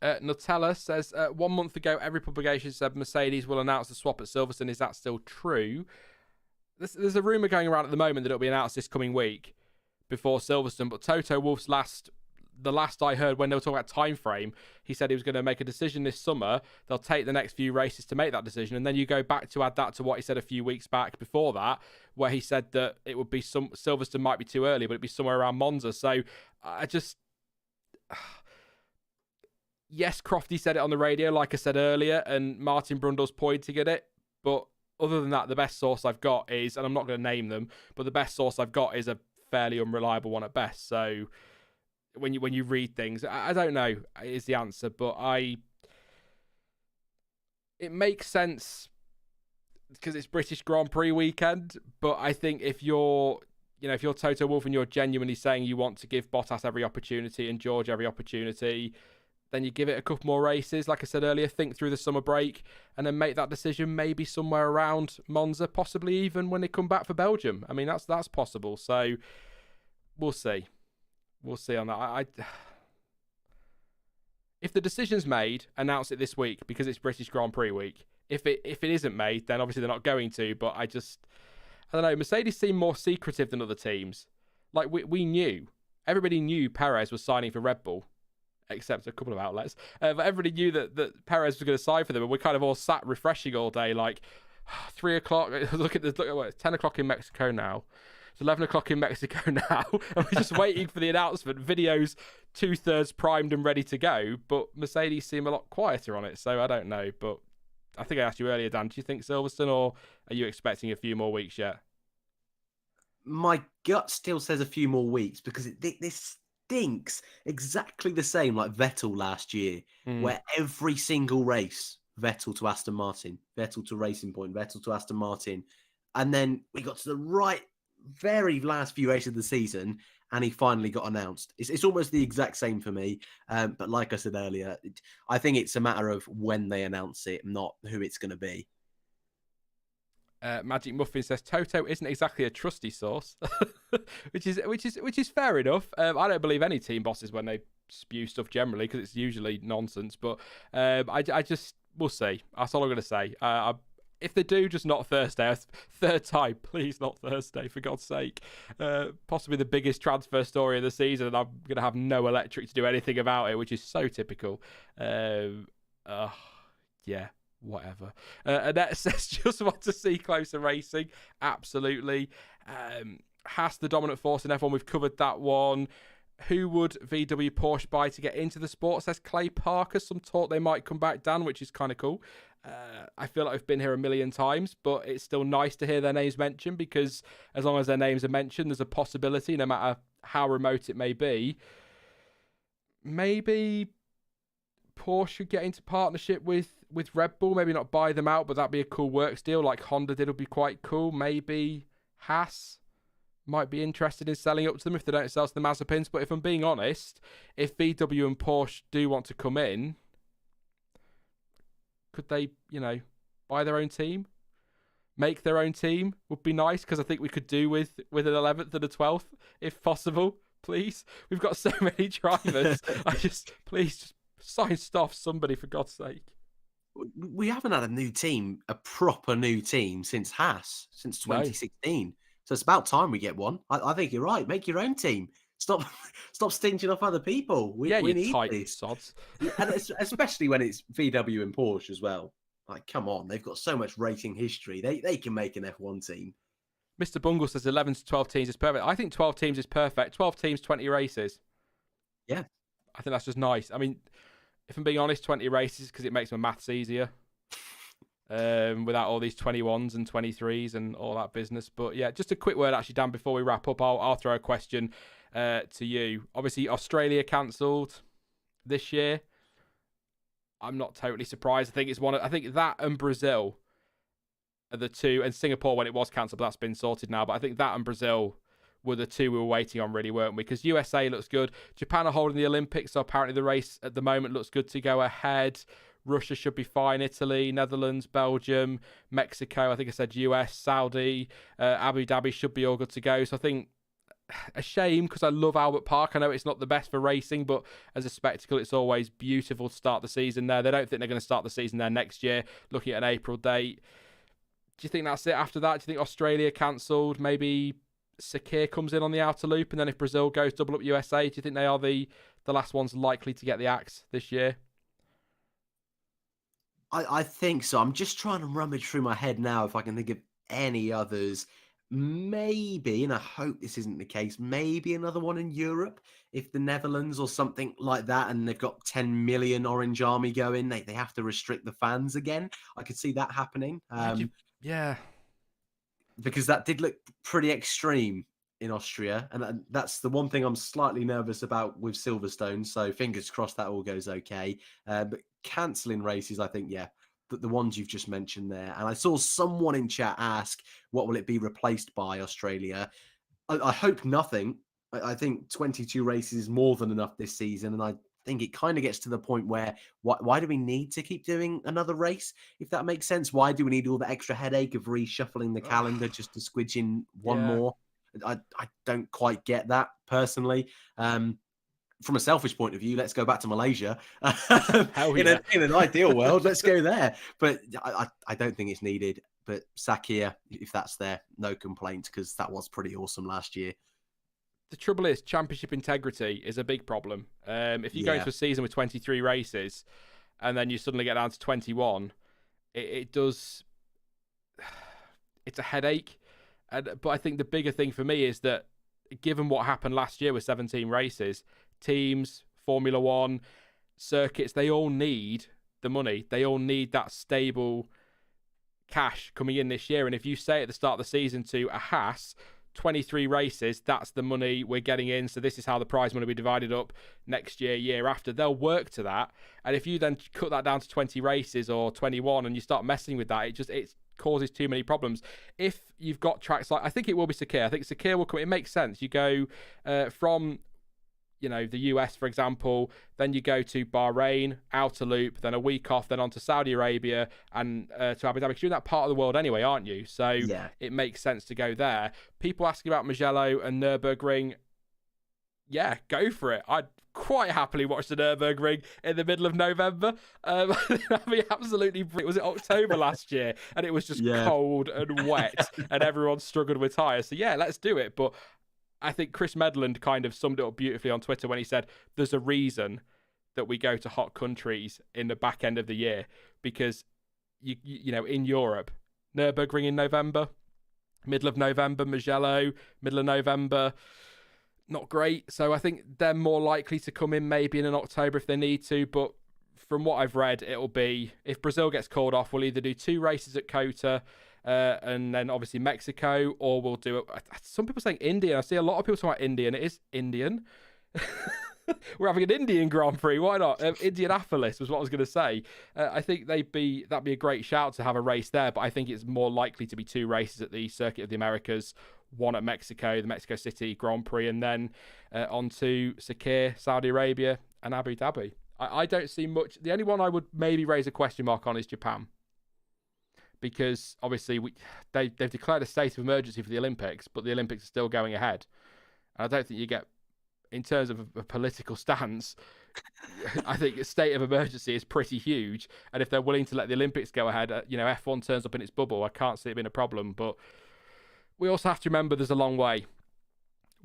Nutella says, 1 month ago, every publication said Mercedes will announce the swap at Silverstone. Is that still true? There's a rumour going around at the moment that it'll be announced this coming week before Silverstone, but Toto Wolff's the last I heard when they were talking about time frame, he said he was going to make a decision this summer. They'll take the next few races to make that decision, and then you go back to add that to what he said a few weeks back before that, where he said that it would be Silverstone might be too early, but it'd be somewhere around Monza. So I just yes, Crofty said it on the radio, like I said earlier, and Martin Brundle's pointing at it, but other than that, the best source I've got is, and I'm not going to name them, but the best source I've got is a fairly unreliable one at best. So when you read things, I don't know is the answer, but it makes sense because it's British Grand Prix weekend. But I think if you're Toto Wolff and you're genuinely saying you want to give Bottas every opportunity and George every opportunity, then you give it a couple more races. Like I said earlier, think through the summer break and then make that decision maybe somewhere around Monza, possibly even when they come back for Belgium. I mean, that's possible. So we'll see. We'll see on that. If the decision's made, announce it this week because it's British Grand Prix week. If it isn't made, then obviously they're not going to. But I don't know. Mercedes seem more secretive than other teams. Like we knew, everybody knew Perez was signing for Red Bull, except a couple of outlets. But everybody knew that Perez was going to sign for them, and we kind of all sat refreshing all day, like 3 o'clock. Look at it's 10 o'clock in Mexico now. It's 11 o'clock in Mexico now, and we're just waiting for the announcement. Videos 2/3 primed and ready to go, but Mercedes seem a lot quieter on it, so I don't know. But I think I asked you earlier, Dan, do you think Silverstone, or are you expecting a few more weeks yet? my gut still says a few more weeks because this stinks exactly the same like Vettel last year, where every single race, Vettel to Aston Martin, Vettel to Racing Point, Vettel to Aston Martin. And then we got to the very last few races of the season, and he finally got announced. It's almost the exact same for me. But like I said earlier, I think it's a matter of when they announce it, not who it's going to be. Magic Muffin says Toto isn't exactly a trusty source, which is fair enough. I don't believe any team bosses when they spew stuff generally because it's usually nonsense. But I just we'll see. That's all I'm going to say. If they do, just not Thursday. Third time, please, not Thursday, for God's sake. Possibly the biggest transfer story of the season, and I'm going to have no electric to do anything about it, which is so typical. Yeah, whatever. Annette says, just want to see closer racing. Absolutely. Haas, the dominant force in F1. We've covered that one. Who would VW Porsche buy to get into the sport? Says Clay Parker. Some talk they might come back, Dan, which is kind of cool. I feel like I've been here a million times, but it's still nice to hear their names mentioned because as long as their names are mentioned, there's a possibility, no matter how remote it may be. Maybe Porsche should get into partnership with Red Bull. Maybe not buy them out, but that'd be a cool works deal like Honda did. Would be quite cool. Maybe Haas might be interested in selling up to them if they don't sell to the Mazepins. But if I'm being honest, if VW and Porsche do want to come in, could they, buy their own team? Make their own team would be nice because I think we could do with an 11th and a 12th if possible. Please, we've got so many drivers. Please just sign stuff, somebody, for God's sake. We haven't had a proper new team since Haas, since 2016. No. So it's about time we get one. I think you're right. Make your own team. Stop stinging off other people. We need this. Sods. And especially when it's VW and Porsche as well. Like, come on. They've got so much racing history. They can make an F1 team. Mr. Bungle says 11 to 12 teams is perfect. I think 12 teams is perfect. 12 teams, 20 races. Yeah. I think that's just nice. I mean, if I'm being honest, 20 races because it makes my maths easier. Without all these 21s and 23s and all that business. But yeah, just a quick word actually, Dan, before we wrap up, I'll throw a question to you. Obviously, Australia cancelled this year. I'm not totally surprised. I think that and Brazil are the two, and Singapore when it was cancelled, but that's been sorted now. But I think that and Brazil were the two we were waiting on, really, weren't we? Because USA looks good. Japan are holding the Olympics, so apparently the race at the moment looks good to go ahead. Russia should be fine. Italy, Netherlands, Belgium, Mexico. I think I said US, Saudi, Abu Dhabi should be all good to go. So I think a shame because I love Albert Park. I know it's not the best for racing, but as a spectacle, it's always beautiful to start the season there. They don't think they're going to start the season there next year, looking at an April date. Do you think that's it after that? Do you think Australia cancelled? Maybe Sakir comes in on the outer loop, and then if Brazil goes double up USA, do you think they are the last ones likely to get the axe this year? I think so. I'm just trying to rummage through my head now if I can think of any others. Maybe, and I hope this isn't the case, maybe another one in Europe if the Netherlands or something like that, and they've got 10 million Orange Army going, they have to restrict the fans again. I could see that happening. Yeah. Because that did look pretty extreme in Austria, and that's the one thing I'm slightly nervous about with Silverstone, so fingers crossed that all goes okay. But cancelling races, I think, the ones you've just mentioned there. And I saw someone in chat ask, what will it be replaced by, Australia? I hope nothing. I think 22 races is more than enough this season, and I think it kind of gets to the point where why do we need to keep doing another race, if that makes sense? Why do we need all the extra headache of reshuffling the calendar just to squidge in one more? I don't quite get that personally. From a selfish point of view, let's go back to Malaysia. In an ideal world, let's go there. But I don't think it's needed. But Sakir, if that's there, no complaints, because that was pretty awesome last year. The trouble is, championship integrity is a big problem. If you go into a season with 23 races and then you suddenly get down to 21, it does... It's a headache. But I think the bigger thing for me is that given what happened last year with 17 races, teams, Formula One, circuits, they all need the money. They all need that stable cash coming in this year. And if you say at the start of the season to a Haas, 23 races, that's the money we're getting in. So this is how the prize money will be divided up next year, year after. They'll work to that. And if you then cut that down to 20 races or 21 and you start messing with that, it causes too many problems. If you've got tracks like, I think it will be Sakir. I think Sakir will come. It makes sense. You go from, the US, for example, then you go to Bahrain, outer loop, then a week off, then on to Saudi Arabia and to Abu Dhabi. Because you're in that part of the world anyway, aren't you? So it makes sense to go there. People asking about Mugello and Nürburgring. Yeah, go for it. I'd quite happily watch the Nürburgring in the middle of November. That'd be absolutely brilliant. Was it October last year? And it was just cold and wet and everyone struggled with tyres. So yeah, let's do it. But I think Chris Medland kind of summed it up beautifully on Twitter when he said there's a reason that we go to hot countries in the back end of the year, because you know, in Europe, Nürburgring in November, middle of November, Mugello, middle of November, not great. So I think they're more likely to come in maybe in an October if they need to. But from what I've read, it'll be, if Brazil gets called off, we'll either do 2 races at COTA and then obviously Mexico, or we'll do it. Some people saying India. I see a lot of people talking about India, and it is Indian. We're having an Indian Grand Prix. Why not? Indianapolis was what I was going to say. I think that'd be a great shout to have a race there, but I think it's more likely to be 2 races at the Circuit of the Americas, 1 at Mexico, the Mexico City Grand Prix, and then on to Sakir, Saudi Arabia, and Abu Dhabi. I don't see much. The only one I would maybe raise a question mark on is Japan, because obviously they've declared a state of emergency for the Olympics, but the Olympics are still going ahead. And I don't think you get, in terms of a political stance, I think a state of emergency is pretty huge. And if they're willing to let the Olympics go ahead, F1 turns up in its bubble, I can't see it being a problem. But we also have to remember there's a long way.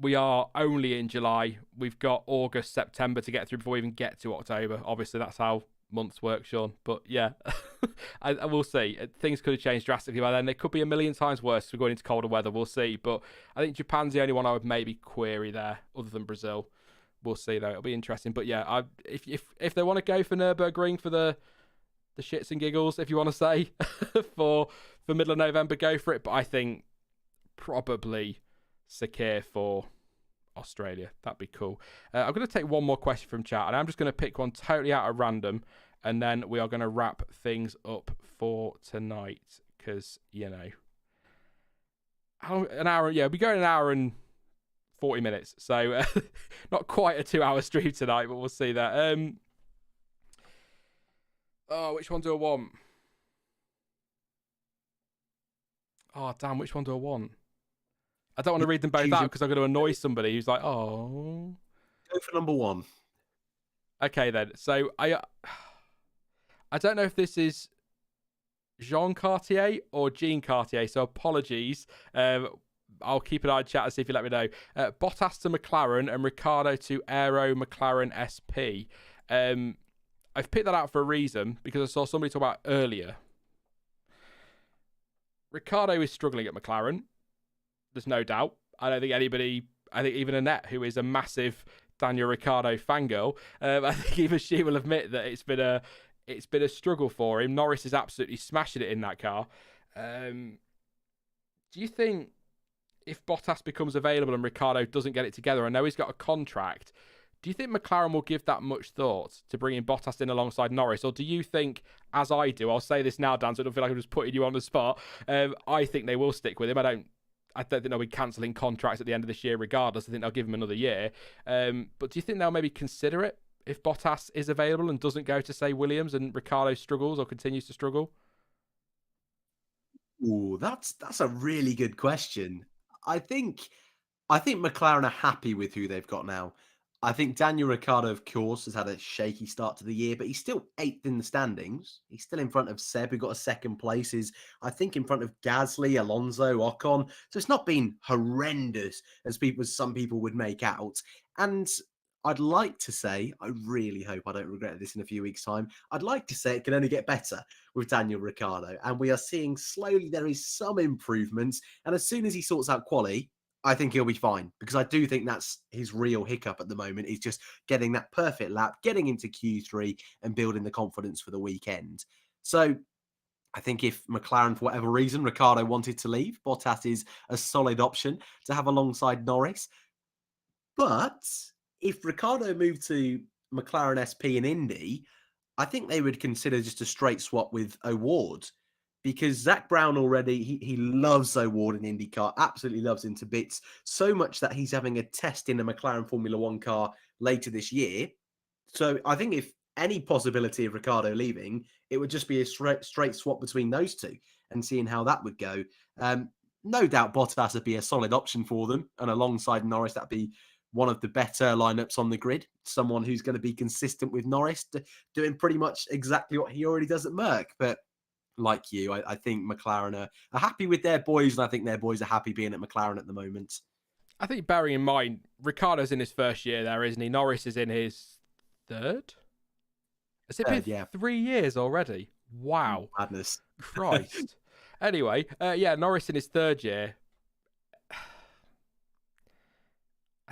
We are only in July. We've got August, September to get through before we even get to October. Obviously, that's how months work, Sean. But yeah, I will see. Things could have changed drastically by then. They could be a million times worse if we're going into colder weather. We'll see. But I think Japan's the only one I would maybe query there, other than Brazil. We'll see, though. It'll be interesting. But yeah, if they want to go for Nürburgring for the shits and giggles, if you want to say, for middle of November, go for it. But I think probably Sakir for Australia. That'd be cool. I'm going to take one more question from chat, and I'm just going to pick one totally out of random, and then we are going to wrap things up for tonight, because, an hour, we go an hour and 40 minutes, so not quite a 2-hour stream tonight, but we'll see that. Which one do I want? Oh, damn, which one do I want? I don't want to read them both out because I'm going to annoy somebody who's like, oh. Go for number 1. Okay, then. So I don't know if this is Jean Cartier or Jean Cartier, so apologies. I'll keep an eye on chat and see if you let me know. Bottas to McLaren and Ricciardo to Aero McLaren SP. I've picked that out for a reason, because I saw somebody talk about earlier. Ricciardo is struggling at McLaren. There's no doubt. I don't think anybody, I think even Annette, who is a massive Daniel Ricciardo fangirl, I think even she will admit that it's been a struggle for him. Norris is absolutely smashing it in that car. Do you think if Bottas becomes available and Ricciardo doesn't get it together, I know he's got a contract, do you think McLaren will give that much thought to bringing Bottas in alongside Norris? Or do you think, as I do, I'll say this now, Dan, so I don't feel like I'm just putting you on the spot, I think they will stick with him. I don't think they'll be cancelling contracts at the end of this year regardless. I think they'll give him another year. But do you think they'll maybe consider it if Bottas is available and doesn't go to, say, Williams, and Ricciardo struggles or continues to struggle? Ooh, that's a really good question. I think McLaren are happy with who they've got now. I think Daniel Ricciardo, of course, has had a shaky start to the year, but he's still 8th in the standings. He's still in front of Seb, who got a 2nd place. Is, I think, in front of Gasly, Alonso, Ocon. So it's not been horrendous as some people would make out. And I'd like to say, I really hope I don't regret this in a few weeks' time, I'd like to say it can only get better with Daniel Ricciardo. And we are seeing slowly there is some improvements. And as soon as he sorts out quali, I think he'll be fine, because I do think that's his real hiccup at the moment, is just getting that perfect lap, getting into Q3 and building the confidence for the weekend. So I think if McLaren, for whatever reason, Ricciardo wanted to leave, Bottas is a solid option to have alongside Norris. But if Ricciardo moved to McLaren SP in Indy, I think they would consider just a straight swap with O'Ward, because Zach Brown already, he loves O'Ward in IndyCar, absolutely loves him to bits, so much that he's having a test in a McLaren Formula One car later this year. So I think if any possibility of Ricardo leaving, it would just be a straight swap between those two and seeing how that would go. No doubt Bottas would be a solid option for them, and alongside Norris, that'd be one of the better lineups on the grid. Someone who's going to be consistent with Norris, doing pretty much exactly what he already does at Merck. But like you, I think McLaren are happy with their boys, and I think their boys are happy being at McLaren at the moment. I think bearing in mind, Ricciardo's in his first year there, isn't he? Norris is in his third? Has it been 3 years already? Wow. Madness. Christ. Anyway, Norris in his third year.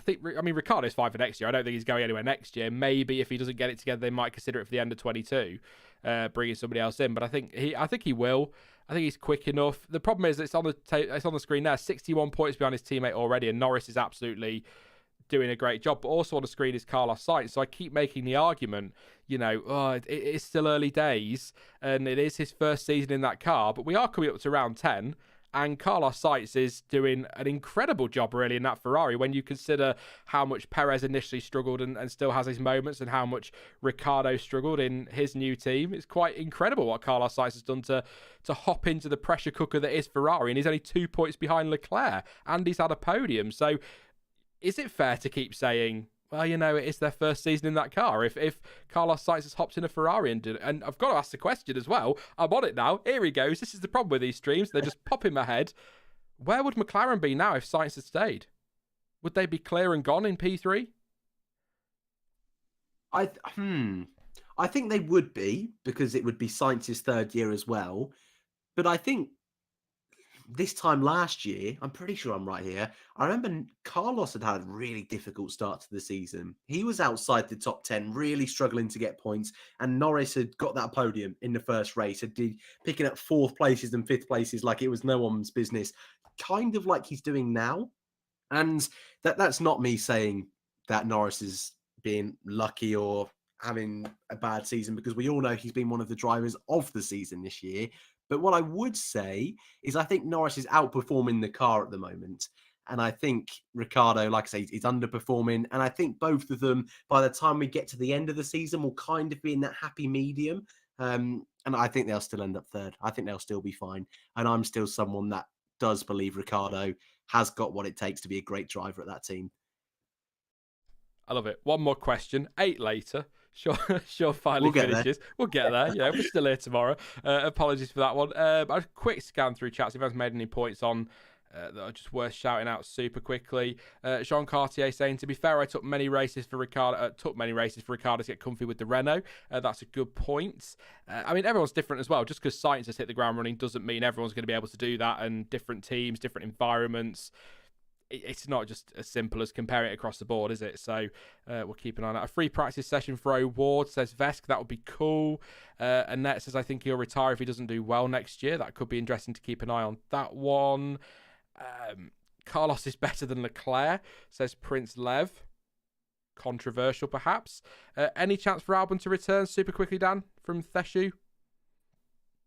I mean, Ricciardo's fine for next year. I don't think he's going anywhere next year. Maybe if he doesn't get it together, they might consider it for the end of 22, bringing somebody else in. But I think he will. I think he's quick enough. The problem is it's on the screen there. 61 points behind his teammate already, and Norris is absolutely doing a great job. But also on the screen is Carlos Sainz. So I keep making the argument, it is still early days, and it is his first season in that car. But we are coming up to round 10. And Carlos Sainz is doing an incredible job, really, in that Ferrari when you consider how much Perez initially struggled and still has his moments, and how much Ricciardo struggled in his new team. It's quite incredible what Carlos Sainz has done to hop into the pressure cooker that is Ferrari, and he's only 2 points behind Leclerc, and he's had a podium. So is it fair to keep saying, well, it is their first season in that car? If Carlos Sainz has hopped in a Ferrari and I've got to ask the question as well. I'm on it now. Here he goes. This is the problem with these streams. They just pop in my head. Where would McLaren be now if Sainz had stayed? Would they be clear and gone in P3? I think they would be, because it would be Sainz's third year as well. But I think this time last year, I'm pretty sure I'm right here, I remember Carlos had a really difficult start to the season. He was outside the top 10, really struggling to get points, and Norris had got that podium in the first race, picking up 4th places and 5th places like it was no one's business, kind of like he's doing now. And that's not me saying that Norris is being lucky or having a bad season, because we all know he's been one of the drivers of the season this year. But what I would say is I think Norris is outperforming the car at the moment. And I think Ricciardo, like I say, is underperforming. And I think both of them, by the time we get to the end of the season, will kind of be in that happy medium. And I think they'll still end up third. I think they'll still be fine. And I'm still someone that does believe Ricciardo has got what it takes to be a great driver at that team. I love it. One more question. 8 later. Sure, finally finishes. We'll get there. Yeah, we're still here tomorrow. Apologies for that one. A quick scan through chats. If anyone's made any points on that are just worth shouting out super quickly. Jean Cartier saying, to be fair, I took many races for Ricciardo to get comfy with the Renault. That's a good point. I mean, everyone's different as well. Just because Sainz has hit the ground running doesn't mean everyone's going to be able to do that, and different teams, different environments. It's not just as simple as comparing it across the board, is it? So we'll keep an eye on that. A free practice session for O'Ward, says Vesk. That would be cool. Annette says, I think he'll retire if he doesn't do well next year. That could be interesting to keep an eye on that one. Carlos is better than Leclerc, says Prince Lev. Controversial, perhaps. Any chance for Albon to return super quickly, Dan, from Theshu?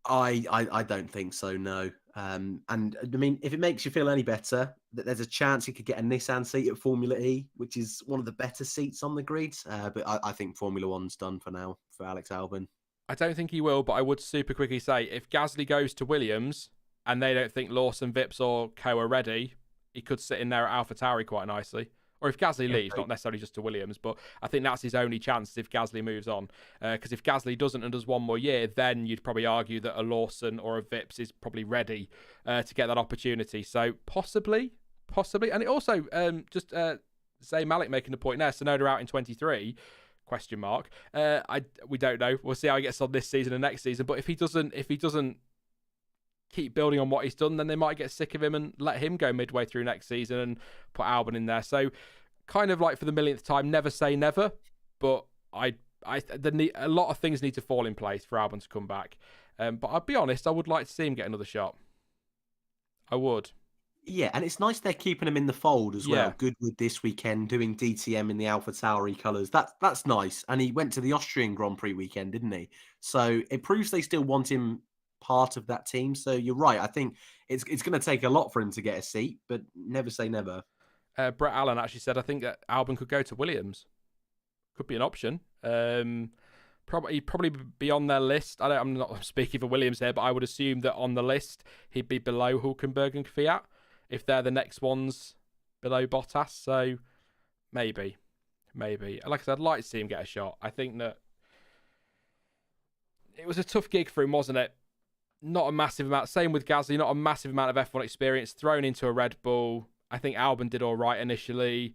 I don't think so, no. And I mean, if it makes you feel any better, that there's a chance he could get a Nissan seat at Formula E, which is one of the better seats on the grid. But I think Formula One's done for now for Alex Albon. I don't think he will, but I would super quickly say, if Gasly goes to Williams and they don't think Lawson, Vips or Co are ready, he could sit in there at AlphaTauri quite nicely. Or if Gasly leaves, not necessarily just to Williams, but I think that's his only chance if Gasly moves on. Because if Gasly doesn't and does one more year, then you'd probably argue that a Lawson or a Vips is probably ready to get that opportunity. So possibly. And it also, Zay Malik making the point there, Sonoda out in 23, question mark. We don't know. We'll see how he gets on this season and next season. But if he doesn't keep building on what he's done, then they might get sick of him and let him go midway through next season and put Albon in there. So kind of like for the millionth time, never say never, but a lot of things need to fall in place for Albon to come back. But I'll be honest, I would like to see him get another shot. I would. Yeah, and it's nice they're keeping him in the fold as well. Yeah. Goodwood this weekend doing DTM in the AlphaTauri colours. That's nice. And he went to the Austrian Grand Prix weekend, didn't he? So it proves they still want him part of that team. So you're right. I think it's going to take a lot for him to get a seat, but never say never. Brett Allen actually said, I think that Albon could go to Williams. Could be an option. Probably be on their list. I'm not speaking for Williams here, but I would assume that on the list he'd be below Hülkenberg and Kvyat if they're the next ones below Bottas. So maybe. Like I said, I'd like to see him get a shot. I think that it was a tough gig for him, wasn't it? Not a massive amount. Same with Gasly, not a massive amount of F1 experience thrown into a Red Bull. I think Albon did all right initially.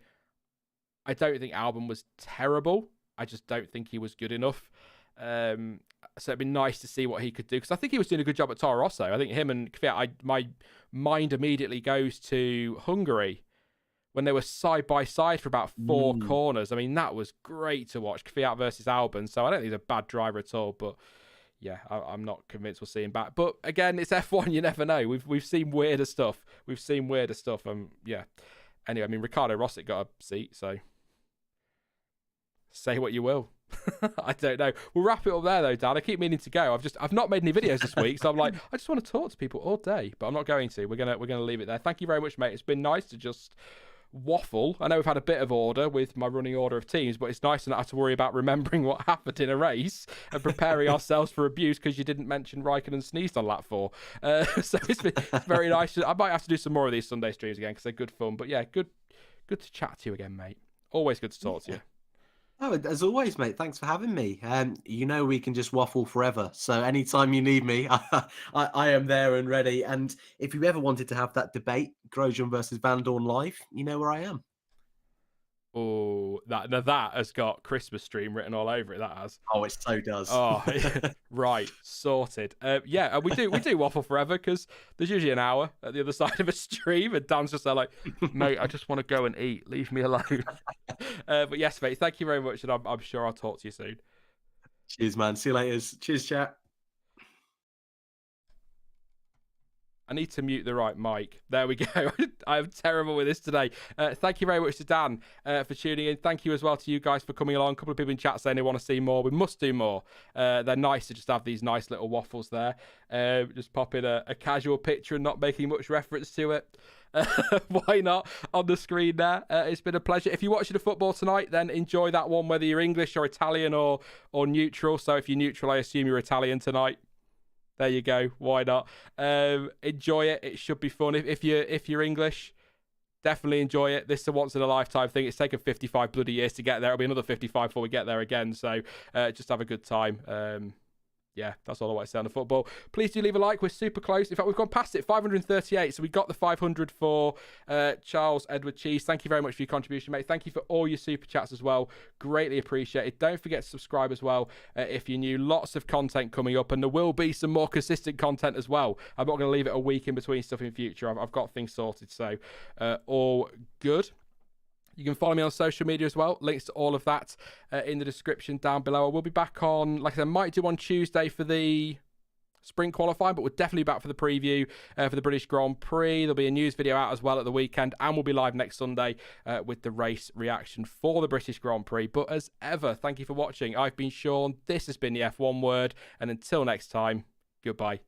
I don't think Albon was terrible. I just don't think he was good enough. So it'd be nice to see what he could do, because I think he was doing a good job at Toro Rosso. I think him and Kvyat, my mind immediately goes to Hungary when they were side by side for about 4 corners. I mean, that was great to watch, Kvyat versus Albon. So I don't think he's a bad driver at all, but yeah, I'm not convinced we'll see him back. But again, it's F1, you never know. We've seen weirder stuff. Yeah. Anyway, I mean, Ricardo Rossi got a seat, so say what you will. I don't know. We'll wrap it up there though, Dan. I keep meaning to go. I've not made any videos this week, so I'm like, I just want to talk to people all day, but I'm not going to. We're gonna leave it there. Thank you very much, mate. It's been nice to just waffle. I know we've had a bit of order with my running order of teams, but it's nice to not have to worry about remembering what happened in a race and preparing ourselves for abuse because you didn't mention Raikkonen sneezed on lap 4. So it's very nice. I might have to do some more of these Sunday streams again because they're good fun. But yeah, good to chat to you again, mate. Always good to talk to you. Oh, as always, mate. Thanks for having me. You know we can just waffle forever. So anytime you need me, I am there and ready. And if you ever wanted to have that debate, Grosjean versus Van Dorn live, you know where I am. Oh, that has got Christmas stream written all over it. That has. Oh, it so does. Oh, right, sorted. Yeah, we do waffle forever because there's usually an hour at the other side of a stream, and Dan's just there like, mate, I just want to go and eat. Leave me alone. But yes, mate, thank you very much, and I'm sure I'll talk to you soon. Cheers, man. See you later. Cheers, chat. I need to mute the right mic. There we go. I'm terrible with this today. Thank you very much to Dan for tuning in. Thank you as well to you guys for coming along. A couple of people in chat saying they want to see more. We must do more. They're nice to just have these nice little waffles there. Just pop in a casual picture and not making much reference to it. Why not? On the screen there. It's been a pleasure. If you're watching the football tonight, then enjoy that one, whether you're English or Italian or neutral. So if you're neutral, I assume you're Italian tonight. There you go. Why not? Enjoy it. It should be fun. If you're English, definitely enjoy it. This is a once in a lifetime thing. It's taken 55 bloody years to get there. It'll be another 55 before we get there again. So just have a good time. Yeah, that's all I want to say on the football. Please do leave a like. We're super close. In fact, we've gone past it, 538. So we got the 500 for Charles Edward Cheese. Thank you very much for your contribution, mate. Thank you for all your super chats as well. Greatly appreciated. Don't forget to subscribe as well if you're new. Lots of content coming up, and there will be some more consistent content as well. I'm not going to leave it a week in between stuff in future. I've got things sorted, so all good. You can follow me on social media as well. Links to all of that in the description down below. I will be back on, like I said, I might do on Tuesday for the sprint qualifying, but we're definitely back for the preview for the British Grand Prix. There'll be a news video out as well at the weekend, and we'll be live next Sunday with the race reaction for the British Grand Prix. But as ever, thank you for watching. I've been Sean. This has been the F1 Word, and until next time, goodbye.